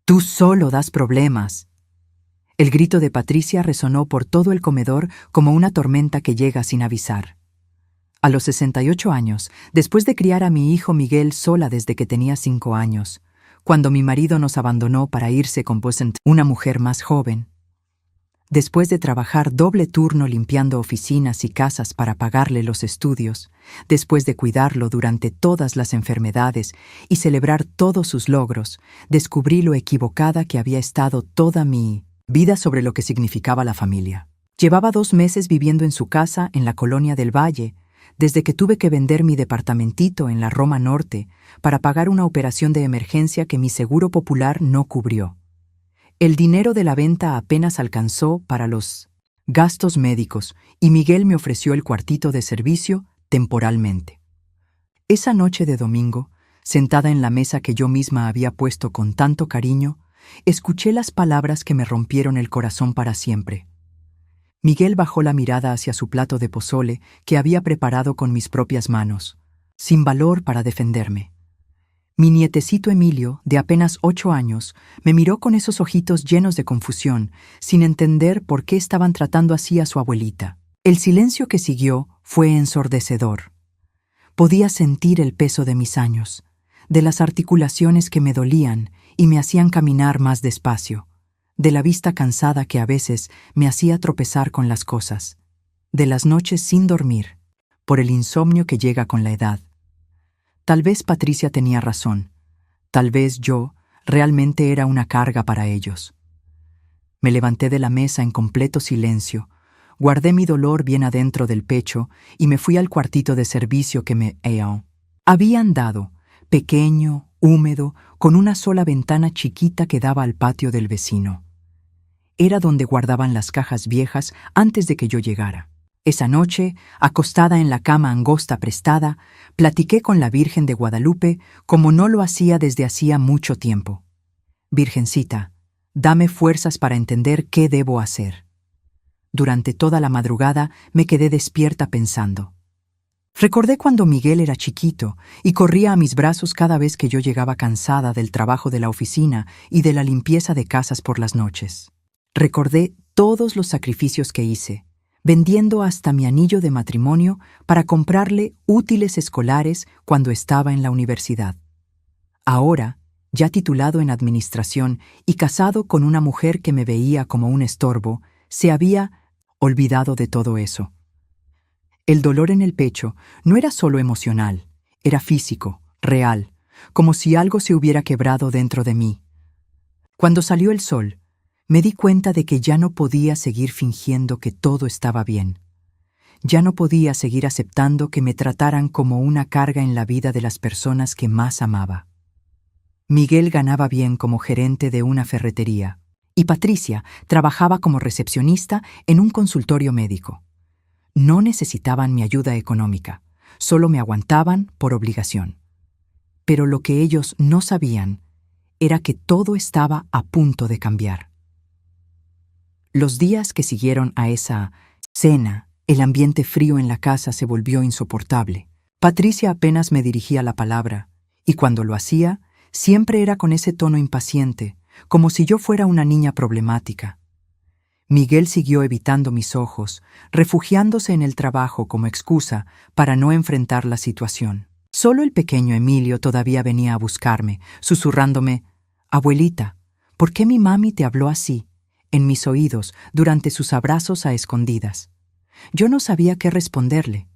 Tú solo das problemas. El grito de Patricia resonó por todo el comedor como una tormenta que llega sin avisar. A los 68 años, después de criar a mi hijo Miguel sola desde que tenía 5 años, cuando mi marido nos abandonó para irse con una mujer más joven, después de trabajar doble turno limpiando oficinas y casas para pagarle los estudios, después de cuidarlo durante todas las enfermedades y celebrar todos sus logros, descubrí lo equivocada que había estado toda mi vida sobre lo que significaba la familia. Llevaba 2 meses viviendo en su casa en la colonia del Valle, desde que tuve que vender mi departamentito en la Roma Norte para pagar una operación de emergencia que mi seguro popular no cubrió. El dinero de la venta apenas alcanzó para los gastos médicos y Miguel me ofreció el cuartito de servicio temporalmente. Esa noche de domingo, sentada en la mesa que yo misma había puesto con tanto cariño, escuché las palabras que me rompieron el corazón para siempre. Miguel bajó la mirada hacia su plato de pozole que había preparado con mis propias manos, sin valor para defenderme. Mi nietecito Emilio, de apenas 8 años, me miró con esos ojitos llenos de confusión, sin entender por qué estaban tratando así a su abuelita. El silencio que siguió fue ensordecedor. Podía sentir el peso de mis años, de las articulaciones que me dolían y me hacían caminar más despacio, de la vista cansada que a veces me hacía tropezar con las cosas, de las noches sin dormir, por el insomnio que llega con la edad. Tal vez Patricia tenía razón, tal vez yo realmente era una carga para ellos. Me levanté de la mesa en completo silencio, guardé mi dolor bien adentro del pecho y me fui al cuartito de servicio que me habían dado, pequeño, húmedo, con una sola ventana chiquita que daba al patio del vecino. Era donde guardaban las cajas viejas antes de que yo llegara. Esa noche, acostada en la cama angosta prestada, platiqué con la Virgen de Guadalupe como no lo hacía desde hacía mucho tiempo. Virgencita, dame fuerzas para entender qué debo hacer. Durante toda la madrugada me quedé despierta pensando. Recordé cuando Miguel era chiquito y corría a mis brazos cada vez que yo llegaba cansada del trabajo de la oficina y de la limpieza de casas por las noches. Recordé todos los sacrificios que hice, vendiendo hasta mi anillo de matrimonio para comprarle útiles escolares cuando estaba en la universidad. Ahora, ya titulado en administración y casado con una mujer que me veía como un estorbo, se había olvidado de todo eso. El dolor en el pecho no era solo emocional, era físico, real, como si algo se hubiera quebrado dentro de mí. Cuando salió el sol, me di cuenta de que ya no podía seguir fingiendo que todo estaba bien. Ya no podía seguir aceptando que me trataran como una carga en la vida de las personas que más amaba. Miguel ganaba bien como gerente de una ferretería y Patricia trabajaba como recepcionista en un consultorio médico. No necesitaban mi ayuda económica, solo me aguantaban por obligación. Pero lo que ellos no sabían era que todo estaba a punto de cambiar. Los días que siguieron a esa cena, el ambiente frío en la casa se volvió insoportable. Patricia apenas me dirigía la palabra, y cuando lo hacía, siempre era con ese tono impaciente, como si yo fuera una niña problemática. Miguel siguió evitando mis ojos, refugiándose en el trabajo como excusa para no enfrentar la situación. Solo el pequeño Emilio todavía venía a buscarme, susurrándome, «Abuelita, ¿por qué mi mami te habló así?» en mis oídos durante sus abrazos a escondidas. Yo no sabía qué responderle.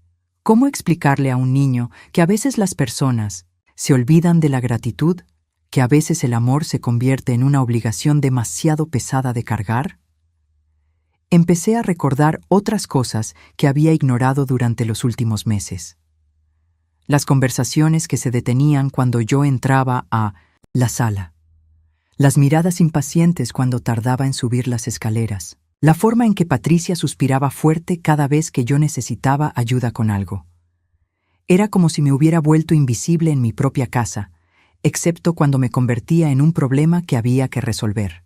¿Cómo explicarle a un niño que a veces las personas se olvidan de la gratitud, que a veces el amor se convierte en una obligación demasiado pesada de cargar? Empecé a recordar otras cosas que había ignorado durante los últimos meses. Las conversaciones que se detenían cuando yo entraba a la sala. Las miradas impacientes cuando tardaba en subir las escaleras. La forma en que Patricia suspiraba fuerte cada vez que yo necesitaba ayuda con algo. Era como si me hubiera vuelto invisible en mi propia casa, excepto cuando me convertía en un problema que había que resolver.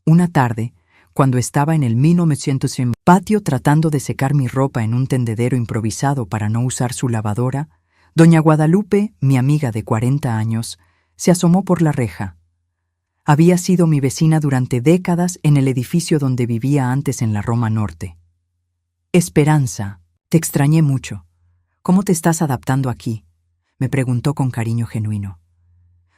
Una tarde, cuando estaba en el 1900 patio tratando de secar mi ropa en un tendedero improvisado para no usar su lavadora, doña Guadalupe, mi amiga de 40 años, se asomó por la reja. Había sido mi vecina durante décadas en el edificio donde vivía antes en la Roma Norte. Esperanza, te extrañé mucho. ¿Cómo te estás adaptando aquí?, me preguntó con cariño genuino.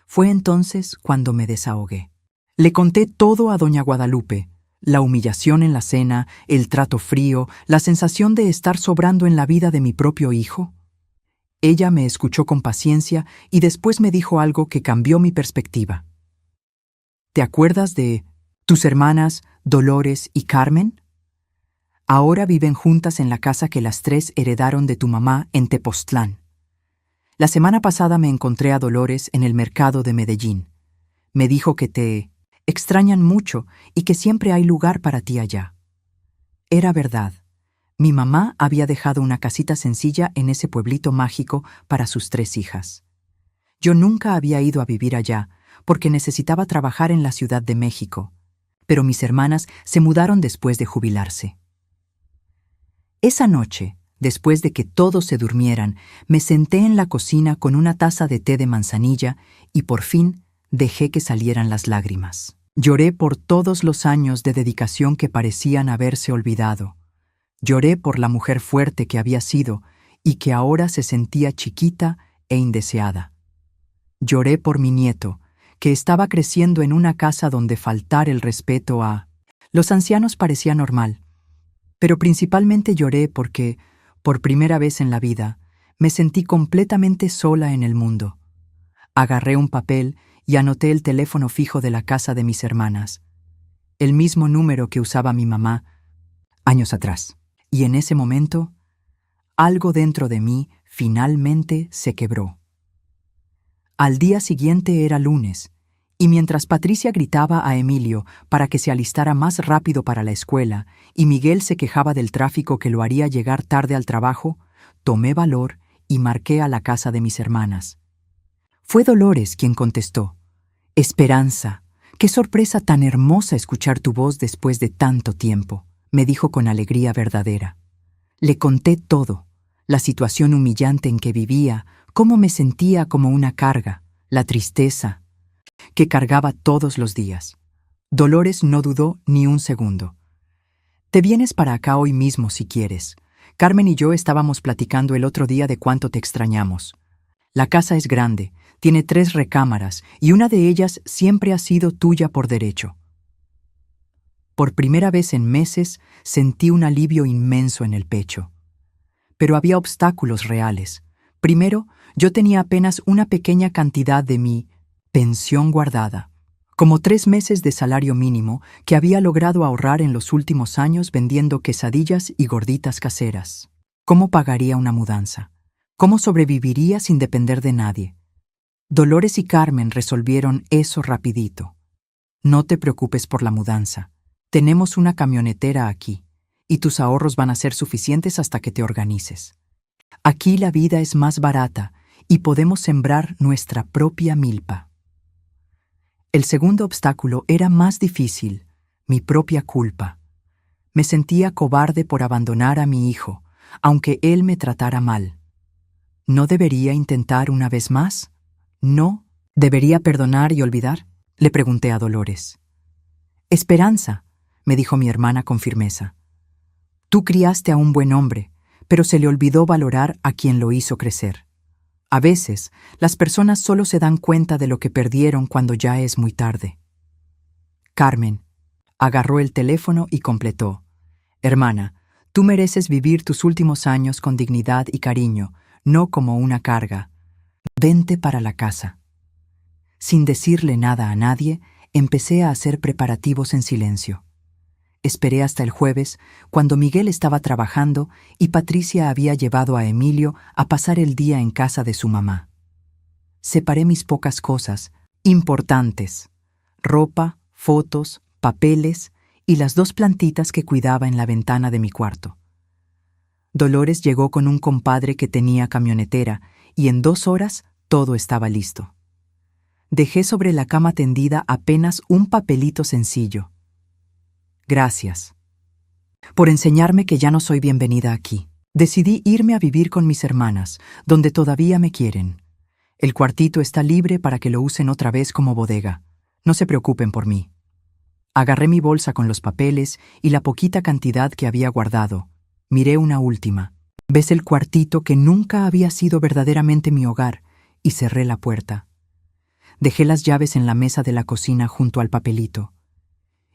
Fue entonces cuando me desahogué. Le conté todo a doña Guadalupe: la humillación en la cena, el trato frío, la sensación de estar sobrando en la vida de mi propio hijo. Ella me escuchó con paciencia y después me dijo algo que cambió mi perspectiva. ¿Te acuerdas de tus hermanas Dolores y Carmen? Ahora viven juntas en la casa que las tres heredaron de tu mamá en Tepoztlán. La semana pasada me encontré a Dolores en el mercado de Medellín. Me dijo que te extrañan mucho y que siempre hay lugar para ti allá. Era verdad. Mi mamá había dejado una casita sencilla en ese pueblito mágico para sus 3 hijas. Yo nunca había ido a vivir allá porque necesitaba trabajar en la Ciudad de México, pero mis hermanas se mudaron después de jubilarse. Esa noche, después de que todos se durmieran, me senté en la cocina con una taza de té de manzanilla y por fin dejé que salieran las lágrimas. Lloré por todos los años de dedicación que parecían haberse olvidado. Lloré por la mujer fuerte que había sido y que ahora se sentía chiquita e indeseada. Lloré por mi nieto, que estaba creciendo en una casa donde faltar el respeto a los ancianos parecía normal. Pero principalmente lloré porque, por primera vez en la vida, me sentí completamente sola en el mundo. Agarré un papel y anoté el teléfono fijo de la casa de mis hermanas, el mismo número que usaba mi mamá años atrás. Y en ese momento, algo dentro de mí finalmente se quebró. Al día siguiente era lunes, y mientras Patricia gritaba a Emilio para que se alistara más rápido para la escuela y Miguel se quejaba del tráfico que lo haría llegar tarde al trabajo, tomé valor y marqué a la casa de mis hermanas. Fue Dolores quien contestó. «Esperanza, qué sorpresa tan hermosa escuchar tu voz después de tanto tiempo», me dijo con alegría verdadera. Le conté todo, la situación humillante en que vivía, cómo me sentía como una carga, la tristeza que cargaba todos los días. Dolores no dudó ni un segundo. «Te vienes para acá hoy mismo si quieres. Carmen y yo estábamos platicando el otro día de cuánto te extrañamos. La casa es grande, tiene 3 recámaras y una de ellas siempre ha sido tuya por derecho». Por primera vez en meses sentí un alivio inmenso en el pecho. Pero había obstáculos reales. Primero, yo tenía apenas una pequeña cantidad de mi pensión guardada, como 3 meses de salario mínimo que había logrado ahorrar en los últimos años vendiendo quesadillas y gorditas caseras. ¿Cómo pagaría una mudanza? ¿Cómo sobreviviría sin depender de nadie? Dolores y Carmen resolvieron eso rapidito. «No te preocupes por la mudanza. Tenemos una camionetera aquí, y tus ahorros van a ser suficientes hasta que te organices. Aquí la vida es más barata y podemos sembrar nuestra propia milpa». El segundo obstáculo era más difícil, mi propia culpa. Me sentía cobarde por abandonar a mi hijo, aunque él me tratara mal. ¿No debería intentar una vez más? ¿No debería perdonar y olvidar?, le pregunté a Dolores. «Esperanza», me dijo mi hermana con firmeza. «Tú criaste a un buen hombre, pero se le olvidó valorar a quien lo hizo crecer. A veces, las personas solo se dan cuenta de lo que perdieron cuando ya es muy tarde». Carmen agarró el teléfono y completó. «Hermana, tú mereces vivir tus últimos años con dignidad y cariño, no como una carga. Vente para la casa». Sin decirle nada a nadie, empecé a hacer preparativos en silencio. Esperé hasta el jueves, cuando Miguel estaba trabajando y Patricia había llevado a Emilio a pasar el día en casa de su mamá. Separé mis pocas cosas, importantes: ropa, fotos, papeles y las 2 plantitas que cuidaba en la ventana de mi cuarto. Dolores llegó con un compadre que tenía camionetera y en 2 horas todo estaba listo. Dejé sobre la cama tendida apenas un papelito sencillo. «Gracias por enseñarme que ya no soy bienvenida aquí. Decidí irme a vivir con mis hermanas, donde todavía me quieren. El cuartito está libre para que lo usen otra vez como bodega. No se preocupen por mí. Agarré mi bolsa con los papeles y la poquita cantidad que había guardado. Miré una última. ¿Ves el cuartito que nunca había sido verdaderamente mi hogar? Y cerré la puerta. Dejé las llaves en la mesa de la cocina junto al papelito.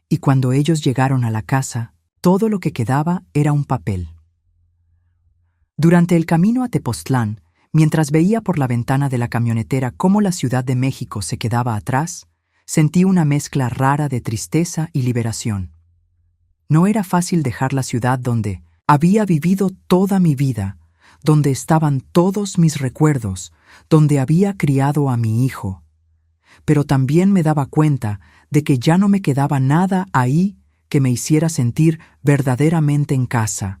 Y cuando ellos llegaron a la casa, todo lo que quedaba era un papel. Durante el camino a Tepoztlán, mientras veía por la ventana de la camionetera cómo la Ciudad de México se quedaba atrás, sentí una mezcla rara de tristeza y liberación. No era fácil dejar la ciudad donde había vivido toda mi vida, donde estaban todos mis recuerdos, donde había criado a mi hijo. Pero también me daba cuenta de que ya no me quedaba nada ahí que me hiciera sentir verdaderamente en casa.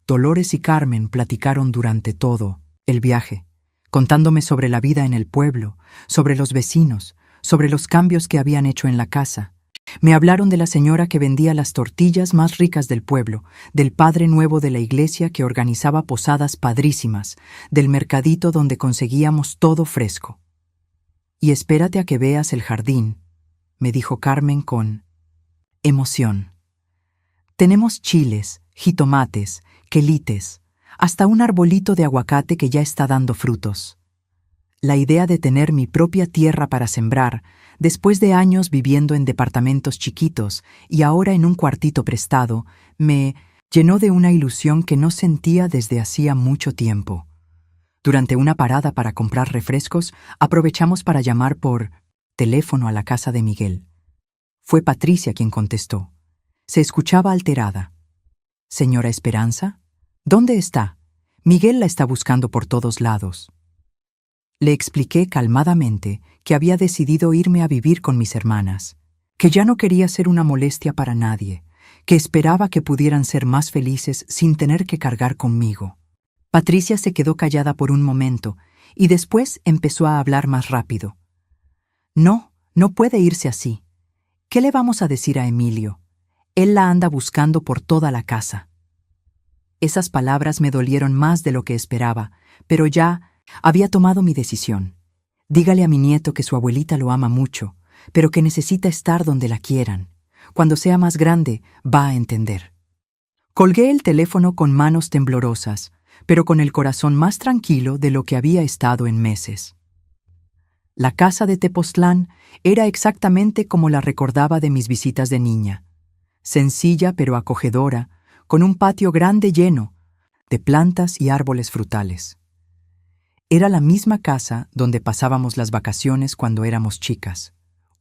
Dolores y Carmen platicaron durante todo el viaje, contándome sobre la vida en el pueblo, sobre los vecinos, sobre los cambios que habían hecho en la casa. Me hablaron de la señora que vendía las tortillas más ricas del pueblo, del padre nuevo de la iglesia que organizaba posadas padrísimas, del mercadito donde conseguíamos todo fresco. Y espérate a que veas el jardín, me dijo Carmen con emoción. Tenemos chiles, jitomates, quelites, hasta un arbolito de aguacate que ya está dando frutos. La idea de tener mi propia tierra para sembrar, después de años viviendo en departamentos chiquitos y ahora en un cuartito prestado, me llenó de una ilusión que no sentía desde hacía mucho tiempo. Durante una parada para comprar refrescos, aprovechamos para llamar por teléfono a la casa de Miguel. Fue Patricia quien contestó. Se escuchaba alterada. «Señora Esperanza, ¿dónde está? Miguel la está buscando por todos lados». Le expliqué calmadamente que había decidido irme a vivir con mis hermanas, que ya no quería ser una molestia para nadie, que esperaba que pudieran ser más felices sin tener que cargar conmigo. Patricia se quedó callada por un momento y después empezó a hablar más rápido. «No, no puede irse así. ¿Qué le vamos a decir a Emilio? Él la anda buscando por toda la casa». Esas palabras me dolieron más de lo que esperaba, pero ya había tomado mi decisión. Dígale a mi nieto que su abuelita lo ama mucho, pero que necesita estar donde la quieran. Cuando sea más grande, va a entender. Colgué el teléfono con manos temblorosas, pero con el corazón más tranquilo de lo que había estado en meses. La casa de Tepoztlán era exactamente como la recordaba de mis visitas de niña. Sencilla pero acogedora, con un patio grande lleno de plantas y árboles frutales. Era la misma casa donde pasábamos las vacaciones cuando éramos chicas,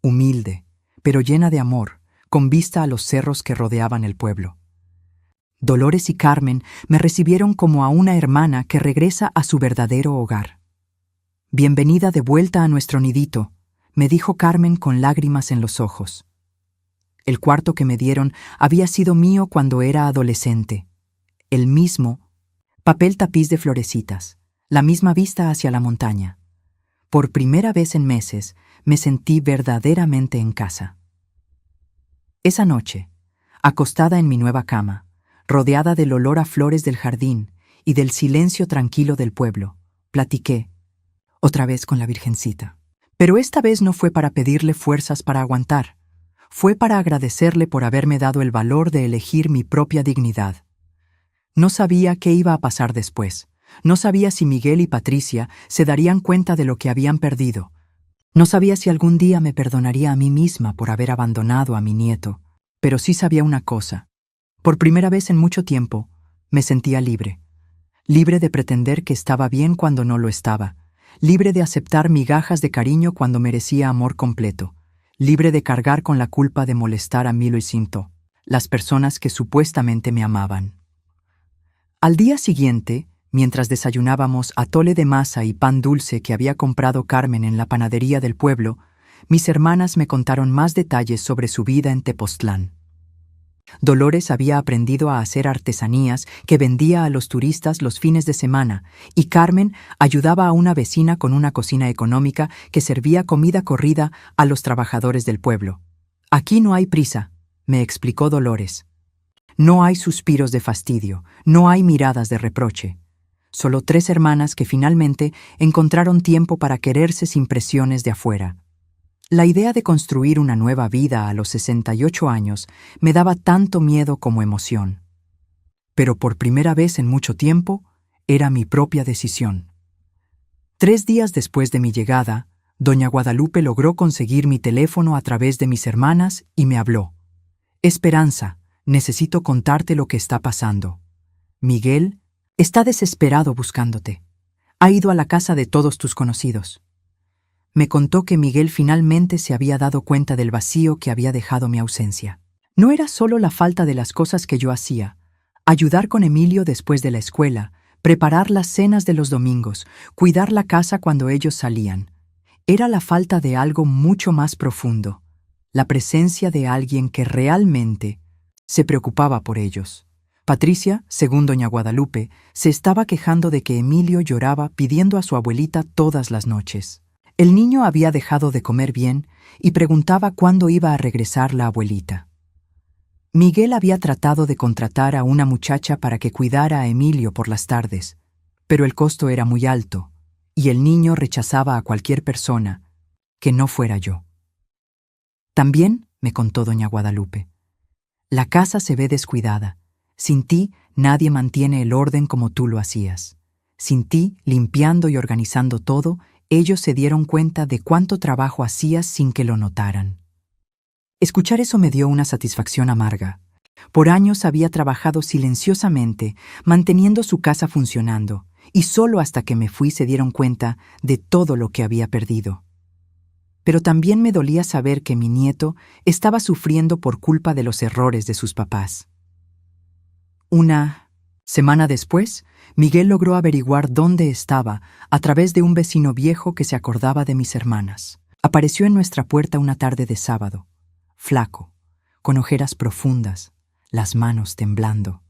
humilde, pero llena de amor, con vista a los cerros que rodeaban el pueblo. Dolores y Carmen me recibieron como a una hermana que regresa a su verdadero hogar. «Bienvenida de vuelta a nuestro nidito», me dijo Carmen con lágrimas en los ojos. El cuarto que me dieron había sido mío cuando era adolescente. El mismo papel tapiz de florecitas, la misma vista hacia la montaña. Por primera vez en meses me sentí verdaderamente en casa. Esa noche, acostada en mi nueva cama, rodeada del olor a flores del jardín y del silencio tranquilo del pueblo, platiqué, otra vez con la Virgencita. Pero esta vez no fue para pedirle fuerzas para aguantar. Fue para agradecerle por haberme dado el valor de elegir mi propia dignidad. No sabía qué iba a pasar después. No sabía si Miguel y Patricia se darían cuenta de lo que habían perdido. No sabía si algún día me perdonaría a mí misma por haber abandonado a mi nieto. Pero sí sabía una cosa. Por primera vez en mucho tiempo, me sentía libre. Libre de pretender que estaba bien cuando no lo estaba. Libre de aceptar migajas de cariño cuando merecía amor completo. Libre de cargar con la culpa de molestar a Milo y Cinto, las personas que supuestamente me amaban. Al día siguiente, mientras desayunábamos atole de masa y pan dulce que había comprado Carmen en la panadería del pueblo, mis hermanas me contaron más detalles sobre su vida en Tepoztlán. Dolores había aprendido a hacer artesanías que vendía a los turistas los fines de semana y Carmen ayudaba a una vecina con una cocina económica que servía comida corrida a los trabajadores del pueblo. «Aquí no hay prisa», me explicó Dolores. «No hay suspiros de fastidio, no hay miradas de reproche. Solo 3 hermanas que finalmente encontraron tiempo para quererse sin presiones de afuera. La idea de construir una nueva vida a los 68 años me daba tanto miedo como emoción. Pero por primera vez en mucho tiempo, era mi propia decisión. 3 días después de mi llegada, doña Guadalupe logró conseguir mi teléfono a través de mis hermanas y me habló. Esperanza, necesito contarte lo que está pasando. Miguel está desesperado buscándote. Ha ido a la casa de todos tus conocidos. Me contó que Miguel finalmente se había dado cuenta del vacío que había dejado mi ausencia. No era solo la falta de las cosas que yo hacía, ayudar con Emilio después de la escuela, preparar las cenas de los domingos, cuidar la casa cuando ellos salían. Era la falta de algo mucho más profundo, la presencia de alguien que realmente se preocupaba por ellos. Patricia, según doña Guadalupe, se estaba quejando de que Emilio lloraba pidiendo a su abuelita todas las noches. El niño había dejado de comer bien y preguntaba cuándo iba a regresar la abuelita. Miguel había tratado de contratar a una muchacha para que cuidara a Emilio por las tardes, pero el costo era muy alto, y el niño rechazaba a cualquier persona que no fuera yo. También, me contó doña Guadalupe, la casa se ve descuidada. Sin ti, nadie mantiene el orden como tú lo hacías. Sin ti, limpiando y organizando todo, ellos se dieron cuenta de cuánto trabajo hacías sin que lo notaran. Escuchar eso me dio una satisfacción amarga. Por años había trabajado silenciosamente, manteniendo su casa funcionando, y solo hasta que me fui se dieron cuenta de todo lo que había perdido. Pero también me dolía saber que mi nieto estaba sufriendo por culpa de los errores de sus papás. Una semana después, Miguel logró averiguar dónde estaba a través de un vecino viejo que se acordaba de mis hermanas. Apareció en nuestra puerta una tarde de sábado, flaco, con ojeras profundas, las manos temblando.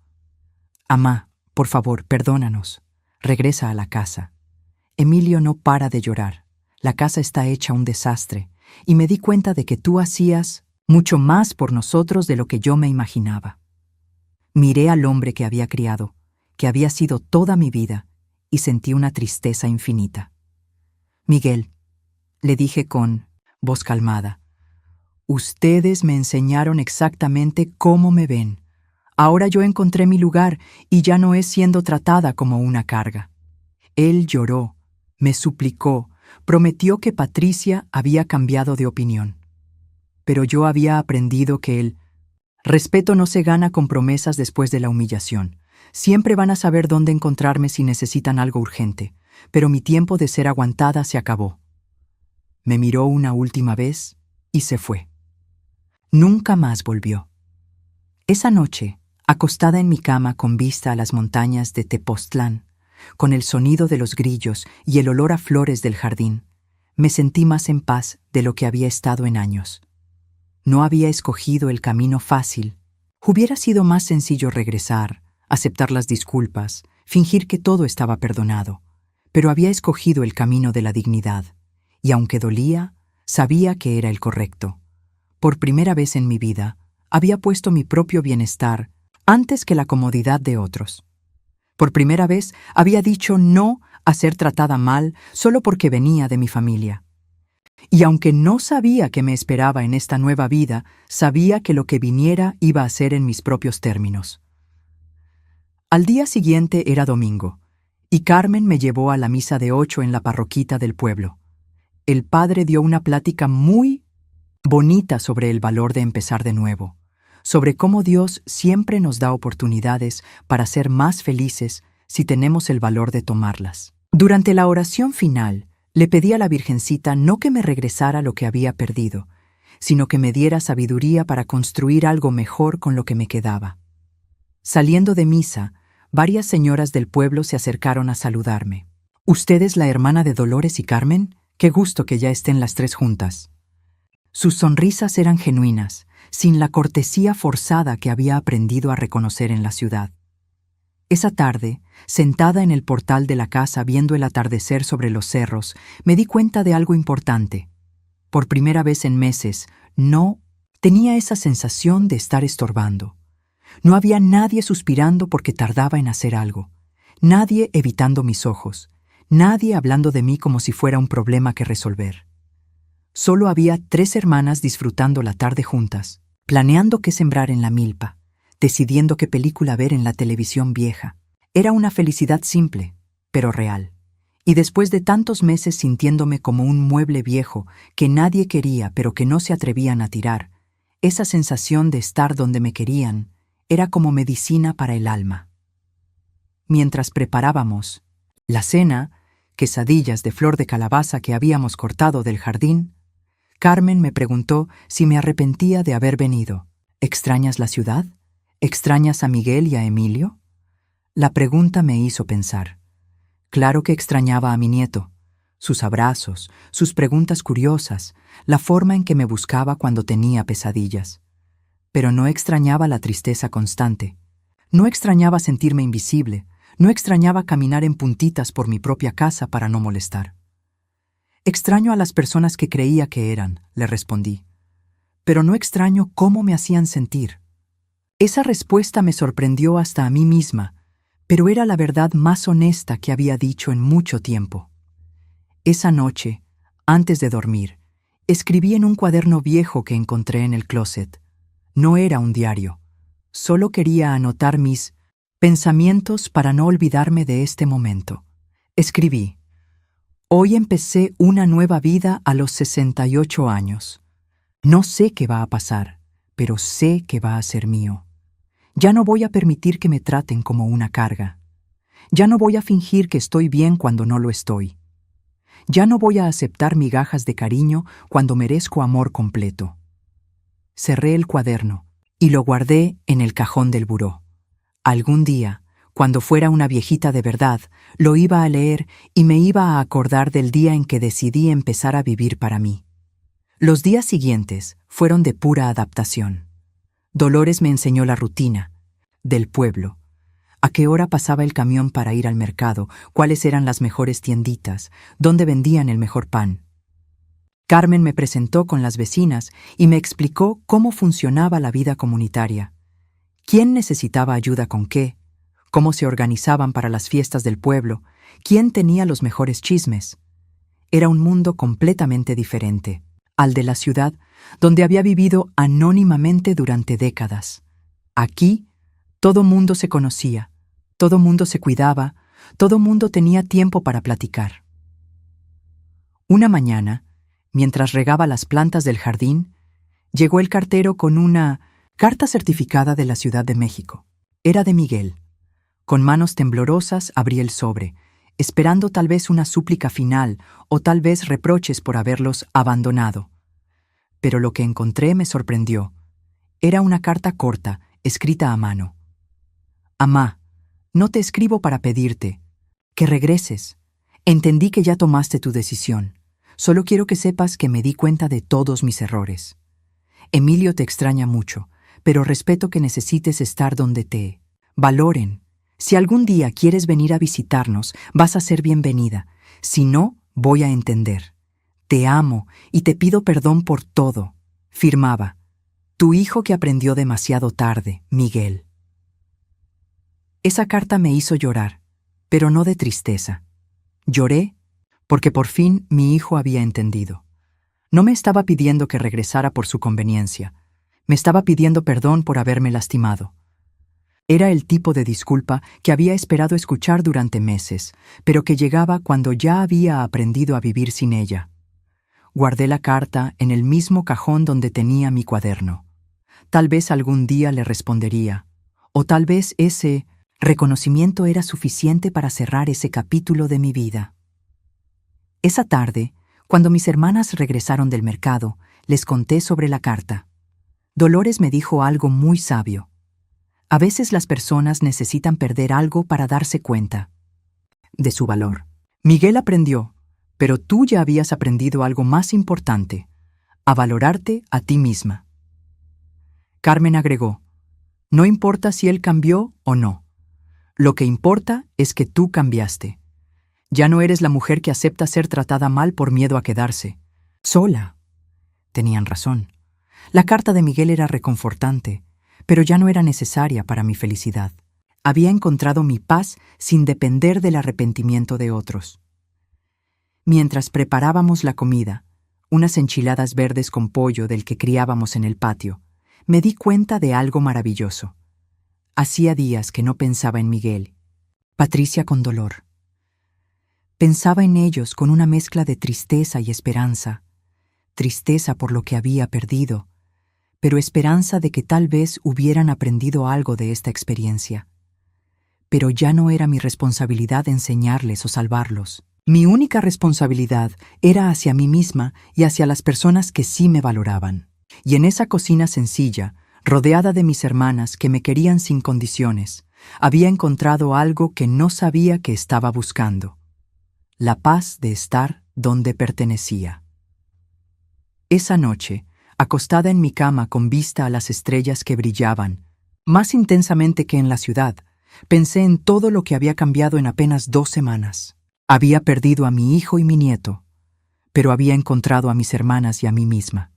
«Amá, por favor, perdónanos. Regresa a la casa. Emilio no para de llorar. La casa está hecha un desastre, y me di cuenta de que tú hacías mucho más por nosotros de lo que yo me imaginaba». Miré al hombre que había criado, que había sido toda mi vida, y sentí una tristeza infinita. «Miguel», le dije con voz calmada, «ustedes me enseñaron exactamente cómo me ven. Ahora yo encontré mi lugar y ya no es siendo tratada como una carga». Él lloró, me suplicó, prometió que Patricia había cambiado de opinión. Pero yo había aprendido que el respeto no se gana con promesas después de la humillación. Siempre van a saber dónde encontrarme si necesitan algo urgente, pero mi tiempo de ser aguantada se acabó. Me miró una última vez y se fue. Nunca más volvió. Esa noche, acostada en mi cama con vista a las montañas de Tepoztlán, con el sonido de los grillos y el olor a flores del jardín, me sentí más en paz de lo que había estado en años. No había escogido el camino fácil. Hubiera sido más sencillo regresar, aceptar las disculpas, fingir que todo estaba perdonado, pero había escogido el camino de la dignidad, y aunque dolía, sabía que era el correcto. Por primera vez en mi vida, había puesto mi propio bienestar antes que la comodidad de otros. Por primera vez, había dicho no a ser tratada mal solo porque venía de mi familia. Y aunque no sabía qué me esperaba en esta nueva vida, sabía que lo que viniera iba a ser en mis propios términos. Al día siguiente era domingo, y Carmen me llevó a la misa de 8 en la parroquita del pueblo. El padre dio una plática muy bonita sobre el valor de empezar de nuevo, sobre cómo Dios siempre nos da oportunidades para ser más felices si tenemos el valor de tomarlas. Durante la oración final, le pedí a la Virgencita no que me regresara lo que había perdido, sino que me diera sabiduría para construir algo mejor con lo que me quedaba. Saliendo de misa, varias señoras del pueblo se acercaron a saludarme. «¿Usted es la hermana de Dolores y Carmen? Qué gusto que ya estén las tres juntas». Sus sonrisas eran genuinas, sin la cortesía forzada que había aprendido a reconocer en la ciudad. Esa tarde, sentada en el portal de la casa viendo el atardecer sobre los cerros, me di cuenta de algo importante. Por primera vez en meses, no tenía esa sensación de estar estorbando. No había nadie suspirando porque tardaba en hacer algo, nadie evitando mis ojos, nadie hablando de mí como si fuera un problema que resolver. Solo había 3 hermanas disfrutando la tarde juntas, planeando qué sembrar en la milpa, decidiendo qué película ver en la televisión vieja. Era una felicidad simple, pero real. Y después de tantos meses sintiéndome como un mueble viejo que nadie quería pero que no se atrevían a tirar, esa sensación de estar donde me querían era como medicina para el alma. Mientras preparábamos la cena, quesadillas de flor de calabaza que habíamos cortado del jardín, Carmen me preguntó si me arrepentía de haber venido. ¿Extrañas la ciudad? ¿Extrañas a Miguel y a Emilio? La pregunta me hizo pensar. Claro que extrañaba a mi nieto, sus abrazos, sus preguntas curiosas, la forma en que me buscaba cuando tenía pesadillas. Pero no extrañaba la tristeza constante. No extrañaba sentirme invisible. No extrañaba caminar en puntitas por mi propia casa para no molestar. Extraño a las personas que creía que eran, le respondí. Pero no extraño cómo me hacían sentir. Esa respuesta me sorprendió hasta a mí misma, pero era la verdad más honesta que había dicho en mucho tiempo. Esa noche, antes de dormir, escribí en un cuaderno viejo que encontré en el closet. No era un diario. Solo quería anotar mis pensamientos para no olvidarme de este momento. Escribí: hoy empecé una nueva vida a los 68 años. No sé qué va a pasar, pero sé que va a ser mío. Ya no voy a permitir que me traten como una carga. Ya no voy a fingir que estoy bien cuando no lo estoy. Ya no voy a aceptar migajas de cariño cuando merezco amor completo. Cerré el cuaderno y lo guardé en el cajón del buró. Algún día, cuando fuera una viejita de verdad, lo iba a leer y me iba a acordar del día en que decidí empezar a vivir para mí. Los días siguientes fueron de pura adaptación. Dolores me enseñó la rutina del pueblo, a qué hora pasaba el camión para ir al mercado, cuáles eran las mejores tienditas, dónde vendían el mejor pan. Carmen me presentó con las vecinas y me explicó cómo funcionaba la vida comunitaria. ¿Quién necesitaba ayuda con qué? ¿Cómo se organizaban para las fiestas del pueblo? ¿Quién tenía los mejores chismes? Era un mundo completamente diferente al de la ciudad, donde había vivido anónimamente durante décadas. Aquí, todo mundo se conocía, todo mundo se cuidaba, todo mundo tenía tiempo para platicar. Una mañana, mientras regaba las plantas del jardín, llegó el cartero con una carta certificada de la Ciudad de México. Era de Miguel. Con manos temblorosas abrí el sobre, esperando tal vez una súplica final o tal vez reproches por haberlos abandonado. Pero lo que encontré me sorprendió. Era una carta corta, escrita a mano. Amá, no te escribo para pedirte que regreses. Entendí que ya tomaste tu decisión. Solo quiero que sepas que me di cuenta de todos mis errores. Emilio te extraña mucho, pero respeto que necesites estar donde te valoren. Si algún día quieres venir a visitarnos, vas a ser bienvenida. Si no, voy a entender. Te amo y te pido perdón por todo. Firmaba: tu hijo que aprendió demasiado tarde, Miguel. Esa carta me hizo llorar, pero no de tristeza. Lloré porque por fin mi hijo había entendido. No me estaba pidiendo que regresara por su conveniencia. Me estaba pidiendo perdón por haberme lastimado. Era el tipo de disculpa que había esperado escuchar durante meses, pero que llegaba cuando ya había aprendido a vivir sin ella. Guardé la carta en el mismo cajón donde tenía mi cuaderno. Tal vez algún día le respondería, o tal vez ese reconocimiento era suficiente para cerrar ese capítulo de mi vida. Esa tarde, cuando mis hermanas regresaron del mercado, les conté sobre la carta. Dolores me dijo algo muy sabio. A veces las personas necesitan perder algo para darse cuenta de su valor. Miguel aprendió, pero tú ya habías aprendido algo más importante: a valorarte a ti misma. Carmen agregó: no importa si él cambió o no. Lo que importa es que tú cambiaste. Ya no eres la mujer que acepta ser tratada mal por miedo a quedarse sola. Tenían razón. La carta de Miguel era reconfortante, pero ya no era necesaria para mi felicidad. Había encontrado mi paz sin depender del arrepentimiento de otros. Mientras preparábamos la comida, unas enchiladas verdes con pollo del que criábamos en el patio, me di cuenta de algo maravilloso. Hacía días que no pensaba en Miguel, Patricia con dolor. Pensaba en ellos con una mezcla de tristeza y esperanza. Tristeza por lo que había perdido, pero esperanza de que tal vez hubieran aprendido algo de esta experiencia. Pero ya no era mi responsabilidad enseñarles o salvarlos. Mi única responsabilidad era hacia mí misma y hacia las personas que sí me valoraban. Y en esa cocina sencilla, rodeada de mis hermanas que me querían sin condiciones, había encontrado algo que no sabía que estaba buscando: la paz de estar donde pertenecía. Esa noche, acostada en mi cama con vista a las estrellas que brillaban, más intensamente que en la ciudad, pensé en todo lo que había cambiado en apenas 2 semanas. Había perdido a mi hijo y mi nieto, pero había encontrado a mis hermanas y a mí misma.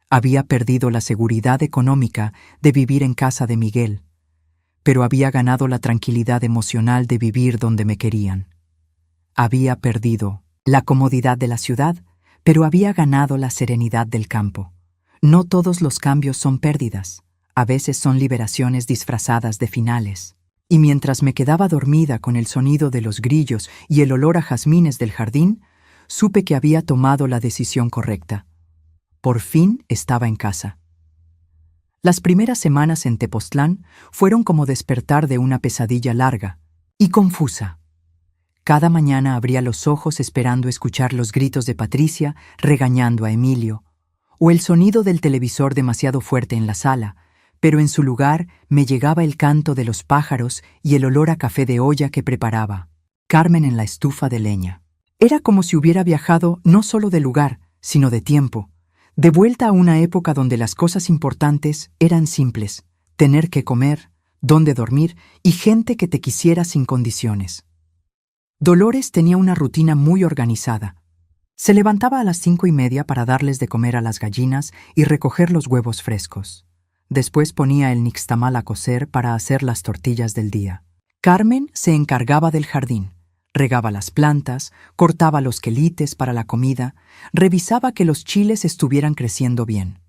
Había perdido la seguridad económica de vivir en casa de Miguel, pero había ganado la tranquilidad emocional de vivir donde me querían. Había perdido la comodidad de la ciudad, pero había ganado la serenidad del campo. No todos los cambios son pérdidas, a veces son liberaciones disfrazadas de finales. Y mientras me quedaba dormida con el sonido de los grillos y el olor a jazmines del jardín, supe que había tomado la decisión correcta. Por fin estaba en casa. Las primeras semanas en Tepoztlán fueron como despertar de una pesadilla larga y confusa. Cada mañana abría los ojos esperando escuchar los gritos de Patricia regañando a Emilio, o el sonido del televisor demasiado fuerte en la sala, pero en su lugar me llegaba el canto de los pájaros y el olor a café de olla que preparaba Carmen en la estufa de leña. Era como si hubiera viajado no solo de lugar, sino de tiempo, de vuelta a una época donde las cosas importantes eran simples: tener que comer, dónde dormir y gente que te quisiera sin condiciones. Dolores tenía una rutina muy organizada. Se levantaba a las 5:30 para darles de comer a las gallinas y recoger los huevos frescos. Después ponía el nixtamal a cocer para hacer las tortillas del día. Carmen se encargaba del jardín, regaba las plantas, cortaba los quelites para la comida, revisaba que los chiles estuvieran creciendo bien.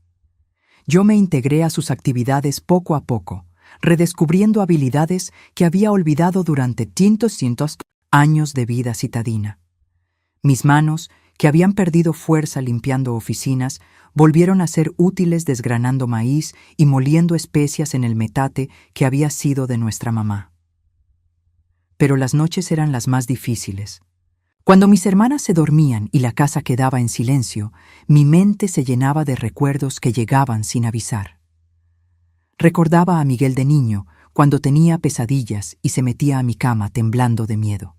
Yo me integré a sus actividades poco a poco, redescubriendo habilidades que había olvidado durante cientos años de vida citadina. Mis manos, que habían perdido fuerza limpiando oficinas, volvieron a ser útiles desgranando maíz y moliendo especias en el metate que había sido de nuestra mamá. Pero las noches eran las más difíciles. Cuando mis hermanas se dormían y la casa quedaba en silencio, mi mente se llenaba de recuerdos que llegaban sin avisar. Recordaba a Miguel de niño, cuando tenía pesadillas y se metía a mi cama temblando de miedo.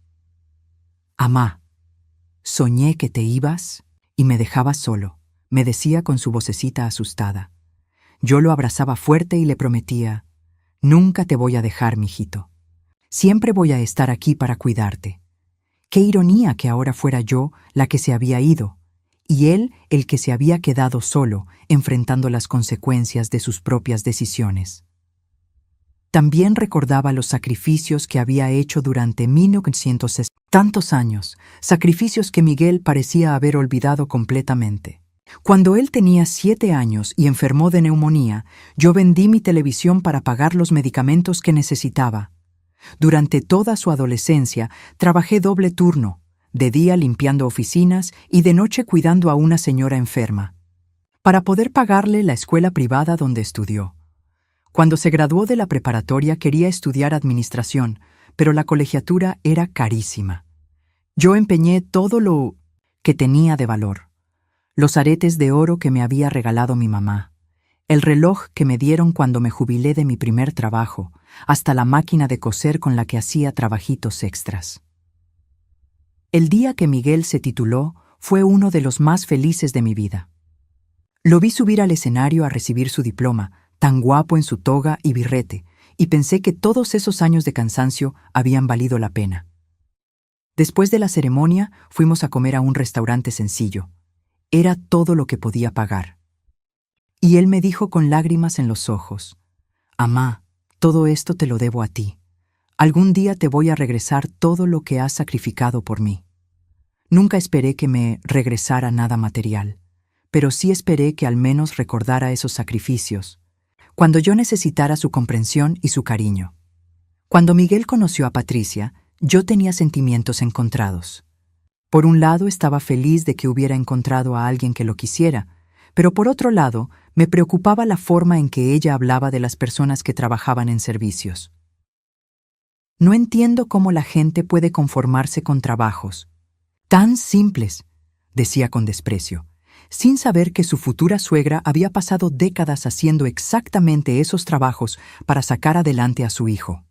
«Amá, soñé que te ibas y me dejabas solo», me decía con su vocecita asustada. Yo lo abrazaba fuerte y le prometía: «Nunca te voy a dejar, mijito. Siempre voy a estar aquí para cuidarte». Qué ironía que ahora fuera yo la que se había ido, y él el que se había quedado solo, enfrentando las consecuencias de sus propias decisiones. También recordaba los sacrificios que había hecho durante 1960, tantos años, sacrificios que Miguel parecía haber olvidado completamente. Cuando él tenía 7 años y enfermó de neumonía, yo vendí mi televisión para pagar los medicamentos que necesitaba. Durante toda su adolescencia trabajé doble turno, de día limpiando oficinas y de noche cuidando a una señora enferma, para poder pagarle la escuela privada donde estudió. Cuando se graduó de la preparatoria quería estudiar administración, pero la colegiatura era carísima. Yo empeñé todo lo que tenía de valor: los aretes de oro que me había regalado mi mamá, el reloj que me dieron cuando me jubilé de mi primer trabajo, hasta la máquina de coser con la que hacía trabajitos extras. El día que Miguel se tituló fue uno de los más felices de mi vida. Lo vi subir al escenario a recibir su diploma, tan guapo en su toga y birrete, y pensé que todos esos años de cansancio habían valido la pena. Después de la ceremonia, fuimos a comer a un restaurante sencillo. Era todo lo que podía pagar. Y él me dijo con lágrimas en los ojos: «Amá, todo esto te lo debo a ti. Algún día te voy a regresar todo lo que has sacrificado por mí». Nunca esperé que me regresara nada material. pero sí esperé que al menos recordara esos sacrificios, cuando yo necesitara su comprensión y su cariño. Cuando Miguel conoció a Patricia, yo tenía sentimientos encontrados. Por un lado, estaba feliz de que hubiera encontrado a alguien que lo quisiera, pero por otro lado, me preocupaba la forma en que ella hablaba de las personas que trabajaban en servicios. No entiendo cómo la gente puede conformarse con trabajos tan simples, decía con desprecio, sin saber que su futura suegra había pasado décadas haciendo exactamente esos trabajos para sacar adelante a su hijo.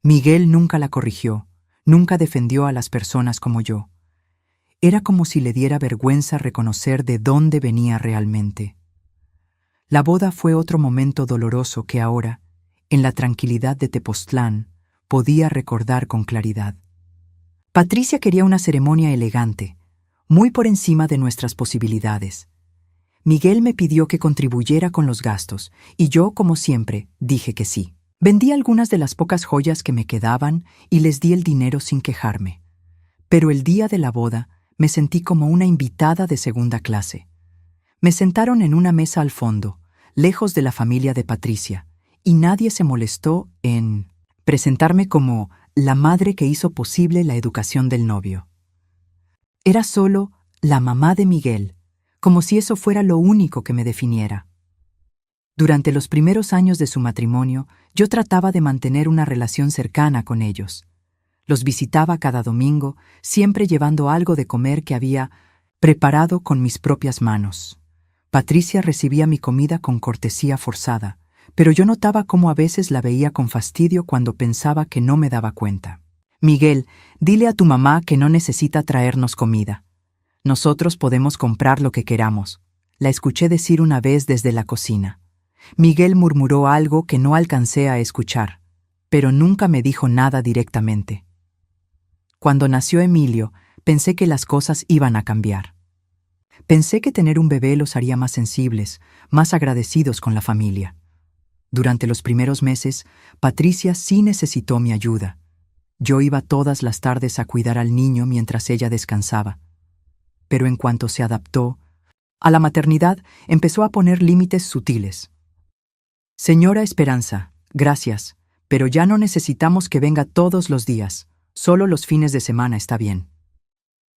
Miguel nunca la corrigió, nunca defendió a las personas como yo. Era como si le diera vergüenza reconocer de dónde venía realmente. La boda fue otro momento doloroso que ahora, en la tranquilidad de Tepoztlán, podía recordar con claridad. Patricia quería una ceremonia elegante, muy por encima de nuestras posibilidades. Miguel me pidió que contribuyera con los gastos, y yo, como siempre, dije que sí. Vendí algunas de las pocas joyas que me quedaban y les di el dinero sin quejarme. Pero el día de la boda me sentí como una invitada de segunda clase. Me sentaron en una mesa al fondo, lejos de la familia de Patricia, y nadie se molestó en presentarme como la madre que hizo posible la educación del novio. Era solo la mamá de Miguel, como si eso fuera lo único que me definiera. Durante los primeros años de su matrimonio, yo trataba de mantener una relación cercana con ellos. Los visitaba cada domingo, siempre llevando algo de comer que había preparado con mis propias manos. Patricia recibía mi comida con cortesía forzada, pero yo notaba cómo a veces la veía con fastidio cuando pensaba que no me daba cuenta. Miguel, dile a tu mamá que no necesita traernos comida. Nosotros podemos comprar lo que queramos, la escuché decir una vez desde la cocina. Miguel murmuró algo que no alcancé a escuchar, pero nunca me dijo nada directamente. Cuando nació Emilio, pensé que las cosas iban a cambiar. Pensé que tener un bebé los haría más sensibles, más agradecidos con la familia. Durante los primeros meses, Patricia sí necesitó mi ayuda. Yo iba todas las tardes a cuidar al niño mientras ella descansaba. Pero en cuanto se adaptó a la maternidad, empezó a poner límites sutiles. Señora Esperanza, gracias, pero ya no necesitamos que venga todos los días. Solo los fines de semana está bien.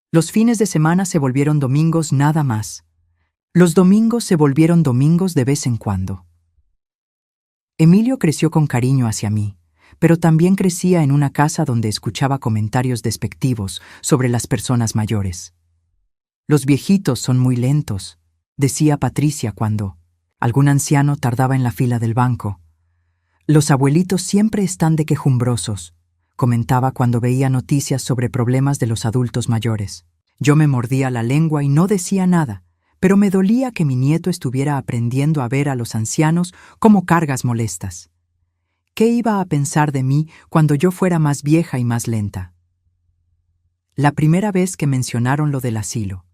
Los fines de semana se volvieron domingos nada más. Los domingos se volvieron domingos de vez en cuando. Emilio creció con cariño hacia mí, pero también crecía en una casa donde escuchaba comentarios despectivos sobre las personas mayores. Los viejitos son muy lentos, decía Patricia cuando algún anciano tardaba en la fila del banco. Los abuelitos siempre están de quejumbrosos, comentaba cuando veía noticias sobre problemas de los adultos mayores. Yo me mordía la lengua y no decía nada, pero me dolía que mi nieto estuviera aprendiendo a ver a los ancianos como cargas molestas. ¿Qué iba a pensar de mí cuando yo fuera más vieja y más lenta? La primera vez que mencionaron lo del asilo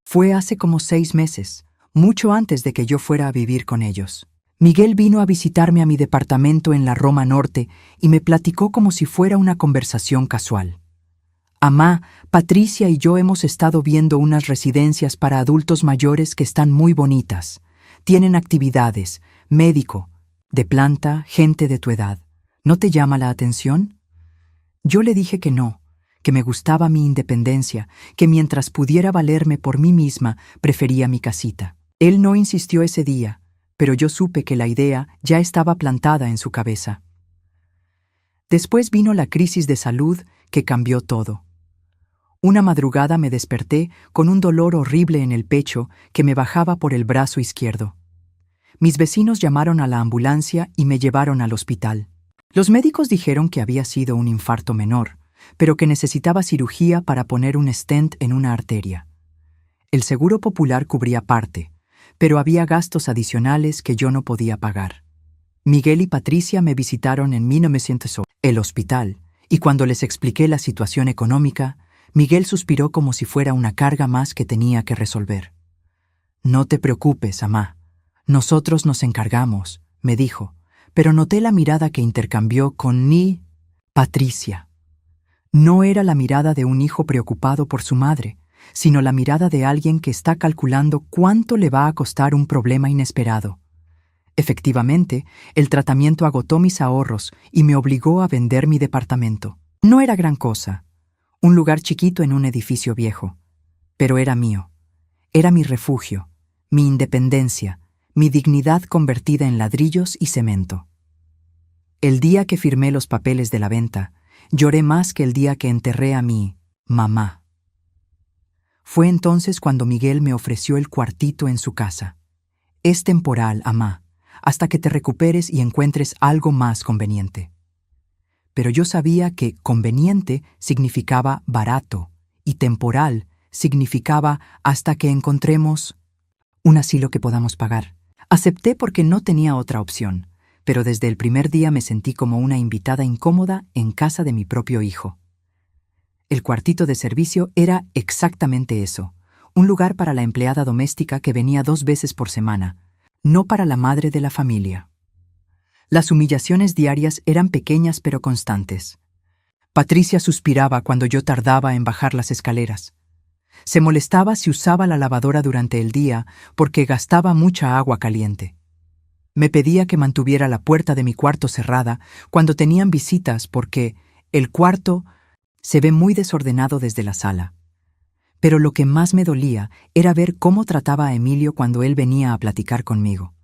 fue hace como 6 meses, mucho antes de que yo fuera a vivir con ellos. Miguel vino a visitarme a mi departamento en la Roma Norte y me platicó como si fuera una conversación casual. Amá, Patricia y yo hemos estado viendo unas residencias para adultos mayores que están muy bonitas. Tienen actividades, médico, de planta, gente de tu edad. ¿No te llama la atención? Yo le dije que no, que me gustaba mi independencia, que mientras pudiera valerme por mí misma, prefería mi casita. Él no insistió ese día, pero yo supe que la idea ya estaba plantada en su cabeza. Después vino la crisis de salud que cambió todo. Una madrugada me desperté con un dolor horrible en el pecho que me bajaba por el brazo izquierdo. Mis vecinos llamaron a la ambulancia y me llevaron al hospital. Los médicos dijeron que había sido un infarto menor, pero que necesitaba cirugía para poner un stent en una arteria. El Seguro Popular cubría parte, pero había gastos adicionales que yo no podía pagar. Miguel y Patricia me visitaron en 1900 el hospital, y cuando les expliqué la situación económica, Miguel suspiró como si fuera una carga más que tenía que resolver. «No te preocupes, amá. Nosotros nos encargamos», me dijo, pero noté la mirada que intercambió con Patricia. No era la mirada de un hijo preocupado por su madre, sino la mirada de alguien que está calculando cuánto le va a costar un problema inesperado. Efectivamente, el tratamiento agotó mis ahorros y me obligó a vender mi departamento. No era gran cosa, un lugar chiquito en un edificio viejo, pero era mío. Era mi refugio, mi independencia, mi dignidad convertida en ladrillos y cemento. El día que firmé los papeles de la venta, lloré más que el día que enterré a mi mamá. Fue entonces cuando Miguel me ofreció el cuartito en su casa. Es temporal, amá, hasta que te recuperes y encuentres algo más conveniente. Pero yo sabía que conveniente significaba barato y temporal significaba hasta que encontremos un asilo que podamos pagar. Acepté porque no tenía otra opción, pero desde el primer día me sentí como una invitada incómoda en casa de mi propio hijo. El cuartito de servicio era exactamente eso, un lugar para la empleada doméstica que venía 2 veces por semana, no para la madre de la familia. Las humillaciones diarias eran pequeñas pero constantes. Patricia suspiraba cuando yo tardaba en bajar las escaleras. Se molestaba si usaba la lavadora durante el día porque gastaba mucha agua caliente. Me pedía que mantuviera la puerta de mi cuarto cerrada cuando tenían visitas porque el cuarto se ve muy desordenado desde la sala. Pero lo que más me dolía era ver cómo trataba a Emilio cuando él venía a platicar conmigo.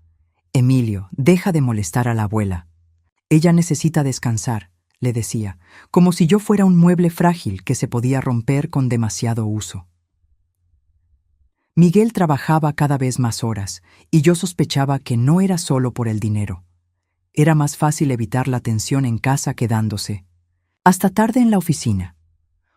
Emilio, deja de molestar a la abuela. Ella necesita descansar, le decía, como si yo fuera un mueble frágil que se podía romper con demasiado uso. Miguel trabajaba cada vez más horas, y yo sospechaba que no era solo por el dinero. Era más fácil evitar la tensión en casa quedándose. Hasta tarde en la oficina.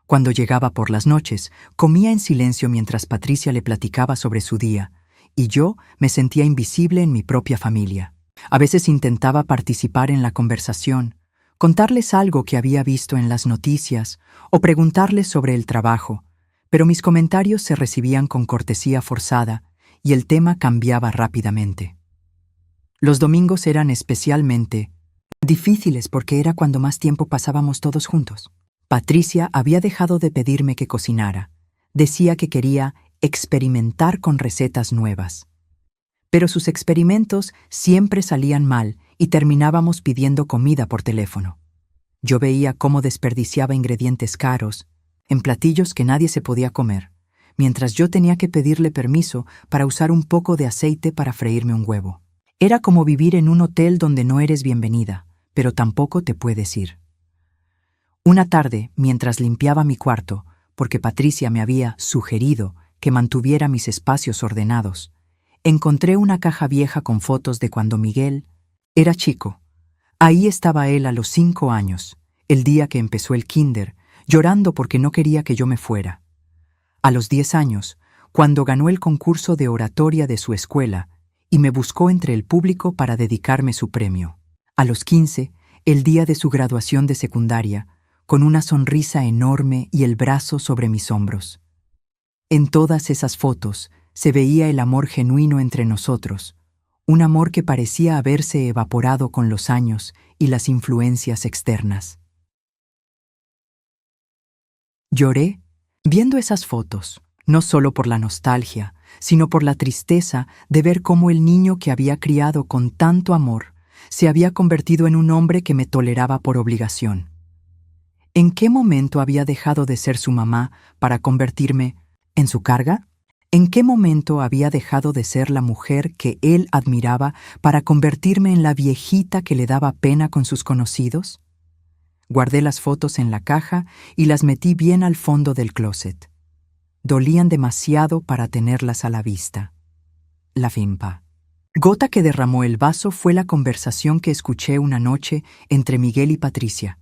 Cuando llegaba por las noches, comía en silencio mientras Patricia le platicaba sobre su día, y yo me sentía invisible en mi propia familia. A veces intentaba participar en la conversación, contarles algo que había visto en las noticias o preguntarles sobre el trabajo, pero mis comentarios se recibían con cortesía forzada y el tema cambiaba rápidamente. Los domingos eran especialmente difíciles porque era cuando más tiempo pasábamos todos juntos. Patricia había dejado de pedirme que cocinara. Decía que quería experimentar con recetas nuevas. Pero sus experimentos siempre salían mal y terminábamos pidiendo comida por teléfono. Yo veía cómo desperdiciaba ingredientes caros en platillos que nadie se podía comer, mientras yo tenía que pedirle permiso para usar un poco de aceite para freírme un huevo. Era como vivir en un hotel donde no eres bienvenida, pero tampoco te puedes ir. Una tarde, mientras limpiaba mi cuarto, porque Patricia me había sugerido que mantuviera mis espacios ordenados, encontré una caja vieja con fotos de cuando Miguel era chico. Ahí estaba él a los 5 años, el día que empezó el kinder, llorando porque no quería que yo me fuera. A los 10 años, cuando ganó el concurso de oratoria de su escuela y me buscó entre el público para dedicarme su premio. A los 15, el día de su graduación de secundaria, con una sonrisa enorme y el brazo sobre mis hombros. En todas esas fotos se veía el amor genuino entre nosotros, un amor que parecía haberse evaporado con los años y las influencias externas. Lloré viendo esas fotos, no solo por la nostalgia, sino por la tristeza de ver cómo el niño que había criado con tanto amor se había convertido en un hombre que me toleraba por obligación. ¿En qué momento había dejado de ser su mamá para convertirme en su carga? ¿En qué momento había dejado de ser la mujer que él admiraba para convertirme en la viejita que le daba pena con sus conocidos? Guardé las fotos en la caja y las metí bien al fondo del closet. Dolían demasiado para tenerlas a la vista. La fimpa. Gota que derramó el vaso fue la conversación que escuché una noche entre Miguel y Patricia.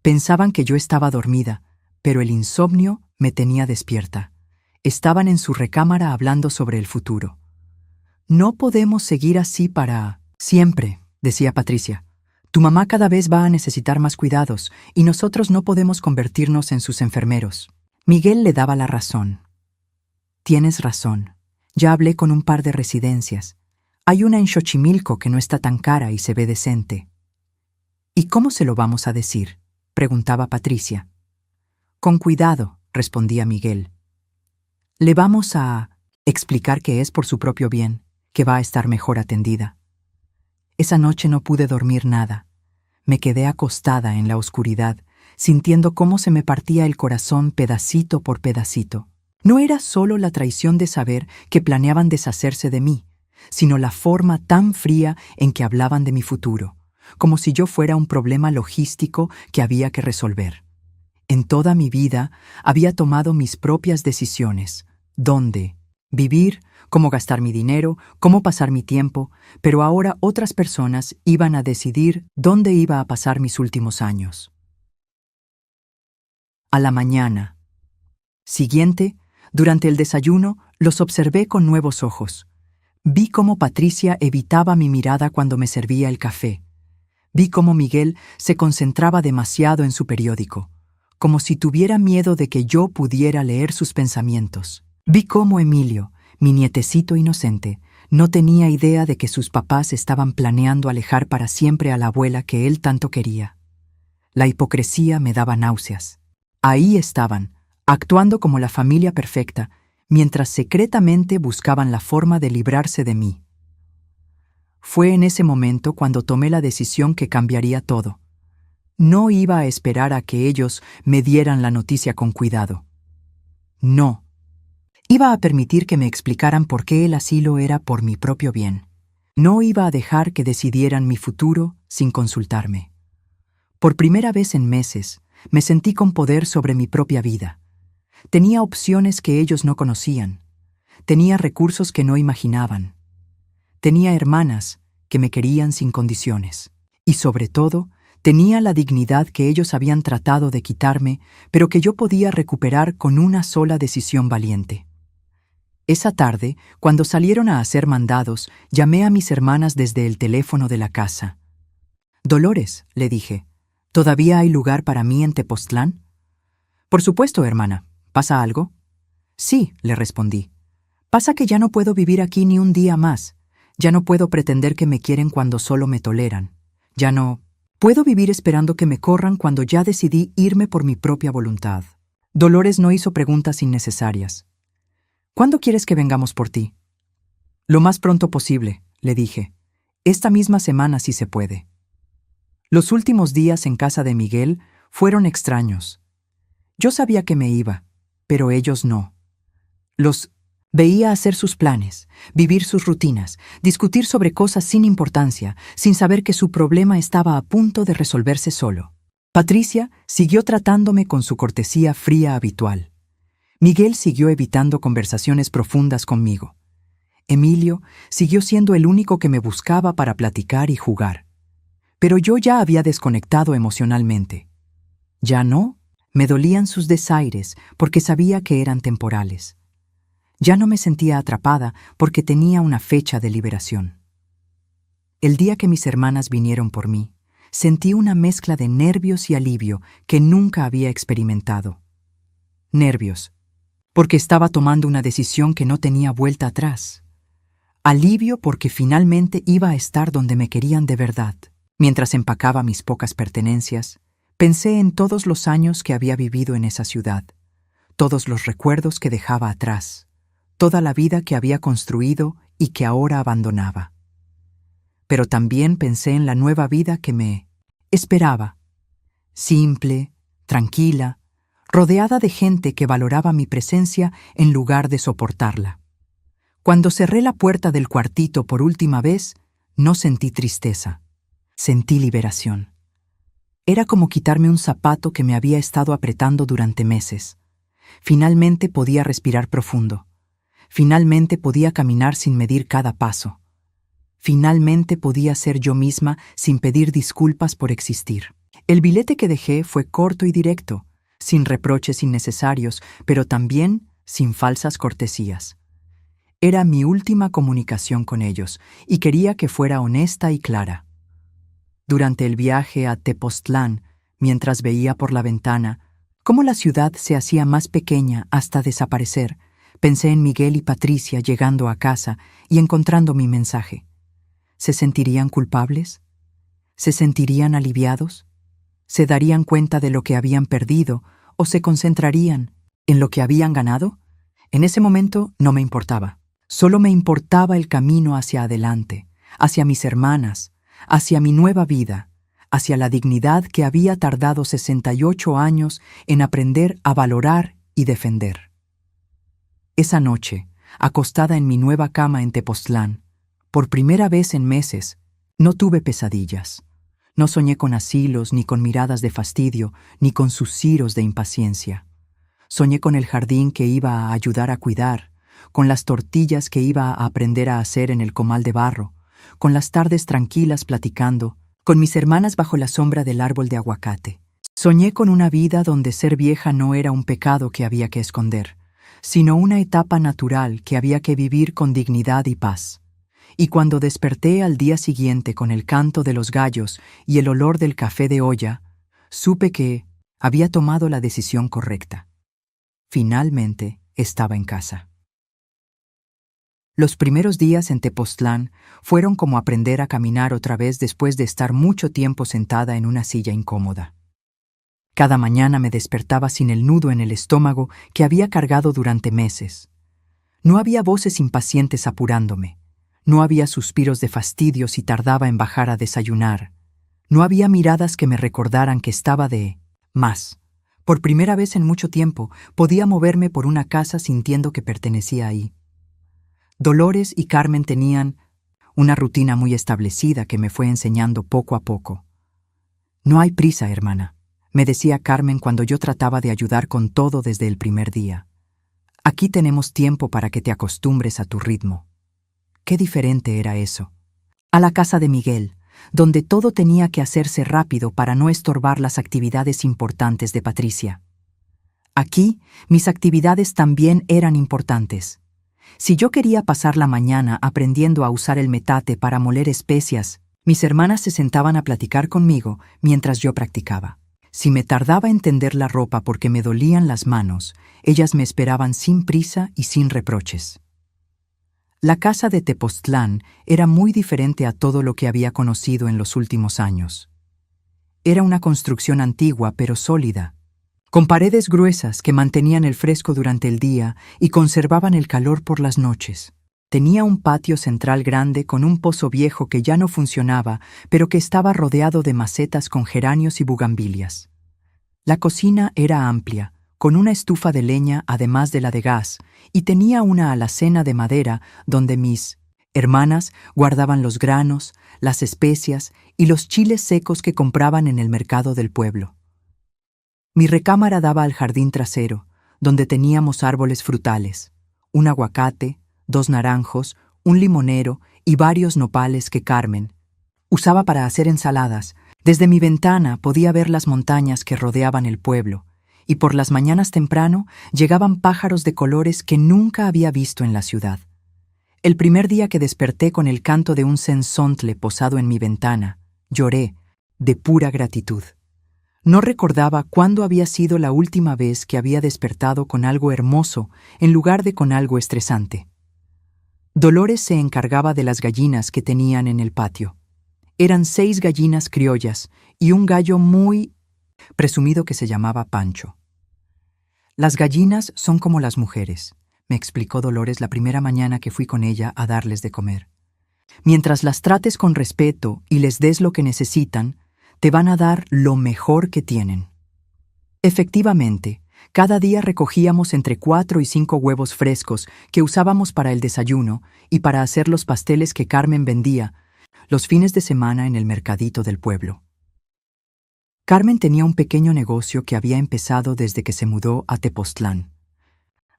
Pensaban que yo estaba dormida, pero el insomnio me tenía despierta. Estaban en su recámara hablando sobre el futuro. No podemos seguir así para siempre, decía Patricia. Tu mamá cada vez va a necesitar más cuidados y nosotros no podemos convertirnos en sus enfermeros. Miguel le daba la razón. Tienes razón. Ya hablé con un par de residencias. Hay una en Xochimilco que no está tan cara y se ve decente. ¿Y cómo se lo vamos a decir?, preguntaba Patricia. Con cuidado, respondía Miguel. Le vamos a explicar que es por su propio bien, que va a estar mejor atendida. Esa noche no pude dormir nada. Me quedé acostada en la oscuridad, sintiendo cómo se me partía el corazón pedacito por pedacito. No era solo la traición de saber que planeaban deshacerse de mí, sino la forma tan fría en que hablaban de mi futuro, como si yo fuera un problema logístico que había que resolver. En toda mi vida había tomado mis propias decisiones: dónde vivir, cómo gastar mi dinero, cómo pasar mi tiempo, pero ahora otras personas iban a decidir dónde iba a pasar mis últimos años. A la mañana siguiente, durante el desayuno, los observé con nuevos ojos. Vi cómo Patricia evitaba mi mirada cuando me servía el café. Vi cómo Miguel se concentraba demasiado en su periódico, como si tuviera miedo de que yo pudiera leer sus pensamientos. Vi cómo Emilio, mi nietecito inocente, no tenía idea de que sus papás estaban planeando alejar para siempre a la abuela que él tanto quería. La hipocresía me daba náuseas. Ahí estaban, actuando como la familia perfecta, mientras secretamente buscaban la forma de librarse de mí. Fue en ese momento cuando tomé la decisión que cambiaría todo. No iba a esperar a que ellos me dieran la noticia con cuidado. No. Iba a permitir que me explicaran por qué el asilo era por mi propio bien. No iba a dejar que decidieran mi futuro sin consultarme. Por primera vez en meses, me sentí con poder sobre mi propia vida. Tenía opciones que ellos no conocían. Tenía recursos que no imaginaban. Tenía hermanas que me querían sin condiciones. Y sobre todo, tenía la dignidad que ellos habían tratado de quitarme, pero que yo podía recuperar con una sola decisión valiente. Esa tarde, cuando salieron a hacer mandados, llamé a mis hermanas desde el teléfono de la casa. «Dolores», le dije, «¿todavía hay lugar para mí en Tepoztlán?» «Por supuesto, hermana. ¿Pasa algo?» «Sí», le respondí. «Pasa que ya no puedo vivir aquí ni un día más. Ya no puedo pretender que me quieren cuando solo me toleran. Ya no puedo vivir esperando que me corran cuando ya decidí irme por mi propia voluntad». Dolores no hizo preguntas innecesarias. «¿Cuándo quieres que vengamos por ti?» «Lo más pronto posible», le dije. «Esta misma semana si se puede». Los últimos días en casa de Miguel fueron extraños. Yo sabía que me iba, pero ellos no. Los veía hacer sus planes, vivir sus rutinas, discutir sobre cosas sin importancia, sin saber que su problema estaba a punto de resolverse solo. Patricia siguió tratándome con su cortesía fría habitual. Miguel siguió evitando conversaciones profundas conmigo. Emilio siguió siendo el único que me buscaba para platicar y jugar. Pero yo ya había desconectado emocionalmente. Ya no, me dolían sus desaires porque sabía que eran temporales. Ya no me sentía atrapada porque tenía una fecha de liberación. El día que mis hermanas vinieron por mí, sentí una mezcla de nervios y alivio que nunca había experimentado. Nervios, porque estaba tomando una decisión que no tenía vuelta atrás. Alivio porque finalmente iba a estar donde me querían de verdad. Mientras empacaba mis pocas pertenencias, pensé en todos los años que había vivido en esa ciudad, todos los recuerdos que dejaba atrás, toda la vida que había construido y que ahora abandonaba. Pero también pensé en la nueva vida que me esperaba, simple, tranquila, rodeada de gente que valoraba mi presencia en lugar de soportarla. Cuando cerré la puerta del cuartito por última vez, no sentí tristeza, sentí liberación. Era como quitarme un zapato que me había estado apretando durante meses. Finalmente podía respirar profundo. Finalmente podía caminar sin medir cada paso. Finalmente podía ser yo misma sin pedir disculpas por existir. El billete que dejé fue corto y directo, sin reproches innecesarios, pero también sin falsas cortesías. Era mi última comunicación con ellos y quería que fuera honesta y clara. Durante el viaje a Tepoztlán, mientras veía por la ventana cómo la ciudad se hacía más pequeña hasta desaparecer, pensé en Miguel y Patricia llegando a casa y encontrando mi mensaje. ¿Se sentirían culpables? ¿Se sentirían aliviados? ¿Se darían cuenta de lo que habían perdido o se concentrarían en lo que habían ganado? En ese momento no me importaba. Solo me importaba el camino hacia adelante, hacia mis hermanas, hacia mi nueva vida, hacia la dignidad que había tardado 68 años en aprender a valorar y defender. Esa noche, acostada en mi nueva cama en Tepoztlán, por primera vez en meses, no tuve pesadillas. No soñé con asilos, ni con miradas de fastidio, ni con suspiros de impaciencia. Soñé con el jardín que iba a ayudar a cuidar, con las tortillas que iba a aprender a hacer en el comal de barro, con las tardes tranquilas platicando, con mis hermanas bajo la sombra del árbol de aguacate. Soñé con una vida donde ser vieja no era un pecado que había que esconder, sino una etapa natural que había que vivir con dignidad y paz. Y cuando desperté al día siguiente con el canto de los gallos y el olor del café de olla, supe que había tomado la decisión correcta. Finalmente estaba en casa. Los primeros días en Tepoztlán fueron como aprender a caminar otra vez después de estar mucho tiempo sentada en una silla incómoda. Cada mañana me despertaba sin el nudo en el estómago que había cargado durante meses. No había voces impacientes apurándome. No había suspiros de fastidio si tardaba en bajar a desayunar. No había miradas que me recordaran que estaba de más. Por primera vez en mucho tiempo podía moverme por una casa sintiendo que pertenecía ahí. Dolores y Carmen tenían una rutina muy establecida que me fue enseñando poco a poco. «No hay prisa, hermana», me decía Carmen cuando yo trataba de ayudar con todo desde el primer día. «Aquí tenemos tiempo para que te acostumbres a tu ritmo». Qué diferente era eso. A la casa de Miguel, donde todo tenía que hacerse rápido para no estorbar las actividades importantes de Patricia. Aquí, mis actividades también eran importantes. Si yo quería pasar la mañana aprendiendo a usar el metate para moler especias, mis hermanas se sentaban a platicar conmigo mientras yo practicaba. Si me tardaba en tender la ropa porque me dolían las manos, ellas me esperaban sin prisa y sin reproches. La casa de Tepoztlán era muy diferente a todo lo que había conocido en los últimos años. Era una construcción antigua pero sólida, con paredes gruesas que mantenían el fresco durante el día y conservaban el calor por las noches. Tenía un patio central grande con un pozo viejo que ya no funcionaba, pero que estaba rodeado de macetas con geranios y bugambilias. La cocina era amplia, con una estufa de leña además de la de gas, y tenía una alacena de madera donde mis hermanas guardaban los granos, las especias y los chiles secos que compraban en el mercado del pueblo. Mi recámara daba al jardín trasero, donde teníamos árboles frutales, un aguacate, 2 naranjos, un limonero y varios nopales que Carmen usaba para hacer ensaladas. Desde mi ventana podía ver las montañas que rodeaban el pueblo, y por las mañanas temprano llegaban pájaros de colores que nunca había visto en la ciudad. El primer día que desperté con el canto de un censontle posado en mi ventana, lloré de pura gratitud. No recordaba cuándo había sido la última vez que había despertado con algo hermoso en lugar de con algo estresante. Dolores se encargaba de las gallinas que tenían en el patio. Eran 6 gallinas criollas y un gallo muy presumido que se llamaba Pancho. «Las gallinas son como las mujeres», me explicó Dolores la primera mañana que fui con ella a darles de comer. «Mientras las trates con respeto y les des lo que necesitan, te van a dar lo mejor que tienen». Efectivamente, cada día recogíamos entre 4 y 5 huevos frescos que usábamos para el desayuno y para hacer los pasteles que Carmen vendía los fines de semana en el mercadito del pueblo. Carmen tenía un pequeño negocio que había empezado desde que se mudó a Tepoztlán.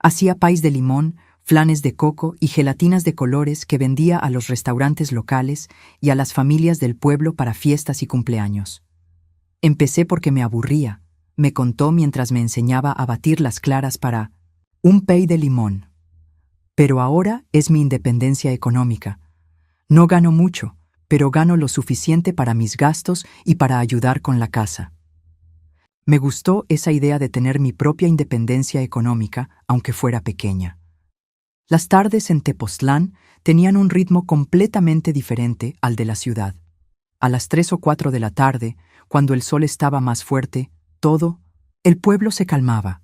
Hacía pais de limón, flanes de coco y gelatinas de colores que vendía a los restaurantes locales y a las familias del pueblo para fiestas y cumpleaños. Empecé porque me aburría, me contó mientras me enseñaba a batir las claras para un pay de limón. Pero ahora es mi independencia económica. No gano mucho, pero gano lo suficiente para mis gastos y para ayudar con la casa. Me gustó esa idea de tener mi propia independencia económica, aunque fuera pequeña. Las tardes en Tepoztlán tenían un ritmo completamente diferente al de la ciudad. A las 3 o 4 de la tarde, cuando el sol estaba más fuerte, el pueblo se calmaba.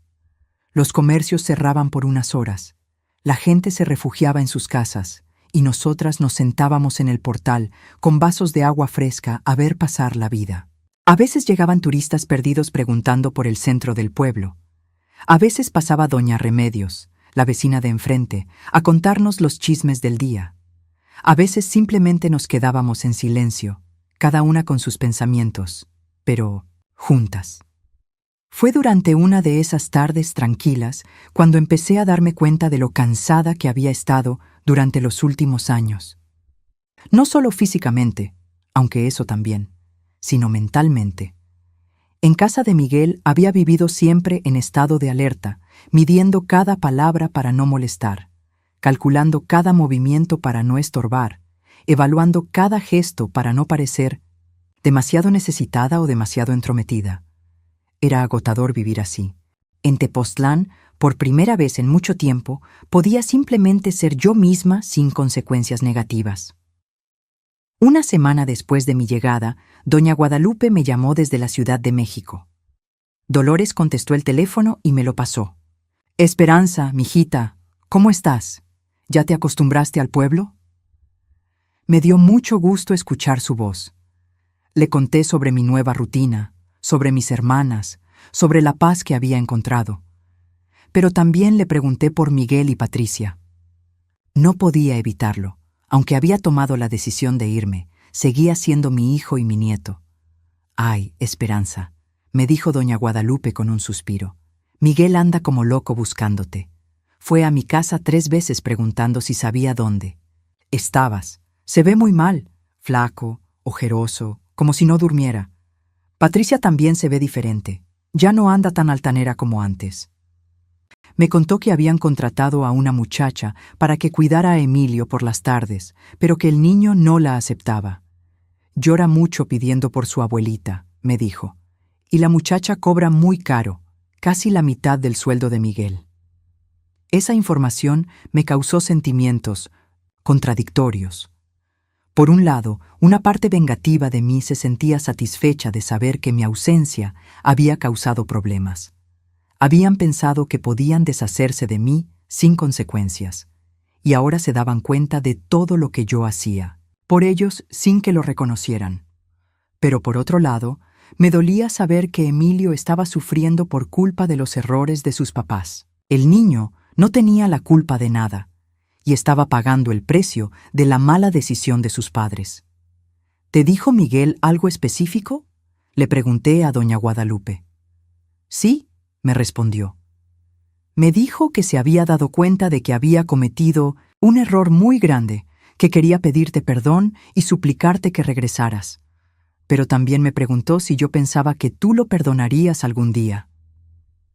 Los comercios cerraban por unas horas. La gente se refugiaba en sus casas y nosotras nos sentábamos en el portal con vasos de agua fresca a ver pasar la vida. A veces llegaban turistas perdidos preguntando por el centro del pueblo. A veces pasaba doña Remedios, la vecina de enfrente, a contarnos los chismes del día. A veces simplemente nos quedábamos en silencio, cada una con sus pensamientos, pero juntas. Fue durante una de esas tardes tranquilas cuando empecé a darme cuenta de lo cansada que había estado durante los últimos años. No solo físicamente, aunque eso también, sino mentalmente. En casa de Miguel había vivido siempre en estado de alerta, midiendo cada palabra para no molestar, calculando cada movimiento para no estorbar, evaluando cada gesto para no parecer demasiado necesitada o demasiado entrometida. Era agotador vivir así. En Tepoztlán, por primera vez en mucho tiempo, podía simplemente ser yo misma sin consecuencias negativas. Una semana después de mi llegada, doña Guadalupe me llamó desde la Ciudad de México. Dolores contestó el teléfono y me lo pasó. «Esperanza, mijita, ¿cómo estás? ¿Ya te acostumbraste al pueblo?» Me dio mucho gusto escuchar su voz. Le conté sobre mi nueva rutina, sobre mis hermanas, sobre la paz que había encontrado. Pero también le pregunté por Miguel y Patricia. No podía evitarlo. Aunque había tomado la decisión de irme, seguía siendo mi hijo y mi nieto. «Ay, Esperanza», me dijo doña Guadalupe con un suspiro. «Miguel anda como loco buscándote. Fue a mi casa 3 veces preguntando si sabía dónde. Estabas. Se ve muy mal, flaco, ojeroso, como si no durmiera. Patricia también se ve diferente. Ya no anda tan altanera como antes». Me contó que habían contratado a una muchacha para que cuidara a Emilio por las tardes, pero que el niño no la aceptaba. «Llora mucho pidiendo por su abuelita», me dijo, «y la muchacha cobra muy caro, casi la mitad del sueldo de Miguel». Esa información me causó sentimientos contradictorios. Por un lado, una parte vengativa de mí se sentía satisfecha de saber que mi ausencia había causado problemas. Habían pensado que podían deshacerse de mí sin consecuencias, y ahora se daban cuenta de todo lo que yo hacía, por ellos sin que lo reconocieran. Pero por otro lado, me dolía saber que Emilio estaba sufriendo por culpa de los errores de sus papás. El niño no tenía la culpa de nada, y estaba pagando el precio de la mala decisión de sus padres. «¿Te dijo Miguel algo específico?», le pregunté a doña Guadalupe. «Sí», me respondió. Me dijo que se había dado cuenta de que había cometido un error muy grande, que quería pedirte perdón y suplicarte que regresaras. Pero también me preguntó si yo pensaba que tú lo perdonarías algún día.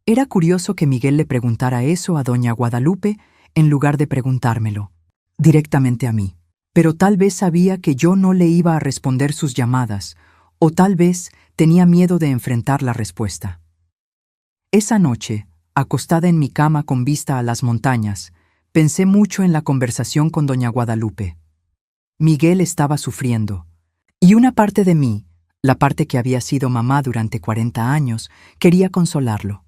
Era curioso que Miguel le preguntara eso a doña Guadalupe en lugar de preguntármelo directamente a mí. Pero tal vez sabía que yo no le iba a responder sus llamadas, o tal vez tenía miedo de enfrentar la respuesta. Esa noche, acostada en mi cama con vista a las montañas, pensé mucho en la conversación con doña Guadalupe. Miguel estaba sufriendo, y una parte de mí, la parte que había sido mamá durante 40 años, quería consolarlo.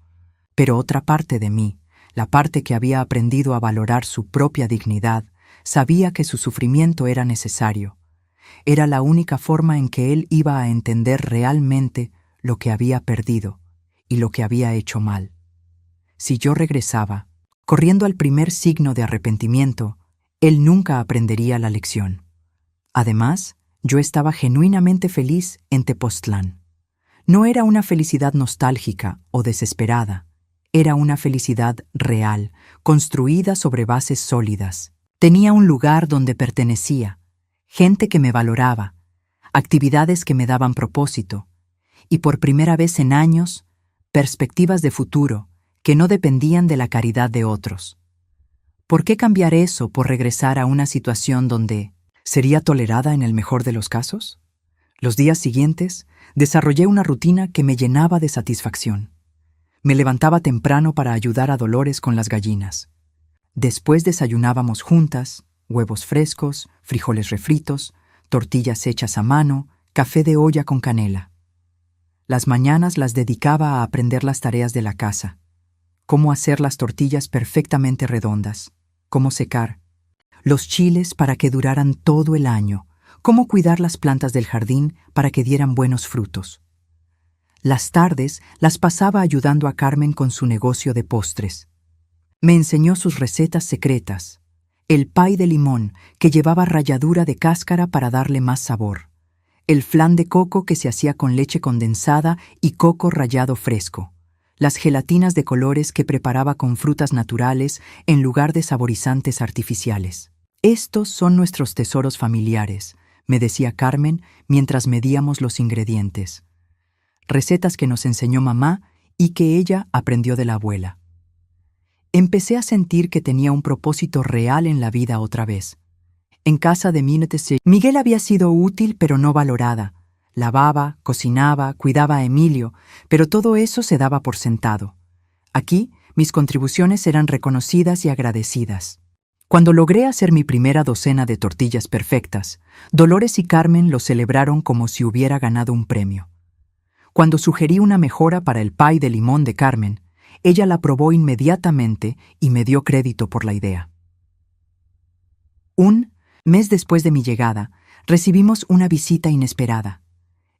Pero otra parte de mí, la parte que había aprendido a valorar su propia dignidad, sabía que su sufrimiento era necesario. Era la única forma en que él iba a entender realmente lo que había perdido y lo que había hecho mal. Si yo regresaba, corriendo al primer signo de arrepentimiento, él nunca aprendería la lección. Además, yo estaba genuinamente feliz en Tepoztlán. No era una felicidad nostálgica o desesperada, era una felicidad real, construida sobre bases sólidas. Tenía un lugar donde pertenecía, gente que me valoraba, actividades que me daban propósito, y por primera vez en años, perspectivas de futuro que no dependían de la caridad de otros. ¿Por qué cambiar eso por regresar a una situación donde sería tolerada en el mejor de los casos? Los días siguientes, desarrollé una rutina que me llenaba de satisfacción. Me levantaba temprano para ayudar a Dolores con las gallinas. Después desayunábamos juntas, huevos frescos, frijoles refritos, tortillas hechas a mano, café de olla con canela. Las mañanas las dedicaba a aprender las tareas de la casa. cómo hacer las tortillas perfectamente redondas, cómo secar los chiles para que duraran todo el año, cómo cuidar las plantas del jardín para que dieran buenos frutos. Las tardes las pasaba ayudando a Carmen con su negocio de postres. Me enseñó sus recetas secretas, el pay de limón que llevaba ralladura de cáscara para darle más sabor, el flan de coco que se hacía con leche condensada y coco rallado fresco, las gelatinas de colores que preparaba con frutas naturales en lugar de saborizantes artificiales. Estos son nuestros tesoros familiares, me decía Carmen mientras medíamos los ingredientes. Recetas que nos enseñó mamá y que ella aprendió de la abuela. Empecé a sentir que tenía un propósito real en la vida otra vez. En casa de Miguel había sido útil pero no valorada. Lavaba, cocinaba, cuidaba a Emilio, pero todo eso se daba por sentado. Aquí, mis contribuciones eran reconocidas y agradecidas. Cuando logré hacer mi primera docena de tortillas perfectas, Dolores y Carmen lo celebraron como si hubiera ganado un premio. Cuando sugerí una mejora para el pay de limón de Carmen, ella la aprobó inmediatamente y me dio crédito por la idea. Un mes después de mi llegada, recibimos una visita inesperada.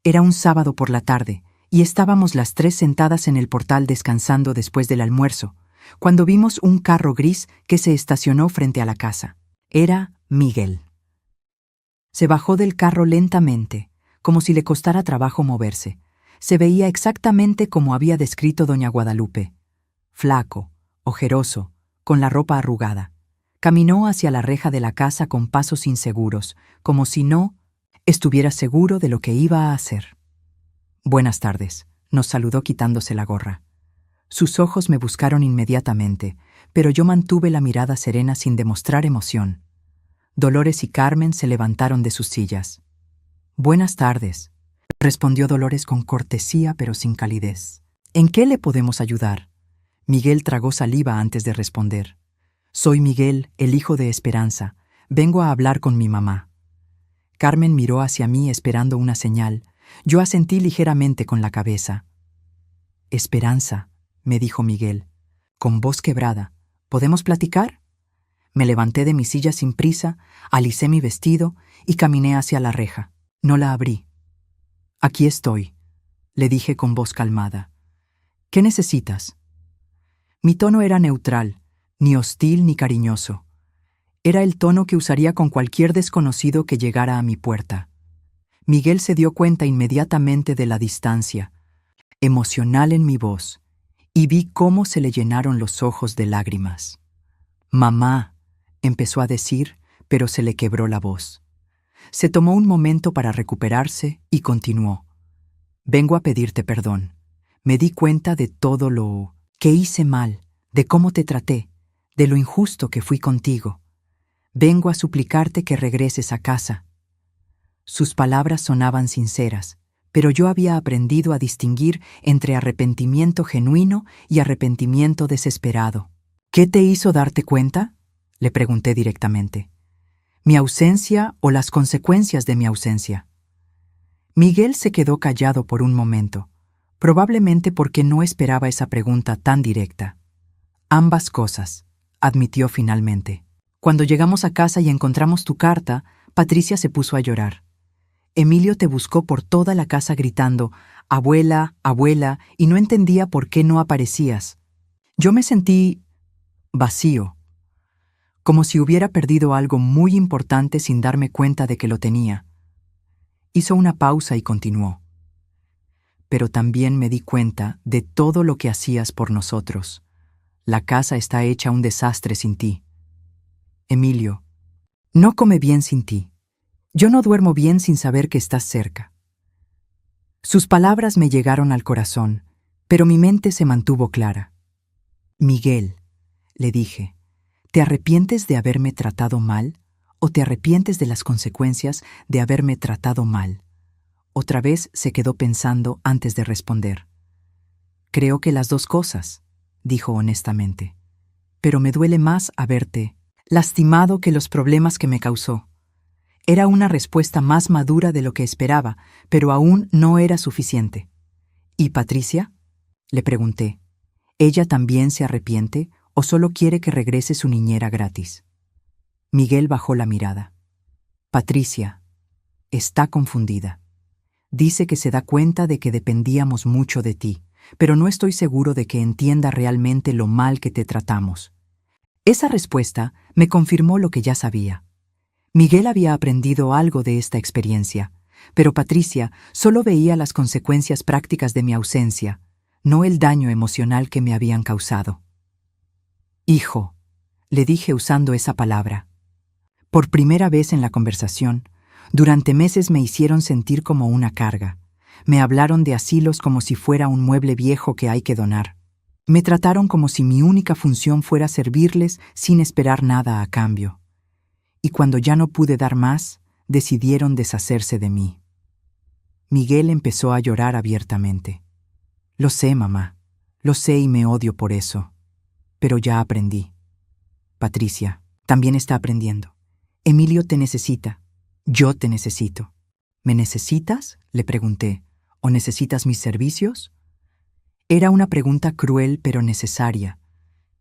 Era un sábado por la tarde, y estábamos las tres sentadas en el portal descansando después del almuerzo, cuando vimos un carro gris que se estacionó frente a la casa. Era Miguel. Se bajó del carro lentamente, como si le costara trabajo moverse. Se veía exactamente como había descrito doña Guadalupe. Flaco, ojeroso, con la ropa arrugada. Caminó hacia la reja de la casa con pasos inseguros, como si no estuviera seguro de lo que iba a hacer. «Buenas tardes», nos saludó quitándose la gorra. Sus ojos me buscaron inmediatamente, pero yo mantuve la mirada serena sin demostrar emoción. Dolores y Carmen se levantaron de sus sillas. «Buenas tardes», respondió Dolores con cortesía pero sin calidez. «¿En qué le podemos ayudar?» Miguel tragó saliva antes de responder. «Soy Miguel, el hijo de Esperanza. Vengo a hablar con mi mamá». Carmen miró hacia mí esperando una señal. Yo asentí ligeramente con la cabeza. «Esperanza», me dijo Miguel, con voz quebrada, «¿podemos platicar?» Me levanté de mi silla sin prisa, alicé mi vestido y caminé hacia la reja. No la abrí. «Aquí estoy», le dije con voz calmada. «¿Qué necesitas?» Mi tono era neutral, ni hostil ni cariñoso. Era el tono que usaría con cualquier desconocido que llegara a mi puerta. Miguel se dio cuenta inmediatamente de la distancia, emocional en mi voz, y vi cómo se le llenaron los ojos de lágrimas. «Mamá», empezó a decir, pero se le quebró la voz. Se tomó un momento para recuperarse y continuó. «Vengo a pedirte perdón. Me di cuenta de todo lo que hice mal, de cómo te traté, de lo injusto que fui contigo. Vengo a suplicarte que regreses a casa». Sus palabras sonaban sinceras, pero yo había aprendido a distinguir entre arrepentimiento genuino y arrepentimiento desesperado. «¿Qué te hizo darte cuenta?», le pregunté directamente. «¿Mi ausencia o las consecuencias de mi ausencia?». Miguel se quedó callado por un momento, probablemente porque no esperaba esa pregunta tan directa. «Ambas cosas», admitió finalmente. «Cuando llegamos a casa y encontramos tu carta, Patricia se puso a llorar. Emilio te buscó por toda la casa gritando, abuela, abuela, y no entendía por qué no aparecías. Yo me sentí vacío, como si hubiera perdido algo muy importante sin darme cuenta de que lo tenía». Hizo una pausa y continuó. «Pero también me di cuenta de todo lo que hacías por nosotros. La casa está hecha un desastre sin ti. Emilio no come bien sin ti. Yo no duermo bien sin saber que estás cerca». Sus palabras me llegaron al corazón, pero mi mente se mantuvo clara. «Miguel», le dije, «¿te arrepientes de haberme tratado mal o te arrepientes de las consecuencias de haberme tratado mal?» Otra vez se quedó pensando antes de responder. «Creo que las dos cosas», dijo honestamente. «Pero me duele más haberte lastimado que los problemas que me causó». Era una respuesta más madura de lo que esperaba, pero aún no era suficiente. «¿Y Patricia?», le pregunté. ¿Ella también se arrepiente o solo quiere que regrese su niñera gratis? Miguel bajó la mirada. Patricia, está confundida. Dice que se da cuenta de que dependíamos mucho de ti, pero no estoy seguro de que entienda realmente lo mal que te tratamos. Esa respuesta me confirmó lo que ya sabía. Miguel había aprendido algo de esta experiencia, pero Patricia solo veía las consecuencias prácticas de mi ausencia, no el daño emocional que me habían causado. Hijo, le dije usando esa palabra. Por primera vez en la conversación, durante meses me hicieron sentir como una carga. Me hablaron de asilos como si fuera un mueble viejo que hay que donar. Me trataron como si mi única función fuera servirles sin esperar nada a cambio. Y cuando ya no pude dar más, decidieron deshacerse de mí. Miguel empezó a llorar abiertamente. Lo sé, mamá. Lo sé y me odio por eso. Pero ya aprendí. Patricia también está aprendiendo. Emilio te necesita. Yo te necesito. ¿Me necesitas?, le pregunté. ¿O necesitas mis servicios? Era una pregunta cruel pero necesaria.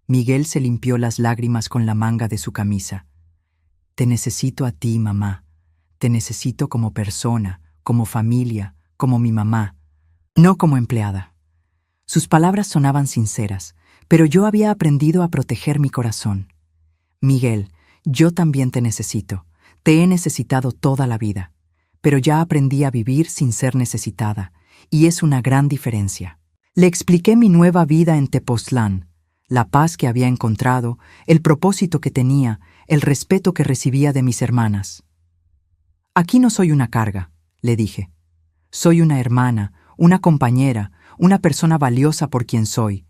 Miguel se limpió las lágrimas con la manga de su camisa. Te necesito a ti, mamá. Te necesito como persona, como familia, como mi mamá, no como empleada. Sus palabras sonaban sinceras, pero yo había aprendido a proteger mi corazón. Miguel, yo también te necesito. Te he necesitado toda la vida, pero ya aprendí a vivir sin ser necesitada, y es una gran diferencia. Le expliqué mi nueva vida en Tepoztlán, la paz que había encontrado, el propósito que tenía, el respeto que recibía de mis hermanas. Aquí no soy una carga, le dije. Soy una hermana, una compañera, una persona valiosa por quien soy,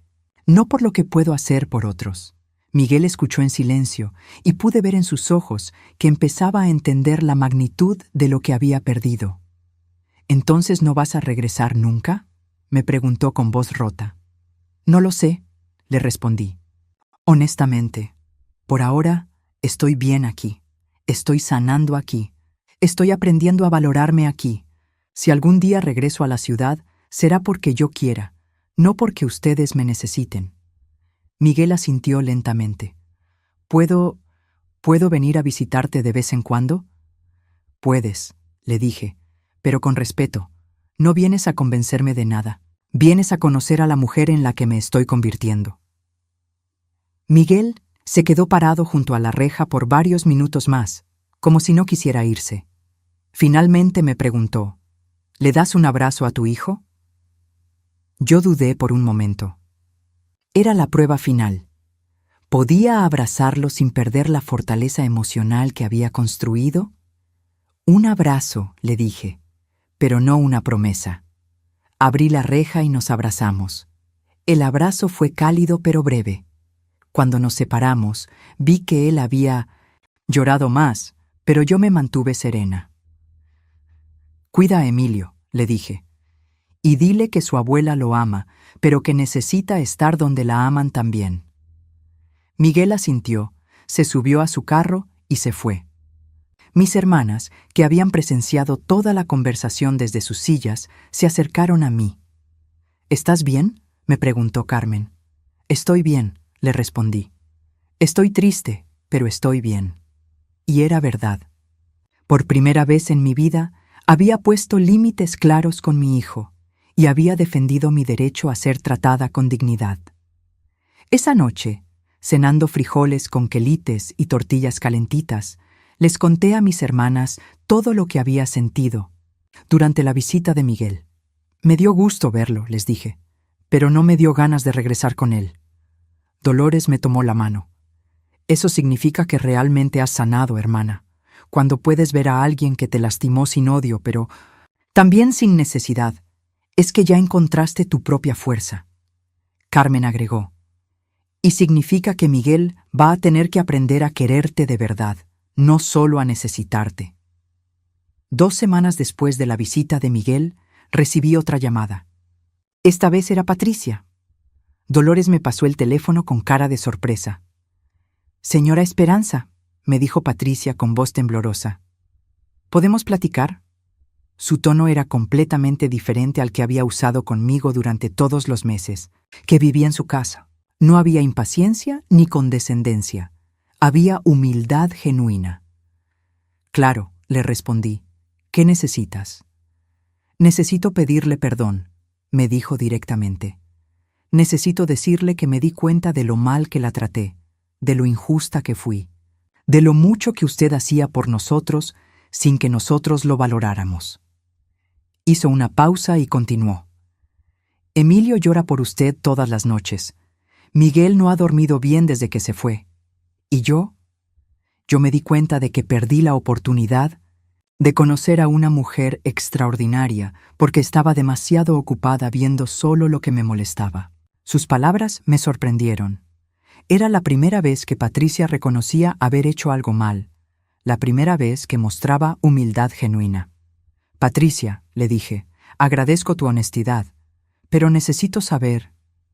no por lo que puedo hacer por otros. Miguel escuchó en silencio y pude ver en sus ojos que empezaba a entender la magnitud de lo que había perdido. ¿Entonces no vas a regresar nunca?, me preguntó con voz rota. No lo sé, le respondí. Honestamente, por ahora estoy bien aquí, estoy sanando aquí, estoy aprendiendo a valorarme aquí. Si algún día regreso a la ciudad, será porque yo quiera, no porque ustedes me necesiten. Miguel asintió lentamente. ¿Puedo venir a visitarte de vez en cuando? Puedes, le dije, pero con respeto. No vienes a convencerme de nada. Vienes a conocer a la mujer en la que me estoy convirtiendo. Miguel se quedó parado junto a la reja por varios minutos más, como si no quisiera irse. Finalmente me preguntó, ¿le das un abrazo a tu hijo? Yo dudé por un momento. Era la prueba final. ¿Podía abrazarlo sin perder la fortaleza emocional que había construido? Un abrazo, le dije, pero no una promesa. Abrí la reja y nos abrazamos. El abrazo fue cálido pero breve. Cuando nos separamos, vi que él había llorado más, pero yo me mantuve serena. Cuida a Emilio, le dije, y dile que su abuela lo ama, pero que necesita estar donde la aman también. Miguel asintió, se subió a su carro y se fue. Mis hermanas, que habían presenciado toda la conversación desde sus sillas, se acercaron a mí. ¿Estás bien?, me preguntó Carmen. Estoy bien, le respondí. Estoy triste, pero estoy bien. Y era verdad. Por primera vez en mi vida, había puesto límites claros con mi hijo y había defendido mi derecho a ser tratada con dignidad. Esa noche, cenando frijoles con quelites y tortillas calentitas, les conté a mis hermanas todo lo que había sentido durante la visita de Miguel. Me dio gusto verlo, les dije, pero no me dio ganas de regresar con él. Dolores me tomó la mano. Eso significa que realmente has sanado, hermana, cuando puedes ver a alguien que te lastimó sin odio, pero también sin necesidad. Es que ya encontraste tu propia fuerza. Carmen agregó. Y significa que Miguel va a tener que aprender a quererte de verdad, no solo a necesitarte. 2 semanas después de la visita de Miguel, recibí otra llamada. Esta vez era Patricia. Dolores me pasó el teléfono con cara de sorpresa. Señora Esperanza, me dijo Patricia con voz temblorosa. ¿Podemos platicar? Su tono era completamente diferente al que había usado conmigo durante todos los meses que viví en su casa. No había impaciencia ni condescendencia. Había humildad genuina. Claro, le respondí. ¿Qué necesitas? Necesito pedirle perdón, me dijo directamente. Necesito decirle que me di cuenta de lo mal que la traté, de lo injusta que fui, de lo mucho que usted hacía por nosotros sin que nosotros lo valoráramos. Hizo una pausa y continuó. Emilio llora por usted todas las noches. Miguel no ha dormido bien desde que se fue. ¿Y yo? Yo me di cuenta de que perdí la oportunidad de conocer a una mujer extraordinaria porque estaba demasiado ocupada viendo solo lo que me molestaba. Sus palabras me sorprendieron. Era la primera vez que Patricia reconocía haber hecho algo mal, la primera vez que mostraba humildad genuina. Patricia, le dije, agradezco tu honestidad, pero necesito saber,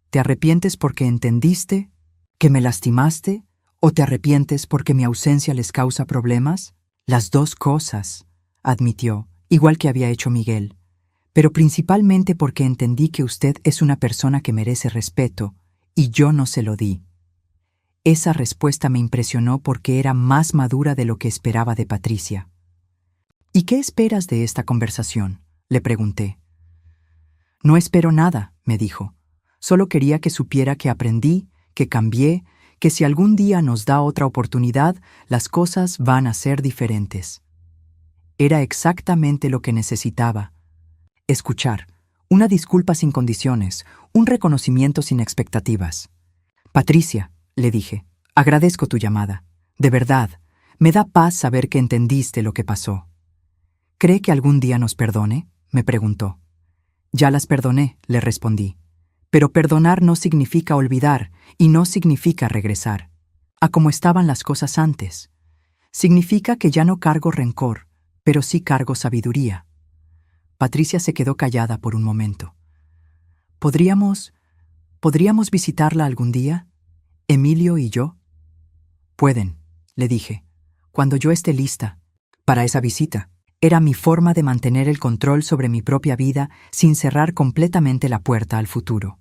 ¿te arrepientes porque entendiste que me lastimaste o te arrepientes porque mi ausencia les causa problemas? Las dos cosas, admitió, igual que había hecho Miguel, pero principalmente porque entendí que usted es una persona que merece respeto y yo no se lo di. Esa respuesta me impresionó porque era más madura de lo que esperaba de Patricia. ¿Y qué esperas de esta conversación?, le pregunté. No espero nada, me dijo. Solo quería que supiera que aprendí, que cambié, que si algún día nos da otra oportunidad, las cosas van a ser diferentes. Era exactamente lo que necesitaba. Escuchar, una disculpa sin condiciones, un reconocimiento sin expectativas. Patricia, le dije, agradezco tu llamada. De verdad, me da paz saber que entendiste lo que pasó. ¿Cree que algún día nos perdone?, me preguntó. Ya las perdoné, le respondí. Pero perdonar no significa olvidar y no significa regresar a como estaban las cosas antes. Significa que ya no cargo rencor, pero sí cargo sabiduría. Patricia se quedó callada por un momento. ¿Podríamos visitarla algún día? ¿Emilio y yo? Pueden, le dije, cuando yo esté lista para esa visita. Era mi forma de mantener el control sobre mi propia vida sin cerrar completamente la puerta al futuro.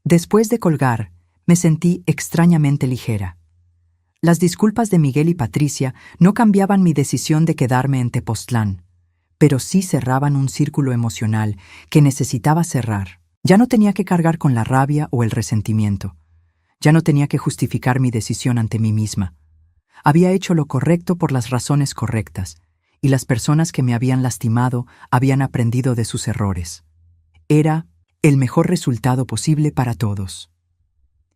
Después de colgar, me sentí extrañamente ligera. Las disculpas de Miguel y Patricia no cambiaban mi decisión de quedarme en Tepoztlán, pero sí cerraban un círculo emocional que necesitaba cerrar. Ya no tenía que cargar con la rabia o el resentimiento. Ya no tenía que justificar mi decisión ante mí misma. Había hecho lo correcto por las razones correctas, y las personas que me habían lastimado habían aprendido de sus errores. Era el mejor resultado posible para todos.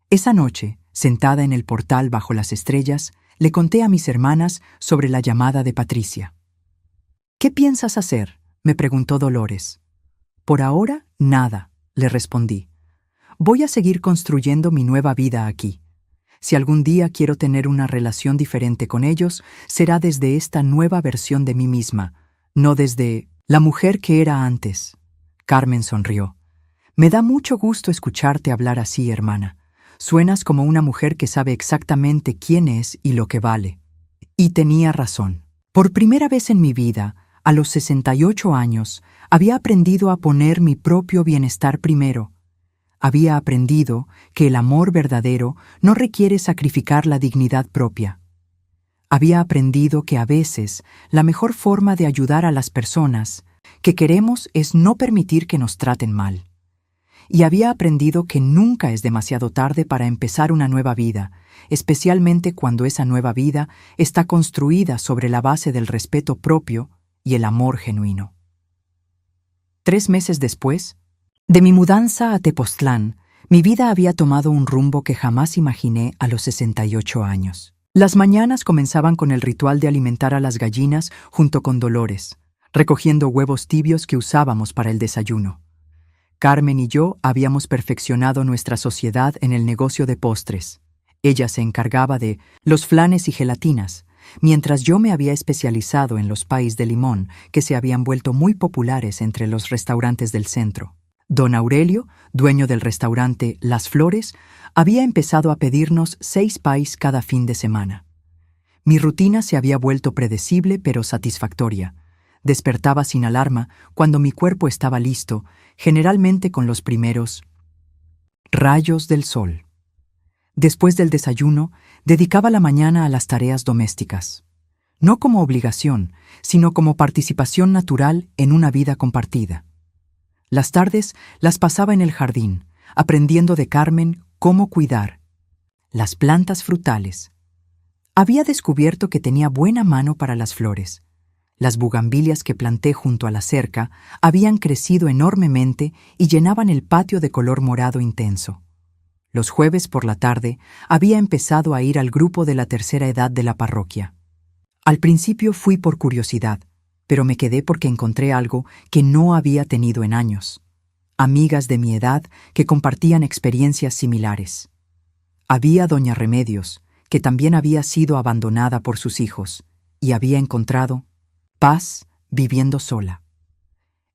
Esa noche, sentada en el portal bajo las estrellas, le conté a mis hermanas sobre la llamada de Patricia. ¿Qué piensas hacer?, me preguntó Dolores. Por ahora, nada, le respondí. Voy a seguir construyendo mi nueva vida aquí. Si algún día quiero tener una relación diferente con ellos, será desde esta nueva versión de mí misma, no desde la mujer que era antes. Carmen sonrió. Me da mucho gusto escucharte hablar así, hermana. Suenas como una mujer que sabe exactamente quién es y lo que vale. Y tenía razón. Por primera vez en mi vida, a los 68 años, había aprendido a poner mi propio bienestar primero. Había aprendido que el amor verdadero no requiere sacrificar la dignidad propia. Había aprendido que a veces la mejor forma de ayudar a las personas que queremos es no permitir que nos traten mal. Y había aprendido que nunca es demasiado tarde para empezar una nueva vida, especialmente cuando esa nueva vida está construida sobre la base del respeto propio y el amor genuino. 3 meses después, de mi mudanza a Tepoztlán, mi vida había tomado un rumbo que jamás imaginé a los 68 años. Las mañanas comenzaban con el ritual de alimentar a las gallinas junto con Dolores, recogiendo huevos tibios que usábamos para el desayuno. Carmen y yo habíamos perfeccionado nuestra sociedad en el negocio de postres. Ella se encargaba de los flanes y gelatinas, mientras yo me había especializado en los pais de limón que se habían vuelto muy populares entre los restaurantes del centro. Don Aurelio, dueño del restaurante Las Flores, había empezado a pedirnos 6 pais cada fin de semana. Mi rutina se había vuelto predecible pero satisfactoria. Despertaba sin alarma cuando mi cuerpo estaba listo, generalmente con los primeros rayos del sol. Después del desayuno, dedicaba la mañana a las tareas domésticas, no como obligación, sino como participación natural en una vida compartida. Las tardes las pasaba en el jardín, aprendiendo de Carmen cómo cuidar las plantas frutales. Había descubierto que tenía buena mano para las flores. Las bugambilias que planté junto a la cerca habían crecido enormemente y llenaban el patio de color morado intenso. Los jueves por la tarde había empezado a ir al grupo de la tercera edad de la parroquia. Al principio fui por curiosidad, pero me quedé porque encontré algo que no había tenido en años. Amigas de mi edad que compartían experiencias similares. Había doña Remedios, que también había sido abandonada por sus hijos, y había encontrado paz viviendo sola.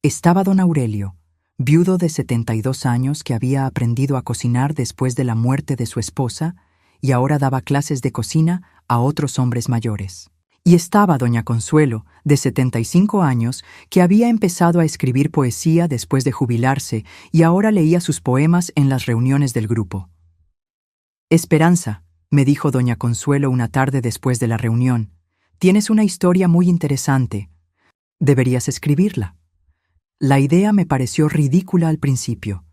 Estaba don Aurelio, viudo de 72 años que había aprendido a cocinar después de la muerte de su esposa y ahora daba clases de cocina a otros hombres mayores. Y estaba doña Consuelo, de 75 años, que había empezado a escribir poesía después de jubilarse y ahora leía sus poemas en las reuniones del grupo. «Esperanza», me dijo doña Consuelo una tarde después de la reunión, «tienes una historia muy interesante. Deberías escribirla». La idea me pareció ridícula al principio.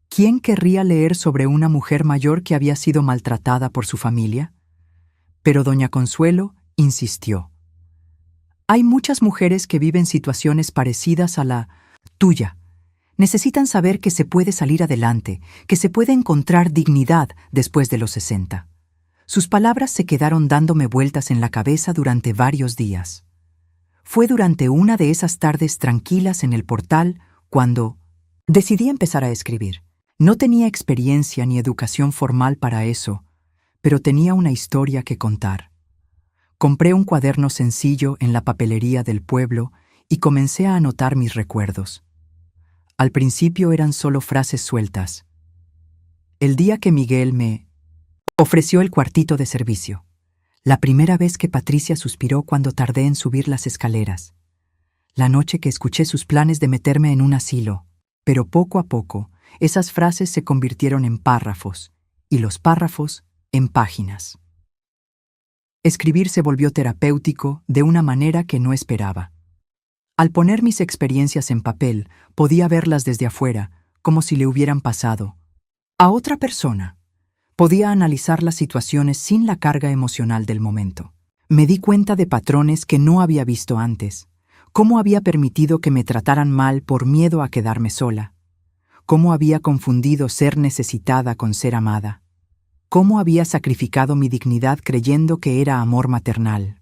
¿Quién querría leer sobre una mujer mayor que había sido maltratada por su familia? Pero doña Consuelo insistió. Hay muchas mujeres que viven situaciones parecidas a la tuya. Necesitan saber que se puede salir adelante, que se puede encontrar dignidad después de los 60. Sus palabras se quedaron dándome vueltas en la cabeza durante varios días. Fue durante una de esas tardes tranquilas en el portal cuando decidí empezar a escribir. No tenía experiencia ni educación formal para eso, pero tenía una historia que contar. Compré un cuaderno sencillo en la papelería del pueblo y comencé a anotar mis recuerdos. Al principio eran solo frases sueltas. El día que Miguel me ofreció el cuartito de servicio. La primera vez que Patricia suspiró cuando tardé en subir las escaleras. La noche que escuché sus planes de meterme en un asilo. Pero poco a poco, esas frases se convirtieron en párrafos, y los párrafos en páginas. Escribir se volvió terapéutico de una manera que no esperaba. Al poner mis experiencias en papel, podía verlas desde afuera, como si le hubieran pasado a otra persona. Podía analizar las situaciones sin la carga emocional del momento. Me di cuenta de patrones que no había visto antes. Cómo había permitido que me trataran mal por miedo a quedarme sola. Cómo había confundido ser necesitada con ser amada. Cómo había sacrificado mi dignidad creyendo que era amor maternal.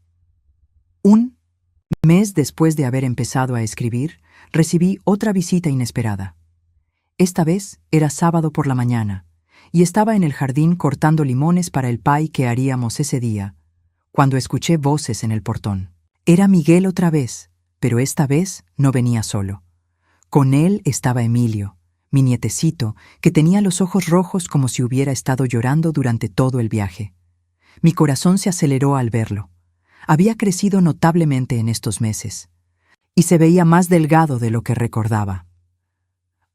Un mes después de haber empezado a escribir, recibí otra visita inesperada. Esta vez era sábado por la mañana, y estaba en el jardín cortando limones para el pie que haríamos ese día, cuando escuché voces en el portón. Era Miguel otra vez, pero esta vez no venía solo. Con él estaba Emilio, mi nietecito, que tenía los ojos rojos como si hubiera estado llorando durante todo el viaje. Mi corazón se aceleró al verlo. Había crecido notablemente en estos meses, y se veía más delgado de lo que recordaba.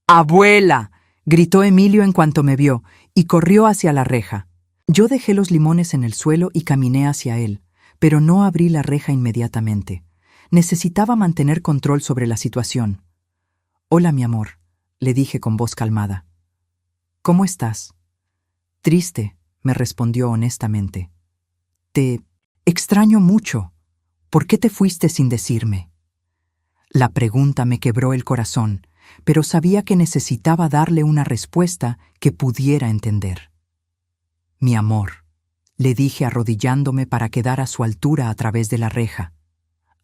«¡Abuela!», gritó Emilio en cuanto me vio, y corrió hacia la reja. Yo dejé los limones en el suelo y caminé hacia él, pero no abrí la reja inmediatamente. Necesitaba mantener control sobre la situación. «Hola, mi amor», le dije con voz calmada. «¿Cómo estás?» «Triste», me respondió honestamente. «Te extraño mucho. ¿Por qué te fuiste sin decirme?» La pregunta me quebró el corazón, pero sabía que necesitaba darle una respuesta que pudiera entender. «Mi amor», le dije arrodillándome para quedar a su altura a través de la reja.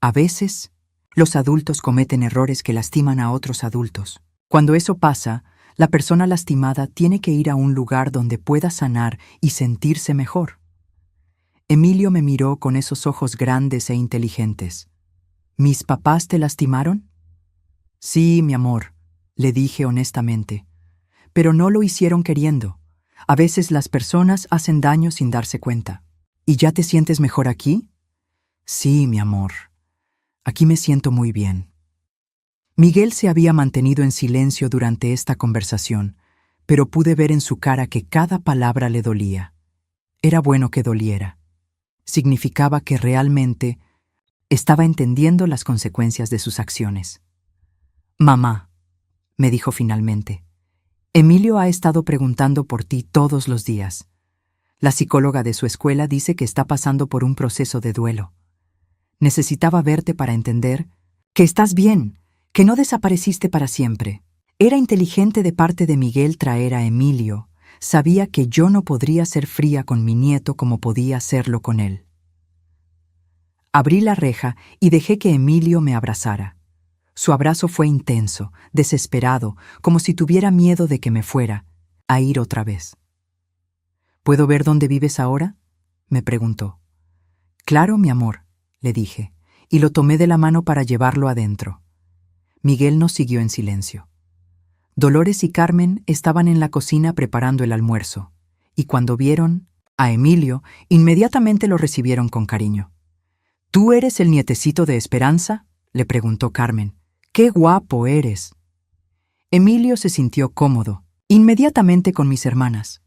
A veces, los adultos cometen errores que lastiman a otros adultos. Cuando eso pasa, la persona lastimada tiene que ir a un lugar donde pueda sanar y sentirse mejor. Emilio me miró con esos ojos grandes e inteligentes. «¿Mis papás te lastimaron?» «Sí, mi amor», le dije honestamente. «Pero no lo hicieron queriendo. A veces las personas hacen daño sin darse cuenta». «¿Y ya te sientes mejor aquí?» «Sí, mi amor». Aquí me siento muy bien. Miguel se había mantenido en silencio durante esta conversación, pero pude ver en su cara que cada palabra le dolía. Era bueno que doliera. Significaba que realmente estaba entendiendo las consecuencias de sus acciones. «Mamá», me dijo finalmente, «Emilio ha estado preguntando por ti todos los días. La psicóloga de su escuela dice que está pasando por un proceso de duelo. Necesitaba verte para entender que estás bien, que no desapareciste para siempre». Era inteligente de parte de Miguel traer a Emilio. Sabía que yo no podría ser fría con mi nieto como podía serlo con él. Abrí la reja y dejé que Emilio me abrazara. Su abrazo fue intenso, desesperado, como si tuviera miedo de que me fuera a ir otra vez. «¿Puedo ver dónde vives ahora?», me preguntó. «Claro, mi amor», le dije, y lo tomé de la mano para llevarlo adentro. Miguel nos siguió en silencio. Dolores y Carmen estaban en la cocina preparando el almuerzo, y cuando vieron a Emilio, inmediatamente lo recibieron con cariño. «¿Tú eres el nietecito de Esperanza?», le preguntó Carmen. «¡Qué guapo eres!». Emilio se sintió cómodo, inmediatamente con mis hermanas.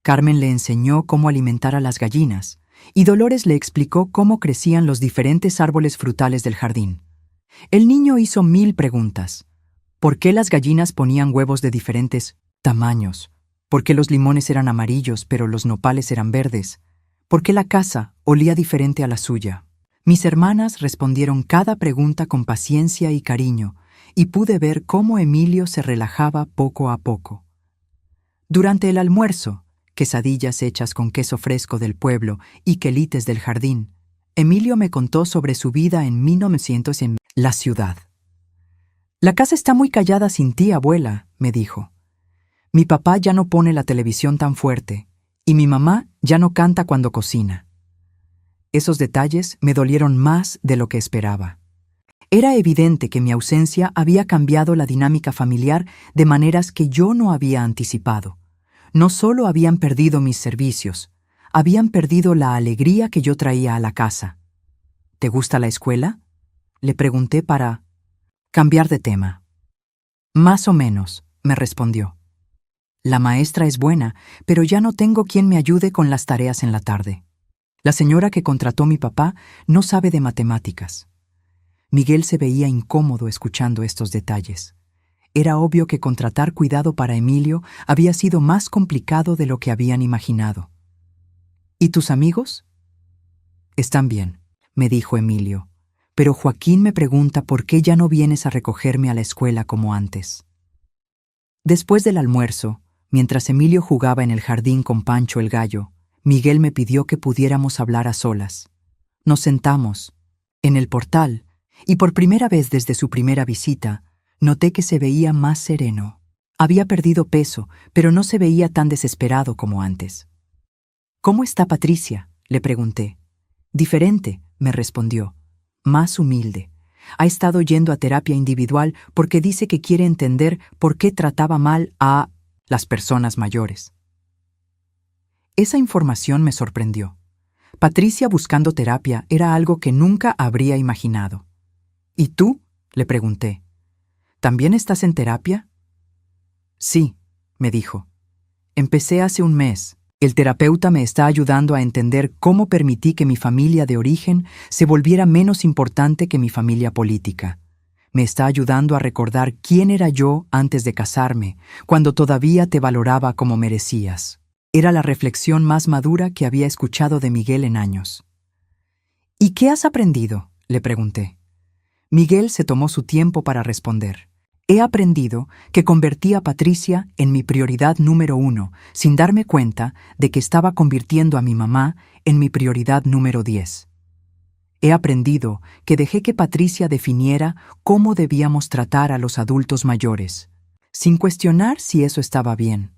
Carmen le enseñó cómo alimentar a las gallinas, y Dolores le explicó cómo crecían los diferentes árboles frutales del jardín. El niño hizo 1000 preguntas. ¿Por qué las gallinas ponían huevos de diferentes tamaños? ¿Por qué los limones eran amarillos pero los nopales eran verdes? ¿Por qué la casa olía diferente a la suya? Mis hermanas respondieron cada pregunta con paciencia y cariño, y pude ver cómo Emilio se relajaba poco a poco. Durante el almuerzo, quesadillas hechas con queso fresco del pueblo y quelites del jardín, Emilio me contó sobre su vida en 1900 en la ciudad. «La casa está muy callada sin ti, abuela», me dijo. «Mi papá ya no pone la televisión tan fuerte, y mi mamá ya no canta cuando cocina». Esos detalles me dolieron más de lo que esperaba. Era evidente que mi ausencia había cambiado la dinámica familiar de maneras que yo no había anticipado. No solo habían perdido mis servicios, habían perdido la alegría que yo traía a la casa. «¿Te gusta la escuela?», le pregunté para cambiar de tema. «Más o menos», me respondió. «La maestra es buena, pero ya no tengo quien me ayude con las tareas en la tarde. La señora que contrató mi papá no sabe de matemáticas». Miguel se veía incómodo escuchando estos detalles. Era obvio que contratar cuidado para Emilio había sido más complicado de lo que habían imaginado. «¿Y tus amigos?». «Están bien», me dijo Emilio, «pero Joaquín me pregunta por qué ya no vienes a recogerme a la escuela como antes». Después del almuerzo, mientras Emilio jugaba en el jardín con Pancho el gallo, Miguel me pidió que pudiéramos hablar a solas. Nos sentamos en el portal, y por primera vez desde su primera visita, noté que se veía más sereno. Había perdido peso, pero no se veía tan desesperado como antes. «¿Cómo está Patricia?», le pregunté. «Diferente», me respondió, «más humilde. Ha estado yendo a terapia individual porque dice que quiere entender por qué trataba mal a las personas mayores». Esa información me sorprendió. Patricia buscando terapia era algo que nunca habría imaginado. «¿Y tú?», le pregunté. «¿También estás en terapia?». «Sí», me dijo. «Empecé hace un mes. El terapeuta me está ayudando a entender cómo permití que mi familia de origen se volviera menos importante que mi familia política. Me está ayudando a recordar quién era yo antes de casarme, cuando todavía te valoraba como merecías». Era la reflexión más madura que había escuchado de Miguel en años. «¿Y qué has aprendido?», le pregunté. Miguel se tomó su tiempo para responder. «He aprendido que convertí a Patricia en mi prioridad número 1, sin darme cuenta de que estaba convirtiendo a mi mamá en mi prioridad número 10. He aprendido que dejé que Patricia definiera cómo debíamos tratar a los adultos mayores, sin cuestionar si eso estaba bien.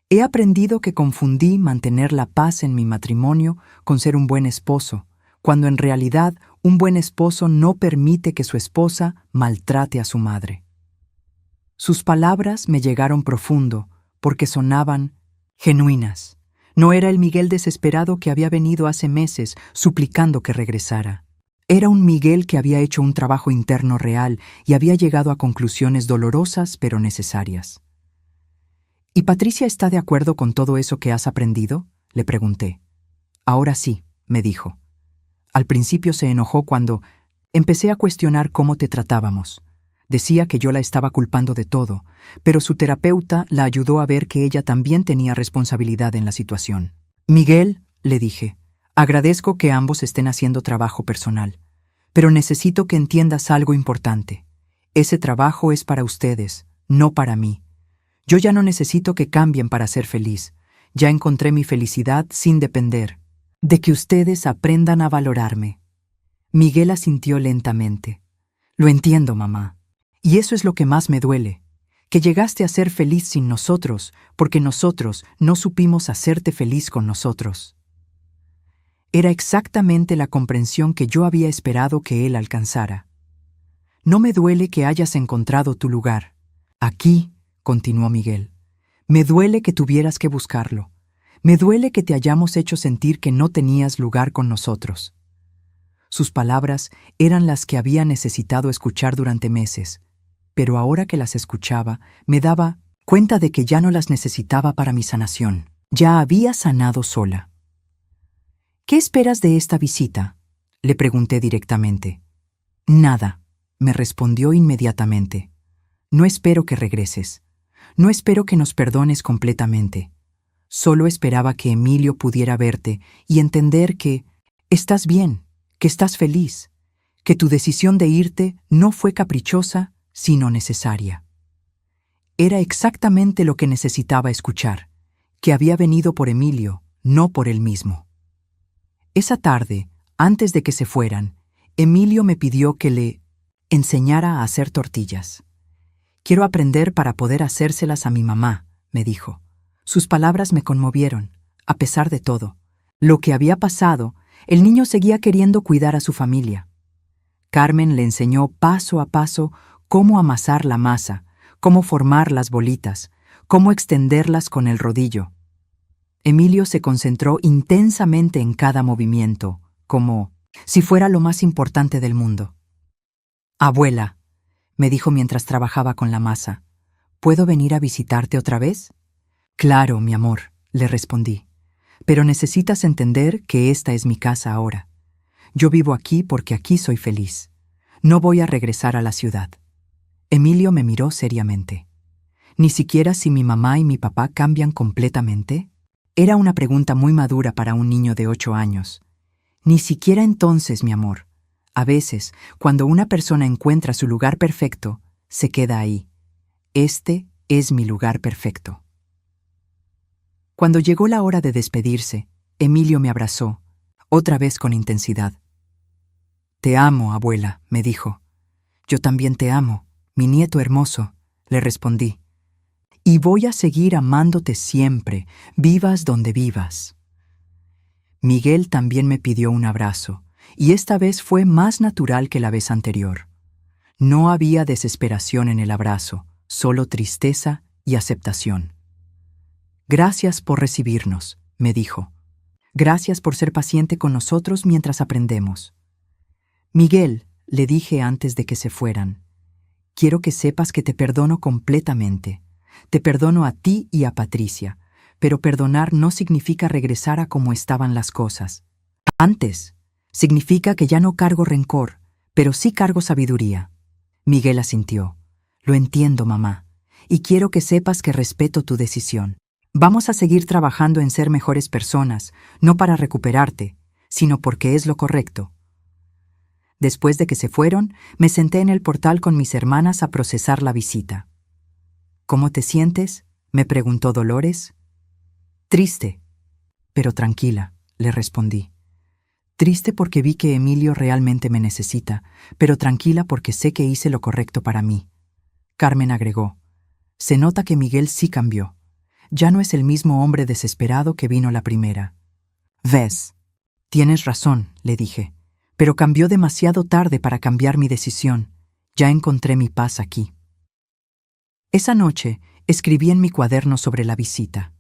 He aprendido que confundí mantener la paz en mi matrimonio con ser un buen esposo, cuando en realidad un buen esposo no permite que su esposa maltrate a su madre». Sus palabras me llegaron profundo porque sonaban genuinas. No era el Miguel desesperado que había venido hace meses suplicando que regresara. Era un Miguel que había hecho un trabajo interno real y había llegado a conclusiones dolorosas pero necesarias. ¿Y Patricia está de acuerdo con todo eso que has aprendido?, le pregunté. Ahora sí, me dijo. Al principio se enojó cuando empecé a cuestionar cómo te tratábamos. Decía que yo la estaba culpando de todo, pero su terapeuta la ayudó a ver que ella también tenía responsabilidad en la situación. Miguel, le dije, agradezco que ambos estén haciendo trabajo personal, pero necesito que entiendas algo importante. Ese trabajo es para ustedes, no para mí. Yo ya no necesito que cambien para ser feliz. Ya encontré mi felicidad sin depender de que ustedes aprendan a valorarme. Miguel asintió lentamente. Lo entiendo, mamá. Y eso es lo que más me duele, que llegaste a ser feliz sin nosotros, porque nosotros no supimos hacerte feliz con nosotros. Era exactamente la comprensión que yo había esperado que él alcanzara. No me duele que hayas encontrado tu lugar. Aquí, continuó Miguel, me duele que tuvieras que buscarlo. Me duele que te hayamos hecho sentir que no tenías lugar con nosotros. Sus palabras eran las que había necesitado escuchar durante meses, pero ahora que las escuchaba, me daba cuenta de que ya no las necesitaba para mi sanación. Ya había sanado sola. ¿Qué esperas de esta visita?, le pregunté directamente. Nada, me respondió inmediatamente. No espero que regreses. No espero que nos perdones completamente. Solo esperaba que Emilio pudiera verte y entender que estás bien, que estás feliz, que tu decisión de irte no fue caprichosa, sino necesaria. Era exactamente lo que necesitaba escuchar, que había venido por Emilio, no por él mismo. Esa tarde, antes de que se fueran, Emilio me pidió que le enseñara a hacer tortillas. Quiero aprender para poder hacérselas a mi mamá, me dijo. Sus palabras me conmovieron, a pesar de todo. Lo que había pasado, el niño seguía queriendo cuidar a su familia. Carmen le enseñó paso a paso cómo amasar la masa, cómo formar las bolitas, cómo extenderlas con el rodillo. Emilio se concentró intensamente en cada movimiento, como si fuera lo más importante del mundo. «Abuela», me dijo mientras trabajaba con la masa, «¿puedo venir a visitarte otra vez?» «Claro, mi amor», le respondí, «pero necesitas entender que esta es mi casa ahora. Yo vivo aquí porque aquí soy feliz. No voy a regresar a la ciudad». Emilio me miró seriamente. «¿Ni siquiera si mi mamá y mi papá cambian completamente?» Era una pregunta muy madura para un niño de 8 años. «Ni siquiera entonces, mi amor. A veces, cuando una persona encuentra su lugar perfecto, se queda ahí. Este es mi lugar perfecto». Cuando llegó la hora de despedirse, Emilio me abrazó, otra vez con intensidad. «Te amo, abuela», me dijo. «Yo también te amo, mi nieto hermoso», le respondí. «Y voy a seguir amándote siempre, vivas donde vivas». Miguel también me pidió un abrazo, y esta vez fue más natural que la vez anterior. No había desesperación en el abrazo, solo tristeza y aceptación. «Gracias por recibirnos», me dijo. «Gracias por ser paciente con nosotros mientras aprendemos». «Miguel», le dije antes de que se fueran, «quiero que sepas que te perdono completamente. Te perdono a ti y a Patricia, pero perdonar no significa regresar a como estaban las cosas. Antes, significa que ya no cargo rencor, pero sí cargo sabiduría». Miguel asintió. «Lo entiendo, mamá, y quiero que sepas que respeto tu decisión. Vamos a seguir trabajando en ser mejores personas, no para recuperarte, sino porque es lo correcto». Después de que se fueron, me senté en el portal con mis hermanas a procesar la visita. «¿Cómo te sientes?», me preguntó Dolores. «Triste, pero tranquila», le respondí. «Triste porque vi que Emilio realmente me necesita, pero tranquila porque sé que hice lo correcto para mí». Carmen agregó, «Se nota que Miguel sí cambió. Ya no es el mismo hombre desesperado que vino la primera». «¿Ves? Tienes razón», le dije, «pero cambió demasiado tarde para cambiar mi decisión. Ya encontré mi paz aquí». Esa noche escribí en mi cuaderno sobre la visita.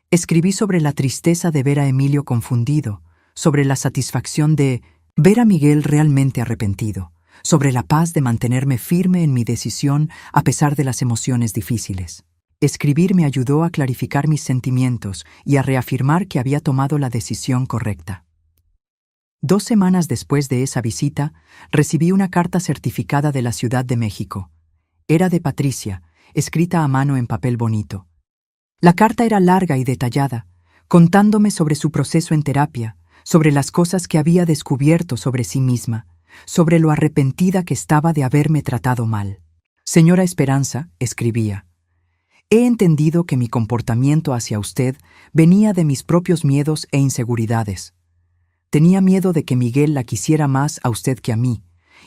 Escribí sobre la tristeza de ver a Emilio confundido, sobre la satisfacción de Ver a Miguel realmente arrepentido, sobre la paz de mantenerme firme en mi decisión a pesar de las emociones difíciles. Escribir me ayudó a clarificar mis sentimientos y a reafirmar que había tomado la decisión correcta. 2 semanas después de esa visita, recibí una carta certificada de la Ciudad de México. Era de Patricia, escrita a mano en papel bonito. La carta era larga y detallada, contándome sobre su proceso en terapia, sobre las cosas que había descubierto sobre sí misma, sobre lo arrepentida que estaba de haberme tratado mal. Señora Esperanza, escribía, he entendido que mi comportamiento hacia usted venía de mis propios miedos e inseguridades. Tenía miedo de que Miguel la quisiera más a usted que a mí,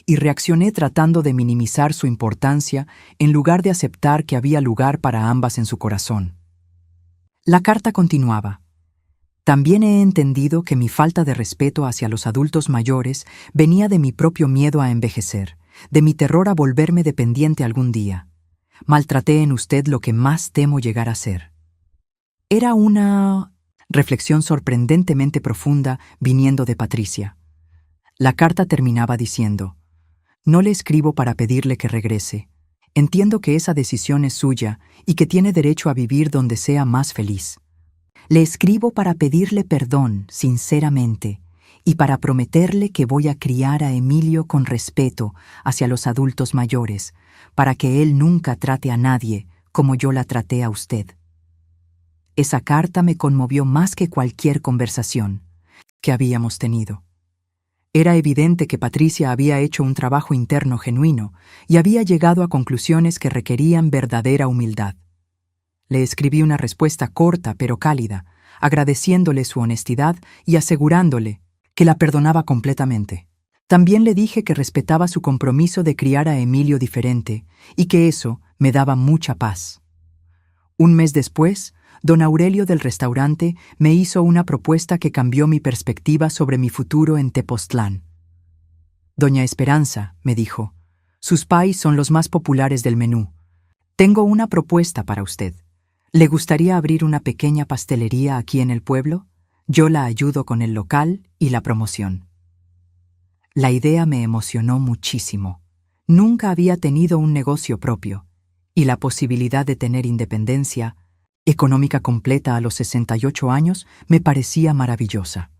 y reaccioné tratando de minimizar su importancia en lugar de aceptar que había lugar para ambas en su corazón. La carta continuaba. También he entendido que mi falta de respeto hacia los adultos mayores venía de mi propio miedo a envejecer, de mi terror a volverme dependiente algún día. Maltraté en usted lo que más temo llegar a ser. Era una reflexión sorprendentemente profunda viniendo de Patricia. La carta terminaba diciendo, no le escribo para pedirle que regrese. Entiendo que esa decisión es suya y que tiene derecho a vivir donde sea más feliz. Le escribo para pedirle perdón, sinceramente, y para prometerle que voy a criar a Emilio con respeto hacia los adultos mayores, para que él nunca trate a nadie como yo la traté a usted. Esa carta me conmovió más que cualquier conversación que habíamos tenido. Era evidente que Patricia había hecho un trabajo interno genuino y había llegado a conclusiones que requerían verdadera humildad. Le escribí una respuesta corta pero cálida, agradeciéndole su honestidad y asegurándole que la perdonaba completamente. También le dije que respetaba su compromiso de criar a Emilio diferente y que eso me daba mucha paz. Un mes después, don Aurelio del restaurante me hizo una propuesta que cambió mi perspectiva sobre mi futuro en Tepoztlán. Doña Esperanza, me dijo, sus pies son los más populares del menú. Tengo una propuesta para usted. ¿Le gustaría abrir una pequeña pastelería aquí en el pueblo? Yo la ayudo con el local y la promoción. La idea me emocionó muchísimo. Nunca había tenido un negocio propio, y la posibilidad de tener independencia económica completa a los 68 años me parecía maravillosa.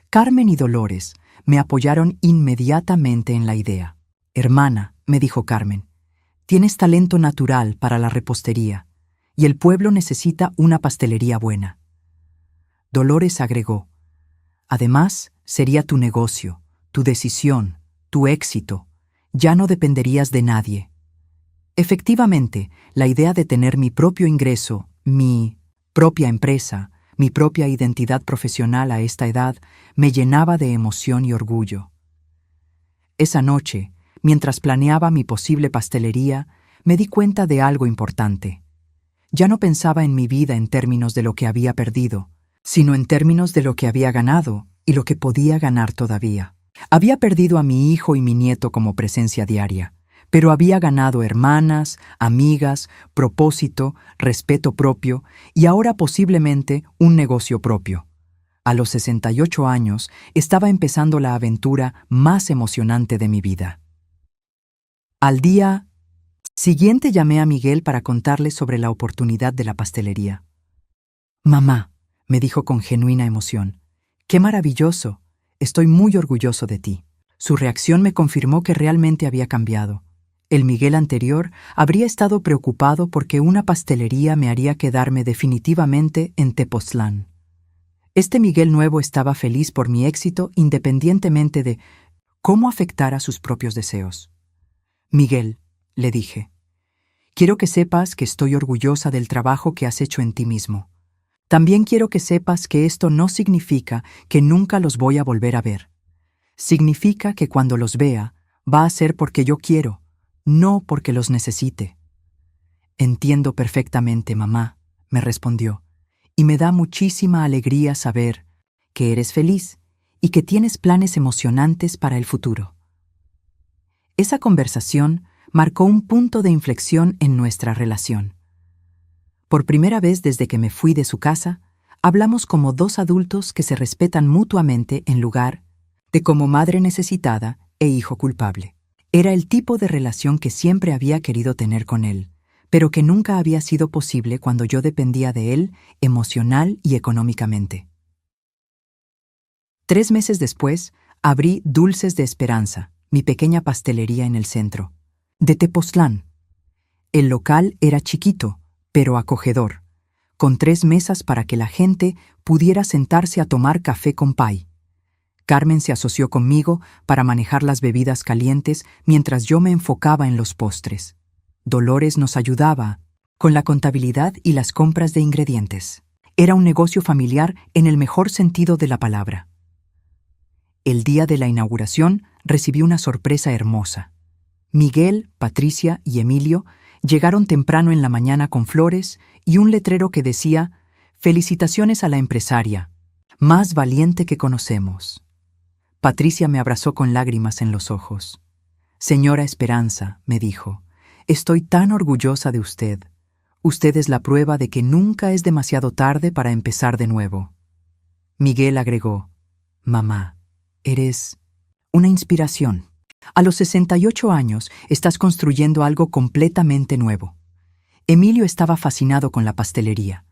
Carmen y Dolores me apoyaron inmediatamente en la idea. Hermana, me dijo Carmen, tienes talento natural para la repostería, y el pueblo necesita una pastelería buena. Dolores agregó, además, sería tu negocio, tu decisión, tu éxito. Ya no dependerías de nadie. Efectivamente, la idea de tener mi propio ingreso, mi propia empresa, mi propia identidad profesional a esta edad, me llenaba de emoción y orgullo. Esa noche, mientras planeaba mi posible pastelería, me di cuenta de algo importante. Ya no pensaba en mi vida en términos de lo que había perdido, sino en términos de lo que había ganado y lo que podía ganar todavía. Había perdido a mi hijo y mi nieto como presencia diaria, pero había ganado hermanas, amigas, propósito, respeto propio y ahora posiblemente un negocio propio. A los 68 años estaba empezando la aventura más emocionante de mi vida. Al día siguiente llamé a Miguel para contarle sobre la oportunidad de la pastelería. Mamá, me dijo con genuina emoción, ¡qué maravilloso! Estoy muy orgulloso de ti. Su reacción me confirmó que realmente había cambiado. El Miguel anterior habría estado preocupado porque una pastelería me haría quedarme definitivamente en Tepoztlán. Este Miguel nuevo estaba feliz por mi éxito independientemente de cómo afectara sus propios deseos. Miguel, le dije, quiero que sepas que estoy orgullosa del trabajo que has hecho en ti mismo. También quiero que sepas que esto no significa que nunca los voy a volver a ver. Significa que cuando los vea, va a ser porque yo quiero, no porque los necesite. Entiendo perfectamente, mamá, me respondió, y me da muchísima alegría saber que eres feliz y que tienes planes emocionantes para el futuro. Esa conversación marcó un punto de inflexión en nuestra relación. Por primera vez desde que me fui de su casa, hablamos como dos adultos que se respetan mutuamente en lugar de como madre necesitada e hijo culpable. Era el tipo de relación que siempre había querido tener con él, pero que nunca había sido posible cuando yo dependía de él emocional y económicamente. 3 meses después, abrí Dulces de Esperanza, mi pequeña pastelería en el centro, de Tepoztlán. El local era chiquito, pero acogedor, con 3 mesas para que la gente pudiera sentarse a tomar café con pay. Carmen se asoció conmigo para manejar las bebidas calientes mientras yo me enfocaba en los postres. Dolores nos ayudaba con la contabilidad y las compras de ingredientes. Era un negocio familiar en el mejor sentido de la palabra. El día de la inauguración recibí una sorpresa hermosa. Miguel, Patricia y Emilio llegaron temprano en la mañana con flores y un letrero que decía: «Felicitaciones a la empresaria, más valiente que conocemos». Patricia me abrazó con lágrimas en los ojos. «Señora Esperanza», me dijo, «estoy tan orgullosa de usted. Usted es la prueba de que nunca es demasiado tarde para empezar de nuevo». Miguel agregó: «Mamá, eres una inspiración. A los 68 años estás construyendo algo completamente nuevo». Emilio estaba fascinado con la pastelería.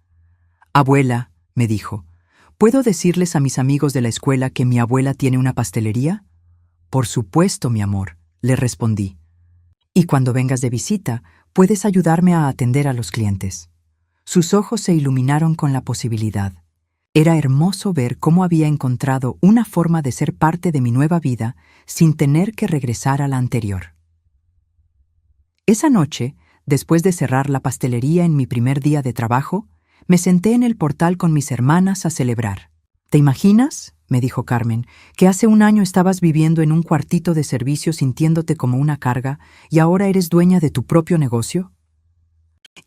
«Abuela», me dijo, «¿puedo decirles a mis amigos de la escuela que mi abuela tiene una pastelería?» «Por supuesto, mi amor», le respondí. «Y cuando vengas de visita, puedes ayudarme a atender a los clientes». Sus ojos se iluminaron con la posibilidad. Era hermoso ver cómo había encontrado una forma de ser parte de mi nueva vida sin tener que regresar a la anterior. Esa noche, después de cerrar la pastelería en mi primer día de trabajo, me senté en el portal con mis hermanas a celebrar. «¿Te imaginas?», me dijo Carmen, «que hace un año estabas viviendo en un cuartito de servicio sintiéndote como una carga y ahora eres dueña de tu propio negocio?»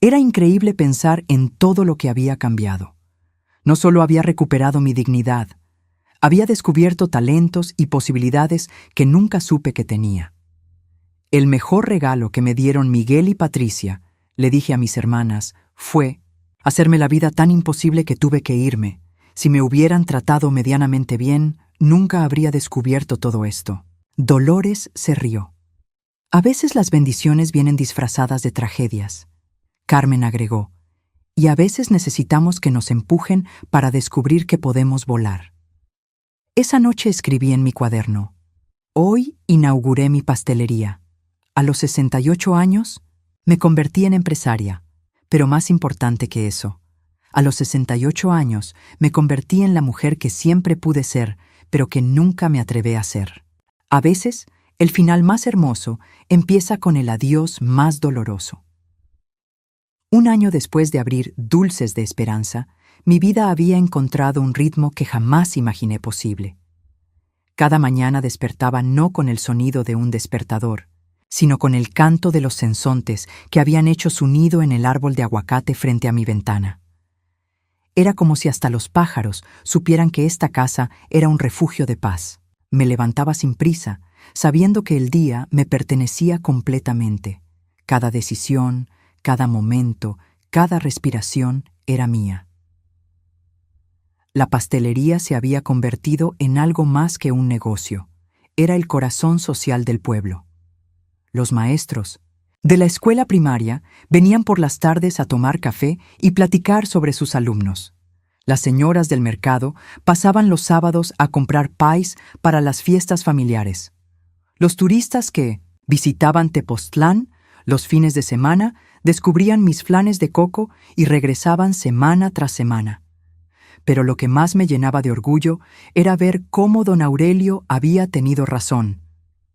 Era increíble pensar en todo lo que había cambiado. No solo había recuperado mi dignidad, había descubierto talentos y posibilidades que nunca supe que tenía. El mejor regalo que me dieron Miguel y Patricia, le dije a mis hermanas, fue hacerme la vida tan imposible que tuve que irme. Si me hubieran tratado medianamente bien, nunca habría descubierto todo esto. Dolores se rió. «A veces las bendiciones vienen disfrazadas de tragedias», Carmen agregó, «y a veces necesitamos que nos empujen para descubrir que podemos volar». Esa noche escribí en mi cuaderno: «Hoy inauguré mi pastelería. A los 68 años me convertí en empresaria, pero más importante que eso, a los 68 años me convertí en la mujer que siempre pude ser, pero que nunca me atreví a ser». A veces, el final más hermoso empieza con el adiós más doloroso. Un año después de abrir Dulces de Esperanza, mi vida había encontrado un ritmo que jamás imaginé posible. Cada mañana despertaba no con el sonido de un despertador, sino con el canto de los censontes que habían hecho su nido en el árbol de aguacate frente a mi ventana. Era como si hasta los pájaros supieran que esta casa era un refugio de paz. Me levantaba sin prisa, sabiendo que el día me pertenecía completamente. Cada decisión, cada momento, cada respiración era mía. La pastelería se había convertido en algo más que un negocio. Era el corazón social del pueblo. Los maestros de la escuela primaria venían por las tardes a tomar café y platicar sobre sus alumnos. Las señoras del mercado pasaban los sábados a comprar pies para las fiestas familiares. Los turistas que visitaban Tepoztlán los fines de semana descubrían mis flanes de coco y regresaban semana tras semana. Pero lo que más me llenaba de orgullo era ver cómo don Aurelio había tenido razón.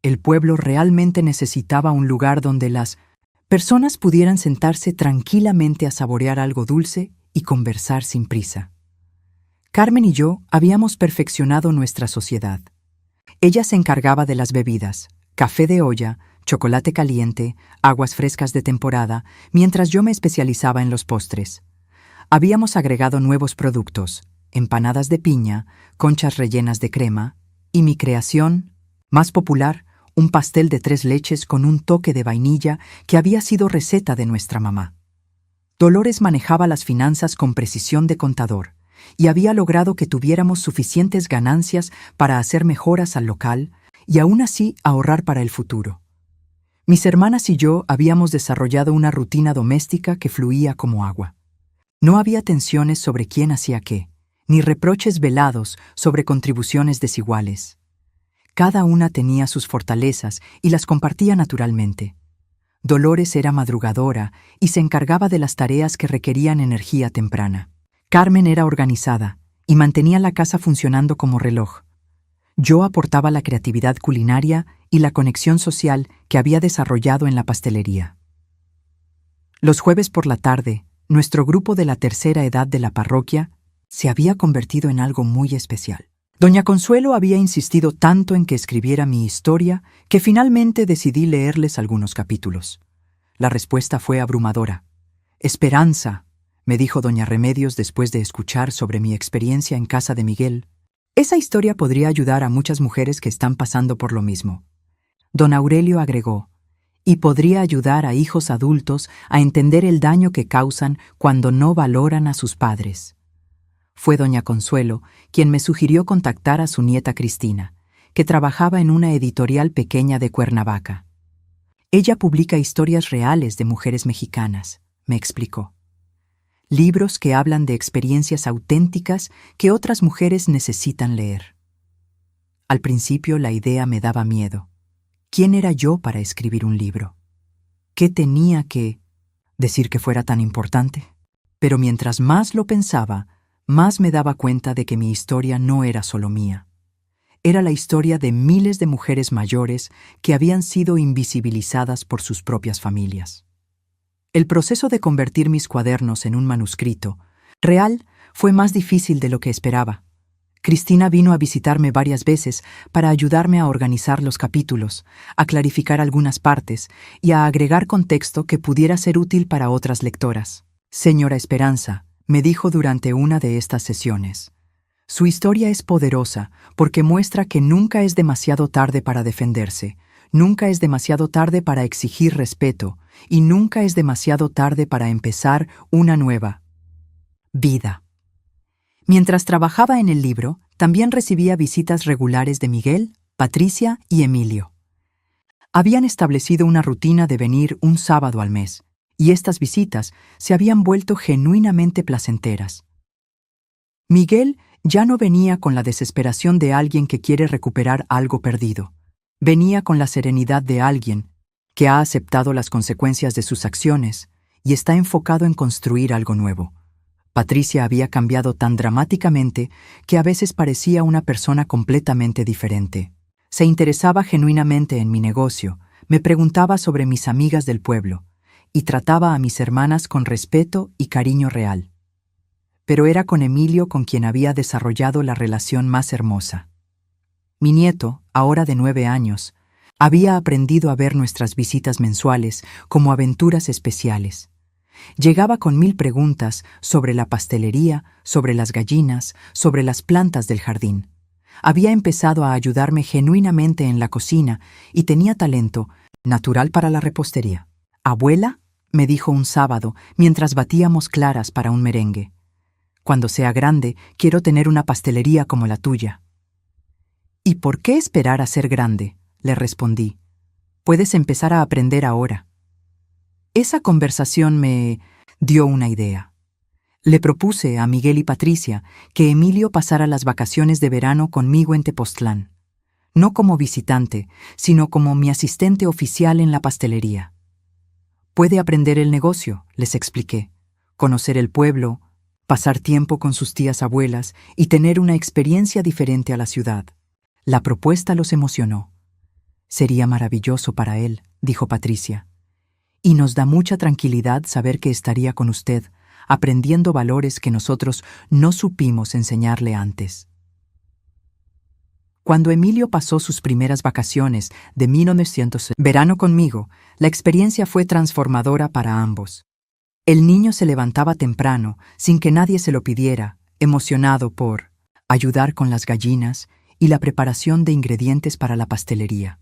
El pueblo realmente necesitaba un lugar donde las personas pudieran sentarse tranquilamente a saborear algo dulce y conversar sin prisa. Carmen y yo habíamos perfeccionado nuestra sociedad. Ella se encargaba de las bebidas, café de olla, chocolate caliente, aguas frescas de temporada, mientras yo me especializaba en los postres. Habíamos agregado nuevos productos, empanadas de piña, conchas rellenas de crema, y mi creación, más popular, un pastel de 3 leches con un toque de vainilla que había sido receta de nuestra mamá. Dolores manejaba las finanzas con precisión de contador, y había logrado que tuviéramos suficientes ganancias para hacer mejoras al local y aún así ahorrar para el futuro. Mis hermanas y yo habíamos desarrollado una rutina doméstica que fluía como agua. No había tensiones sobre quién hacía qué, ni reproches velados sobre contribuciones desiguales. Cada una tenía sus fortalezas y las compartía naturalmente. Dolores era madrugadora y se encargaba de las tareas que requerían energía temprana. Carmen era organizada y mantenía la casa funcionando como reloj. Yo aportaba la creatividad culinaria y la conexión social que había desarrollado en la pastelería. Los jueves por la tarde, nuestro grupo de la tercera edad de la parroquia se había convertido en algo muy especial. Doña Consuelo había insistido tanto en que escribiera mi historia que finalmente decidí leerles algunos capítulos. La respuesta fue abrumadora. «Esperanza», me dijo doña Remedios después de escuchar sobre mi experiencia en casa de Miguel. «Esa historia podría ayudar a muchas mujeres que están pasando por lo mismo». Don Aurelio agregó, «y podría ayudar a hijos adultos a entender el daño que causan cuando no valoran a sus padres». Fue doña Consuelo quien me sugirió contactar a su nieta Cristina, que trabajaba en una editorial pequeña de Cuernavaca. Ella publica historias reales de mujeres mexicanas, me explicó. Libros que hablan de experiencias auténticas que otras mujeres necesitan leer. Al principio la idea me daba miedo. ¿Quién era yo para escribir un libro? ¿Qué tenía que decir que fuera tan importante? Pero mientras más lo pensaba, más me daba cuenta de que mi historia no era solo mía. Era la historia de miles de mujeres mayores que habían sido invisibilizadas por sus propias familias. El proceso de convertir mis cuadernos en un manuscrito real fue más difícil de lo que esperaba. Cristina vino a visitarme varias veces para ayudarme a organizar los capítulos, a clarificar algunas partes y a agregar contexto que pudiera ser útil para otras lectoras. «Señora Esperanza», me dijo durante una de estas sesiones, «su historia es poderosa porque muestra que nunca es demasiado tarde para defenderse, nunca es demasiado tarde para exigir respeto y nunca es demasiado tarde para empezar una nueva vida». Mientras trabajaba en el libro, también recibía visitas regulares de Miguel, Patricia y Emilio. Habían establecido una rutina de venir un sábado al mes, y estas visitas se habían vuelto genuinamente placenteras. Miguel ya no venía con la desesperación de alguien que quiere recuperar algo perdido. Venía con la serenidad de alguien que ha aceptado las consecuencias de sus acciones y está enfocado en construir algo nuevo. Patricia había cambiado tan dramáticamente que a veces parecía una persona completamente diferente. Se interesaba genuinamente en mi negocio, me preguntaba sobre mis amigas del pueblo y trataba a mis hermanas con respeto y cariño real. Pero era con Emilio con quien había desarrollado la relación más hermosa. Mi nieto, ahora de 9 años, había aprendido a ver nuestras visitas mensuales como aventuras especiales. Llegaba con 1000 preguntas sobre la pastelería, sobre las gallinas, sobre las plantas del jardín. Había empezado a ayudarme genuinamente en la cocina y tenía talento natural para la repostería. «Abuela», me dijo un sábado mientras batíamos claras para un merengue, «cuando sea grande quiero tener una pastelería como la tuya». «¿Y por qué esperar a ser grande?», le respondí. «Puedes empezar a aprender ahora». Esa conversación me dio una idea. Le propuse a Miguel y Patricia que Emilio pasara las vacaciones de verano conmigo en Tepoztlán, no como visitante, sino como mi asistente oficial en la pastelería. «Puede aprender el negocio», les expliqué, «conocer el pueblo, pasar tiempo con sus tías abuelas y tener una experiencia diferente a la ciudad». La propuesta los emocionó. «Sería maravilloso para él», dijo Patricia. «Y nos da mucha tranquilidad saber que estaría con usted, aprendiendo valores que nosotros no supimos enseñarle antes». Cuando Emilio pasó sus primeras vacaciones de 1900 verano conmigo, la experiencia fue transformadora para ambos. El niño se levantaba temprano, sin que nadie se lo pidiera, emocionado por ayudar con las gallinas y la preparación de ingredientes para la pastelería.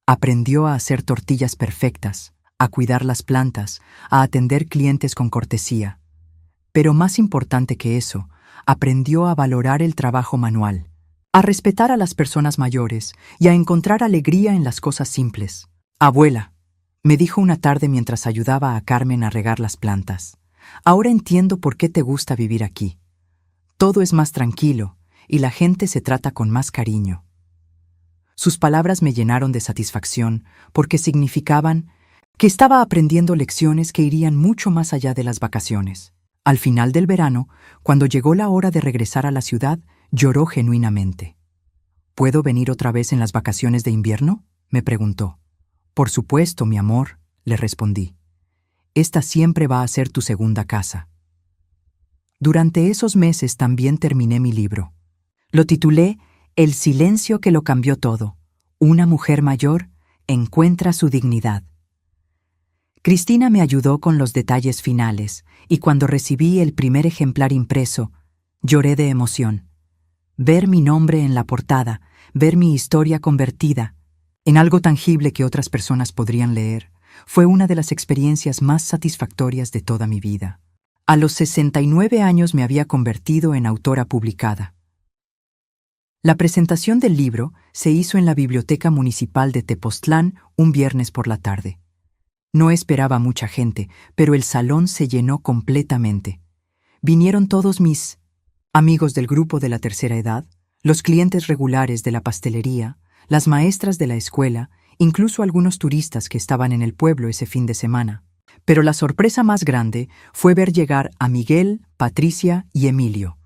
Aprendió a hacer tortillas perfectas, a cuidar las plantas, a atender clientes con cortesía. Pero más importante que eso, aprendió a valorar el trabajo manual, a respetar a las personas mayores y a encontrar alegría en las cosas simples. Abuela, me dijo una tarde mientras ayudaba a Carmen a regar las plantas, ahora entiendo por qué te gusta vivir aquí. Todo es más tranquilo y la gente se trata con más cariño. Sus palabras me llenaron de satisfacción porque significaban que estaba aprendiendo lecciones que irían mucho más allá de las vacaciones. Al final del verano, cuando llegó la hora de regresar a la ciudad, lloró genuinamente. ¿Puedo venir otra vez en las vacaciones de invierno?, me preguntó. Por supuesto, mi amor, le respondí. Esta siempre va a ser tu segunda casa. Durante esos meses también terminé mi libro. Lo titulé El silencio que lo cambió todo. Una mujer mayor encuentra su dignidad. Cristina me ayudó con los detalles finales y cuando recibí el primer ejemplar impreso, lloré de emoción. Ver mi nombre en la portada, ver mi historia convertida en algo tangible que otras personas podrían leer, fue una de las experiencias más satisfactorias de toda mi vida. A los 69 años me había convertido en autora publicada. La presentación del libro se hizo en la Biblioteca Municipal de Tepoztlán un viernes por la tarde. No esperaba mucha gente, pero el salón se llenó completamente. Vinieron todos mis amigos del grupo de la tercera edad, los clientes regulares de la pastelería, las maestras de la escuela, incluso algunos turistas que estaban en el pueblo ese fin de semana. Pero la sorpresa más grande fue ver llegar a Miguel, Patricia y Emilio.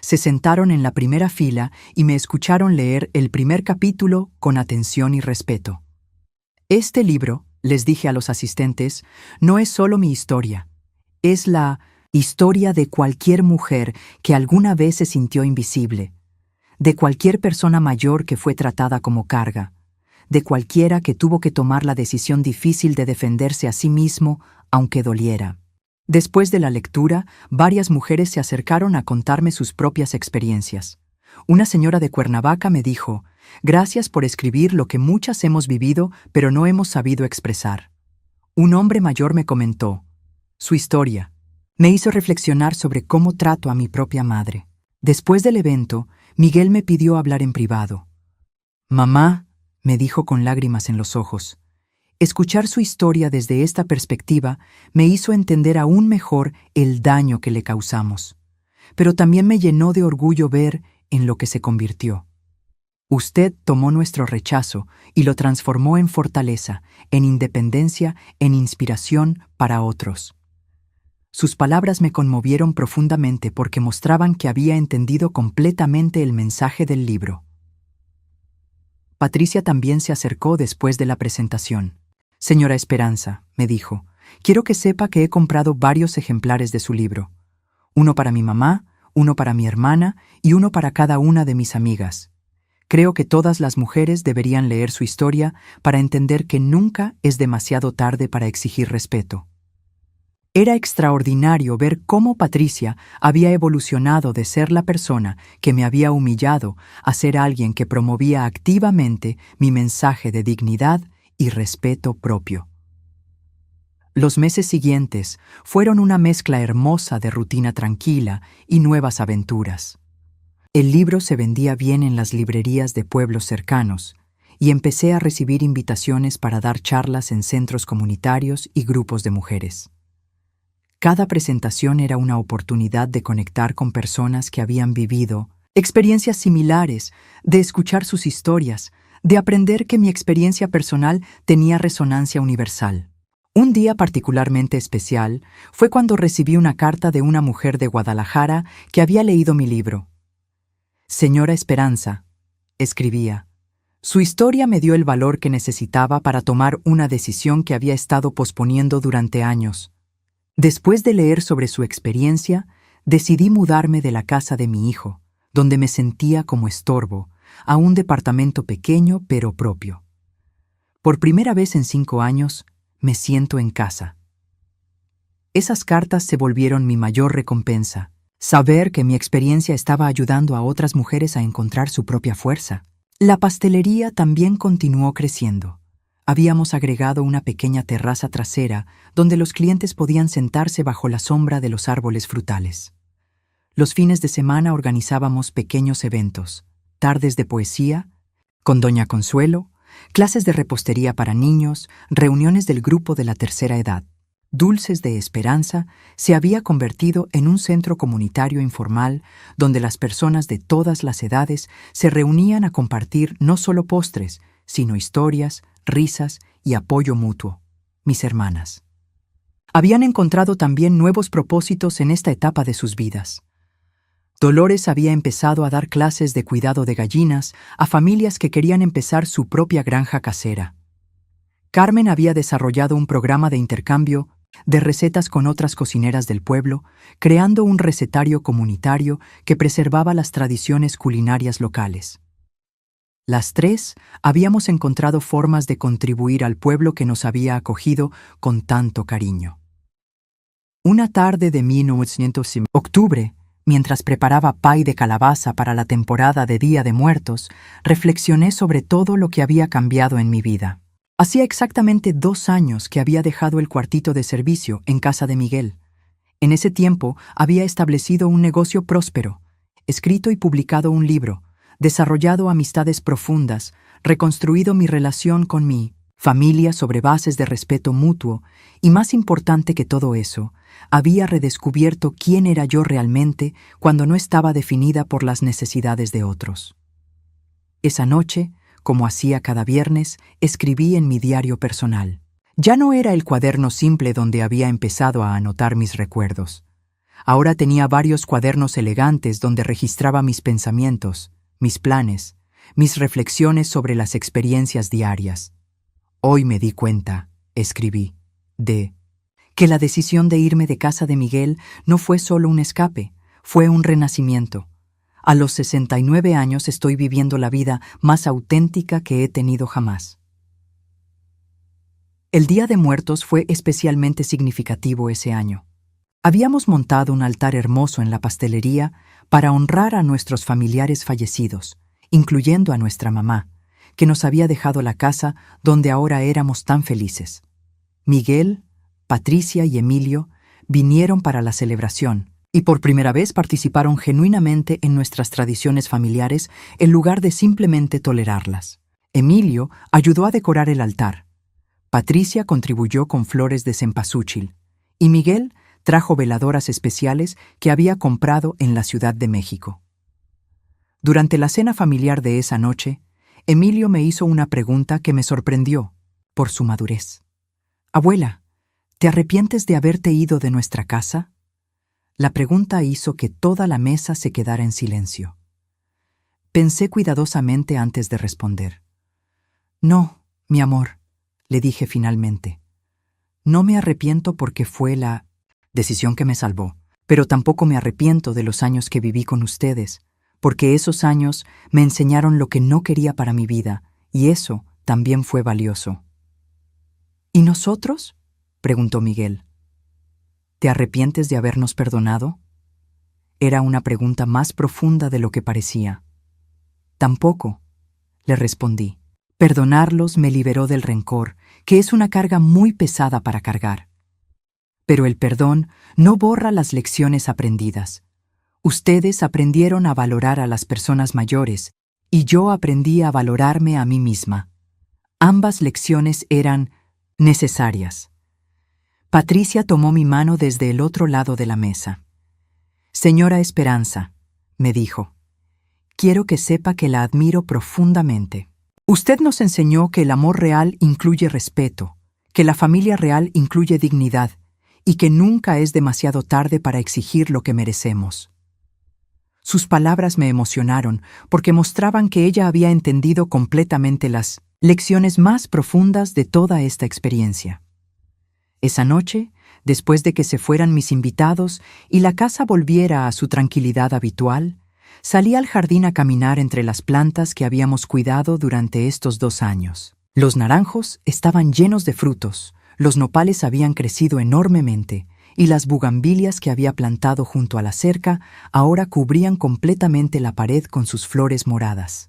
Se sentaron en la primera fila y me escucharon leer el primer capítulo con atención y respeto. Este libro, les dije a los asistentes, no es solo mi historia, es la historia de cualquier mujer que alguna vez se sintió invisible, de cualquier persona mayor que fue tratada como carga, de cualquiera que tuvo que tomar la decisión difícil de defenderse a sí mismo, aunque doliera. Después de la lectura, varias mujeres se acercaron a contarme sus propias experiencias. Una señora de Cuernavaca me dijo, «Gracias por escribir lo que muchas hemos vivido, pero no hemos sabido expresar». Un hombre mayor me comentó, «Su historia me hizo reflexionar sobre cómo trato a mi propia madre». Después del evento, Miguel me pidió hablar en privado. «Mamá», me dijo con lágrimas en los ojos, escuchar su historia desde esta perspectiva me hizo entender aún mejor el daño que le causamos, pero también me llenó de orgullo ver en lo que se convirtió. Usted tomó nuestro rechazo y lo transformó en fortaleza, en independencia, en inspiración para otros. Sus palabras me conmovieron profundamente porque mostraban que había entendido completamente el mensaje del libro. Patricia también se acercó después de la presentación. «Señora Esperanza», me dijo, «quiero que sepa que he comprado varios ejemplares de su libro. Uno para mi mamá, uno para mi hermana y uno para cada una de mis amigas. Creo que todas las mujeres deberían leer su historia para entender que nunca es demasiado tarde para exigir respeto». Era extraordinario ver cómo Patricia había evolucionado de ser la persona que me había humillado a ser alguien que promovía activamente mi mensaje de dignidad y respeto propio. Los meses siguientes fueron una mezcla hermosa de rutina tranquila y nuevas aventuras. El libro se vendía bien en las librerías de pueblos cercanos y empecé a recibir invitaciones para dar charlas en centros comunitarios y grupos de mujeres. Cada presentación era una oportunidad de conectar con personas que habían vivido experiencias similares, de escuchar sus historias, de aprender que mi experiencia personal tenía resonancia universal. Un día particularmente especial fue cuando recibí una carta de una mujer de Guadalajara que había leído mi libro. «Señora Esperanza», escribía, «su historia me dio el valor que necesitaba para tomar una decisión que había estado posponiendo durante años. Después de leer sobre su experiencia, decidí mudarme de la casa de mi hijo, donde me sentía como estorbo, a un departamento pequeño pero propio. Por primera vez en 5 años, me siento en casa». Esas cartas se volvieron mi mayor recompensa, saber que mi experiencia estaba ayudando a otras mujeres a encontrar su propia fuerza. La pastelería también continuó creciendo. Habíamos agregado una pequeña terraza trasera donde los clientes podían sentarse bajo la sombra de los árboles frutales. Los fines de semana organizábamos pequeños eventos, tardes de poesía, con Doña Consuelo, clases de repostería para niños, reuniones del grupo de la tercera edad. Dulces de Esperanza se había convertido en un centro comunitario informal donde las personas de todas las edades se reunían a compartir no solo postres, sino historias, risas y apoyo mutuo. Mis hermanas habían encontrado también nuevos propósitos en esta etapa de sus vidas. Dolores había empezado a dar clases de cuidado de gallinas a familias que querían empezar su propia granja casera. Carmen había desarrollado un programa de intercambio de recetas con otras cocineras del pueblo, creando un recetario comunitario que preservaba las tradiciones culinarias locales. Las tres habíamos encontrado formas de contribuir al pueblo que nos había acogido con tanto cariño. Una tarde de 1900 octubre, mientras preparaba pay de calabaza para la temporada de Día de Muertos, reflexioné sobre todo lo que había cambiado en mi vida. Hacía exactamente 2 años que había dejado el cuartito de servicio en casa de Miguel. En ese tiempo había establecido un negocio próspero, escrito y publicado un libro, desarrollado amistades profundas, reconstruido mi relación con mi familia sobre bases de respeto mutuo y, más importante que todo eso, había redescubierto quién era yo realmente cuando no estaba definida por las necesidades de otros. Esa noche, como hacía cada viernes, escribí en mi diario personal. Ya no era el cuaderno simple donde había empezado a anotar mis recuerdos. Ahora tenía varios cuadernos elegantes donde registraba mis pensamientos, mis planes, mis reflexiones sobre las experiencias diarias. Hoy me di cuenta, escribí, que la decisión de irme de casa de Miguel no fue solo un escape, fue un renacimiento. A los 69 años estoy viviendo la vida más auténtica que he tenido jamás. El Día de Muertos fue especialmente significativo ese año. Habíamos montado un altar hermoso en la pastelería para honrar a nuestros familiares fallecidos, incluyendo a nuestra mamá, que nos había dejado la casa donde ahora éramos tan felices. Miguel, Patricia y Emilio vinieron para la celebración y por primera vez participaron genuinamente en nuestras tradiciones familiares en lugar de simplemente tolerarlas. Emilio ayudó a decorar el altar. Patricia contribuyó con flores de cempasúchil y Miguel trajo veladoras especiales que había comprado en la Ciudad de México. Durante la cena familiar de esa noche, Emilio me hizo una pregunta que me sorprendió por su madurez. «Abuela, ¿te arrepientes de haberte ido de nuestra casa?» La pregunta hizo que toda la mesa se quedara en silencio. Pensé cuidadosamente antes de responder. «No, mi amor», le dije finalmente. «No me arrepiento porque fue la decisión que me salvó, pero tampoco me arrepiento de los años que viví con ustedes, porque esos años me enseñaron lo que no quería para mi vida, y eso también fue valioso». «¿Y nosotros?», preguntó Miguel. «¿Te arrepientes de habernos perdonado?». Era una pregunta más profunda de lo que parecía. «Tampoco», le respondí. «Perdonarlos me liberó del rencor, que es una carga muy pesada para cargar. Pero el perdón no borra las lecciones aprendidas. Ustedes aprendieron a valorar a las personas mayores, y yo aprendí a valorarme a mí misma. Ambas lecciones eran necesarias». Patricia tomó mi mano desde el otro lado de la mesa. «Señora Esperanza», me dijo, «quiero que sepa que la admiro profundamente. Usted nos enseñó que el amor real incluye respeto, que la familia real incluye dignidad y que nunca es demasiado tarde para exigir lo que merecemos». Sus palabras me emocionaron porque mostraban que ella había entendido completamente las lecciones más profundas de toda esta experiencia. Esa noche, después de que se fueran mis invitados y la casa volviera a su tranquilidad habitual, salí al jardín a caminar entre las plantas que habíamos cuidado durante estos 2 años. Los naranjos estaban llenos de frutos, los nopales habían crecido enormemente y las bugambilias que había plantado junto a la cerca ahora cubrían completamente la pared con sus flores moradas.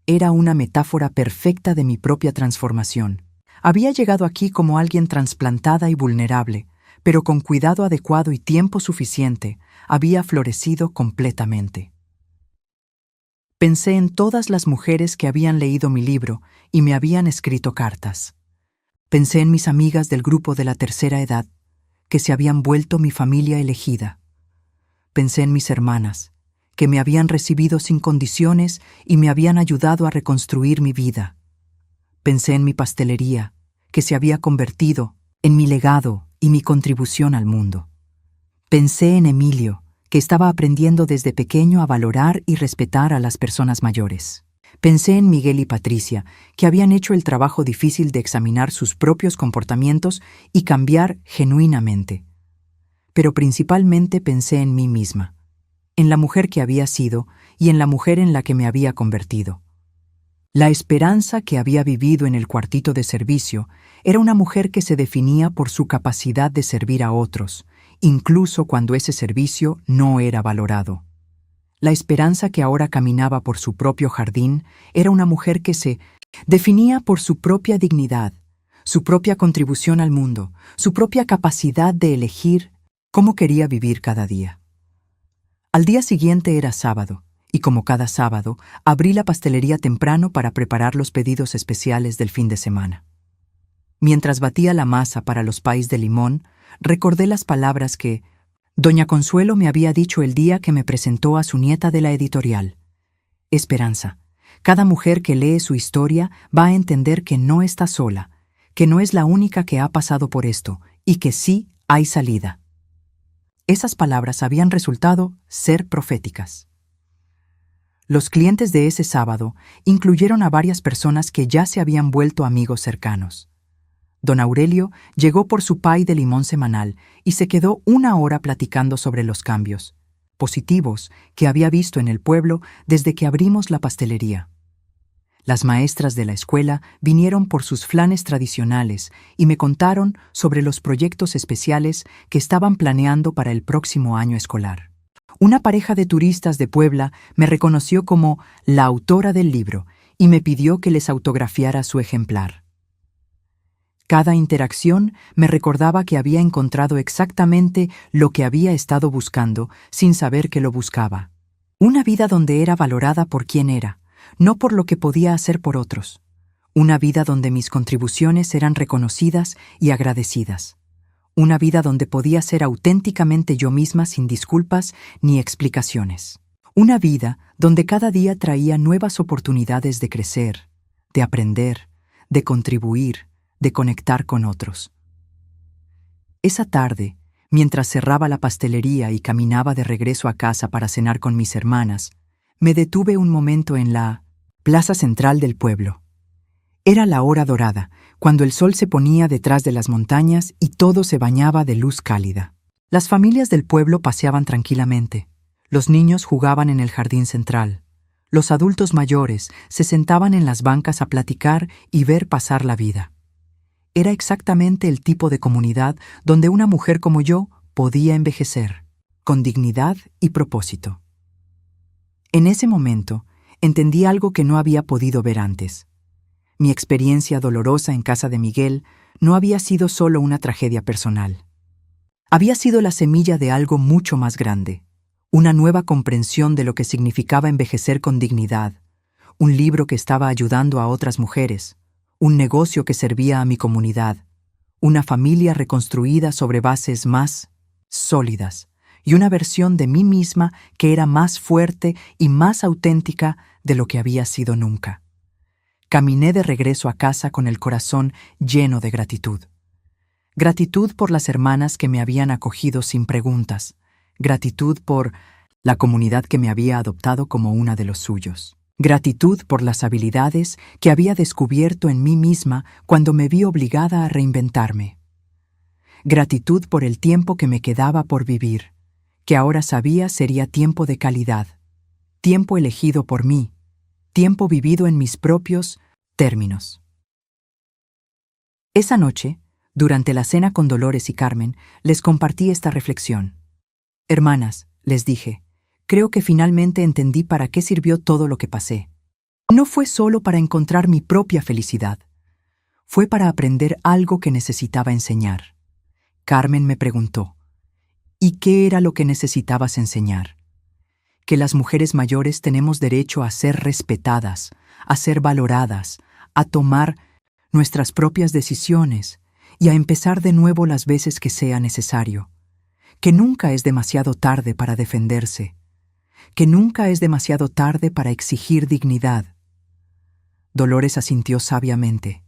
Era una metáfora perfecta de mi propia transformación. Había llegado aquí como alguien trasplantada y vulnerable, pero con cuidado adecuado y tiempo suficiente, había florecido completamente. Pensé en todas las mujeres que habían leído mi libro y me habían escrito cartas. Pensé en mis amigas del grupo de la tercera edad, que se habían vuelto mi familia elegida. Pensé en mis hermanas, que me habían recibido sin condiciones y me habían ayudado a reconstruir mi vida. Pensé en mi pastelería, que se había convertido en mi legado y mi contribución al mundo. Pensé en Emilio, que estaba aprendiendo desde pequeño a valorar y respetar a las personas mayores. Pensé en Miguel y Patricia, que habían hecho el trabajo difícil de examinar sus propios comportamientos y cambiar genuinamente. Pero principalmente pensé en mí misma, en la mujer que había sido y en la mujer en la que me había convertido. La esperanza que había vivido en el cuartito de servicio era una mujer que se definía por su capacidad de servir a otros, incluso cuando ese servicio no era valorado. La esperanza que ahora caminaba por su propio jardín era una mujer que se definía por su propia dignidad, su propia contribución al mundo, su propia capacidad de elegir cómo quería vivir cada día. Al día siguiente era sábado, y como cada sábado, abrí la pastelería temprano para preparar los pedidos especiales del fin de semana. Mientras batía la masa para los pies de limón, recordé las palabras que Doña Consuelo me había dicho el día que me presentó a su nieta de la editorial. Esperanza. Cada mujer que lee su historia va a entender que no está sola, que no es la única que ha pasado por esto, y que sí hay salida. Esas palabras habían resultado ser proféticas. Los clientes de ese sábado incluyeron a varias personas que ya se habían vuelto amigos cercanos. Don Aurelio llegó por su pay de limón semanal y se quedó 1 hora platicando sobre los cambios positivos que había visto en el pueblo desde que abrimos la pastelería. Las maestras de la escuela vinieron por sus flanes tradicionales y me contaron sobre los proyectos especiales que estaban planeando para el próximo año escolar. Una pareja de turistas de Puebla me reconoció como la autora del libro y me pidió que les autografiara su ejemplar. Cada interacción me recordaba que había encontrado exactamente lo que había estado buscando sin saber que lo buscaba. Una vida donde era valorada por quien era, no por lo que podía hacer por otros. Una vida donde mis contribuciones eran reconocidas y agradecidas. Una vida donde podía ser auténticamente yo misma sin disculpas ni explicaciones. Una vida donde cada día traía nuevas oportunidades de crecer, de aprender, de contribuir, de conectar con otros. Esa tarde, mientras cerraba la pastelería y caminaba de regreso a casa para cenar con mis hermanas, me detuve un momento en la plaza central del pueblo. Era la hora dorada, cuando el sol se ponía detrás de las montañas y todo se bañaba de luz cálida. Las familias del pueblo paseaban tranquilamente. Los niños jugaban en el jardín central. Los adultos mayores se sentaban en las bancas a platicar y ver pasar la vida. Era exactamente el tipo de comunidad donde una mujer como yo podía envejecer, con dignidad y propósito. En ese momento, entendí algo que no había podido ver antes. Mi experiencia dolorosa en casa de Miguel no había sido solo una tragedia personal. Había sido la semilla de algo mucho más grande, una nueva comprensión de lo que significaba envejecer con dignidad, un libro que estaba ayudando a otras mujeres, un negocio que servía a mi comunidad, una familia reconstruida sobre bases más sólidas y una versión de mí misma que era más fuerte y más auténtica de lo que había sido nunca. Caminé de regreso a casa con el corazón lleno de gratitud. Gratitud por las hermanas que me habían acogido sin preguntas. Gratitud por la comunidad que me había adoptado como una de los suyos. Gratitud por las habilidades que había descubierto en mí misma cuando me vi obligada a reinventarme. Gratitud por el tiempo que me quedaba por vivir, que ahora sabía sería tiempo de calidad, tiempo elegido por mí, tiempo vivido en mis propios términos. Esa noche, durante la cena con Dolores y Carmen, les compartí esta reflexión. Hermanas, les dije, creo que finalmente entendí para qué sirvió todo lo que pasé. No fue solo para encontrar mi propia felicidad. Fue para aprender algo que necesitaba enseñar. Carmen me preguntó, ¿y qué era lo que necesitabas enseñar? Que las mujeres mayores tenemos derecho a ser respetadas, a ser valoradas, a tomar nuestras propias decisiones y a empezar de nuevo las veces que sea necesario. Que nunca es demasiado tarde para defenderse. Que nunca es demasiado tarde para exigir dignidad. Dolores asintió sabiamente.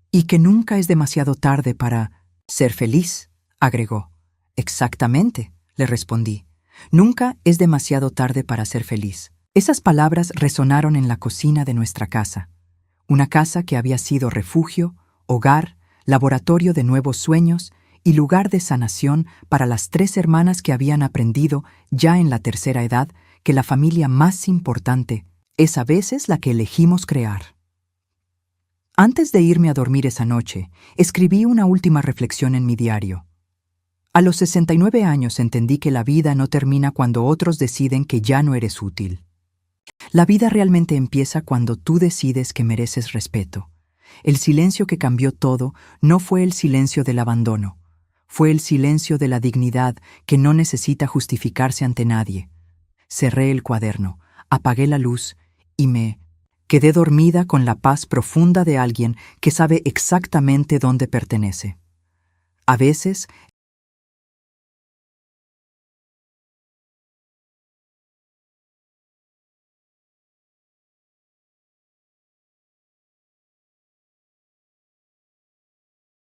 Y que nunca es demasiado tarde para ser feliz, agregó. Exactamente, le respondí. Nunca es demasiado tarde para ser feliz. Esas palabras resonaron en la cocina de nuestra casa. Una casa que había sido refugio, hogar, laboratorio de nuevos sueños y lugar de sanación para las 3 hermanas que habían aprendido, ya en la tercera edad, que la familia más importante es a veces la que elegimos crear. Antes de irme a dormir esa noche, escribí una última reflexión en mi diario. A los 69 años entendí que la vida no termina cuando otros deciden que ya no eres útil. La vida realmente empieza cuando tú decides que mereces respeto. El silencio que cambió todo no fue el silencio del abandono, fue el silencio de la dignidad que no necesita justificarse ante nadie. Cerré el cuaderno, apagué la luz y me quedé dormida con la paz profunda de alguien que sabe exactamente dónde pertenece. A veces,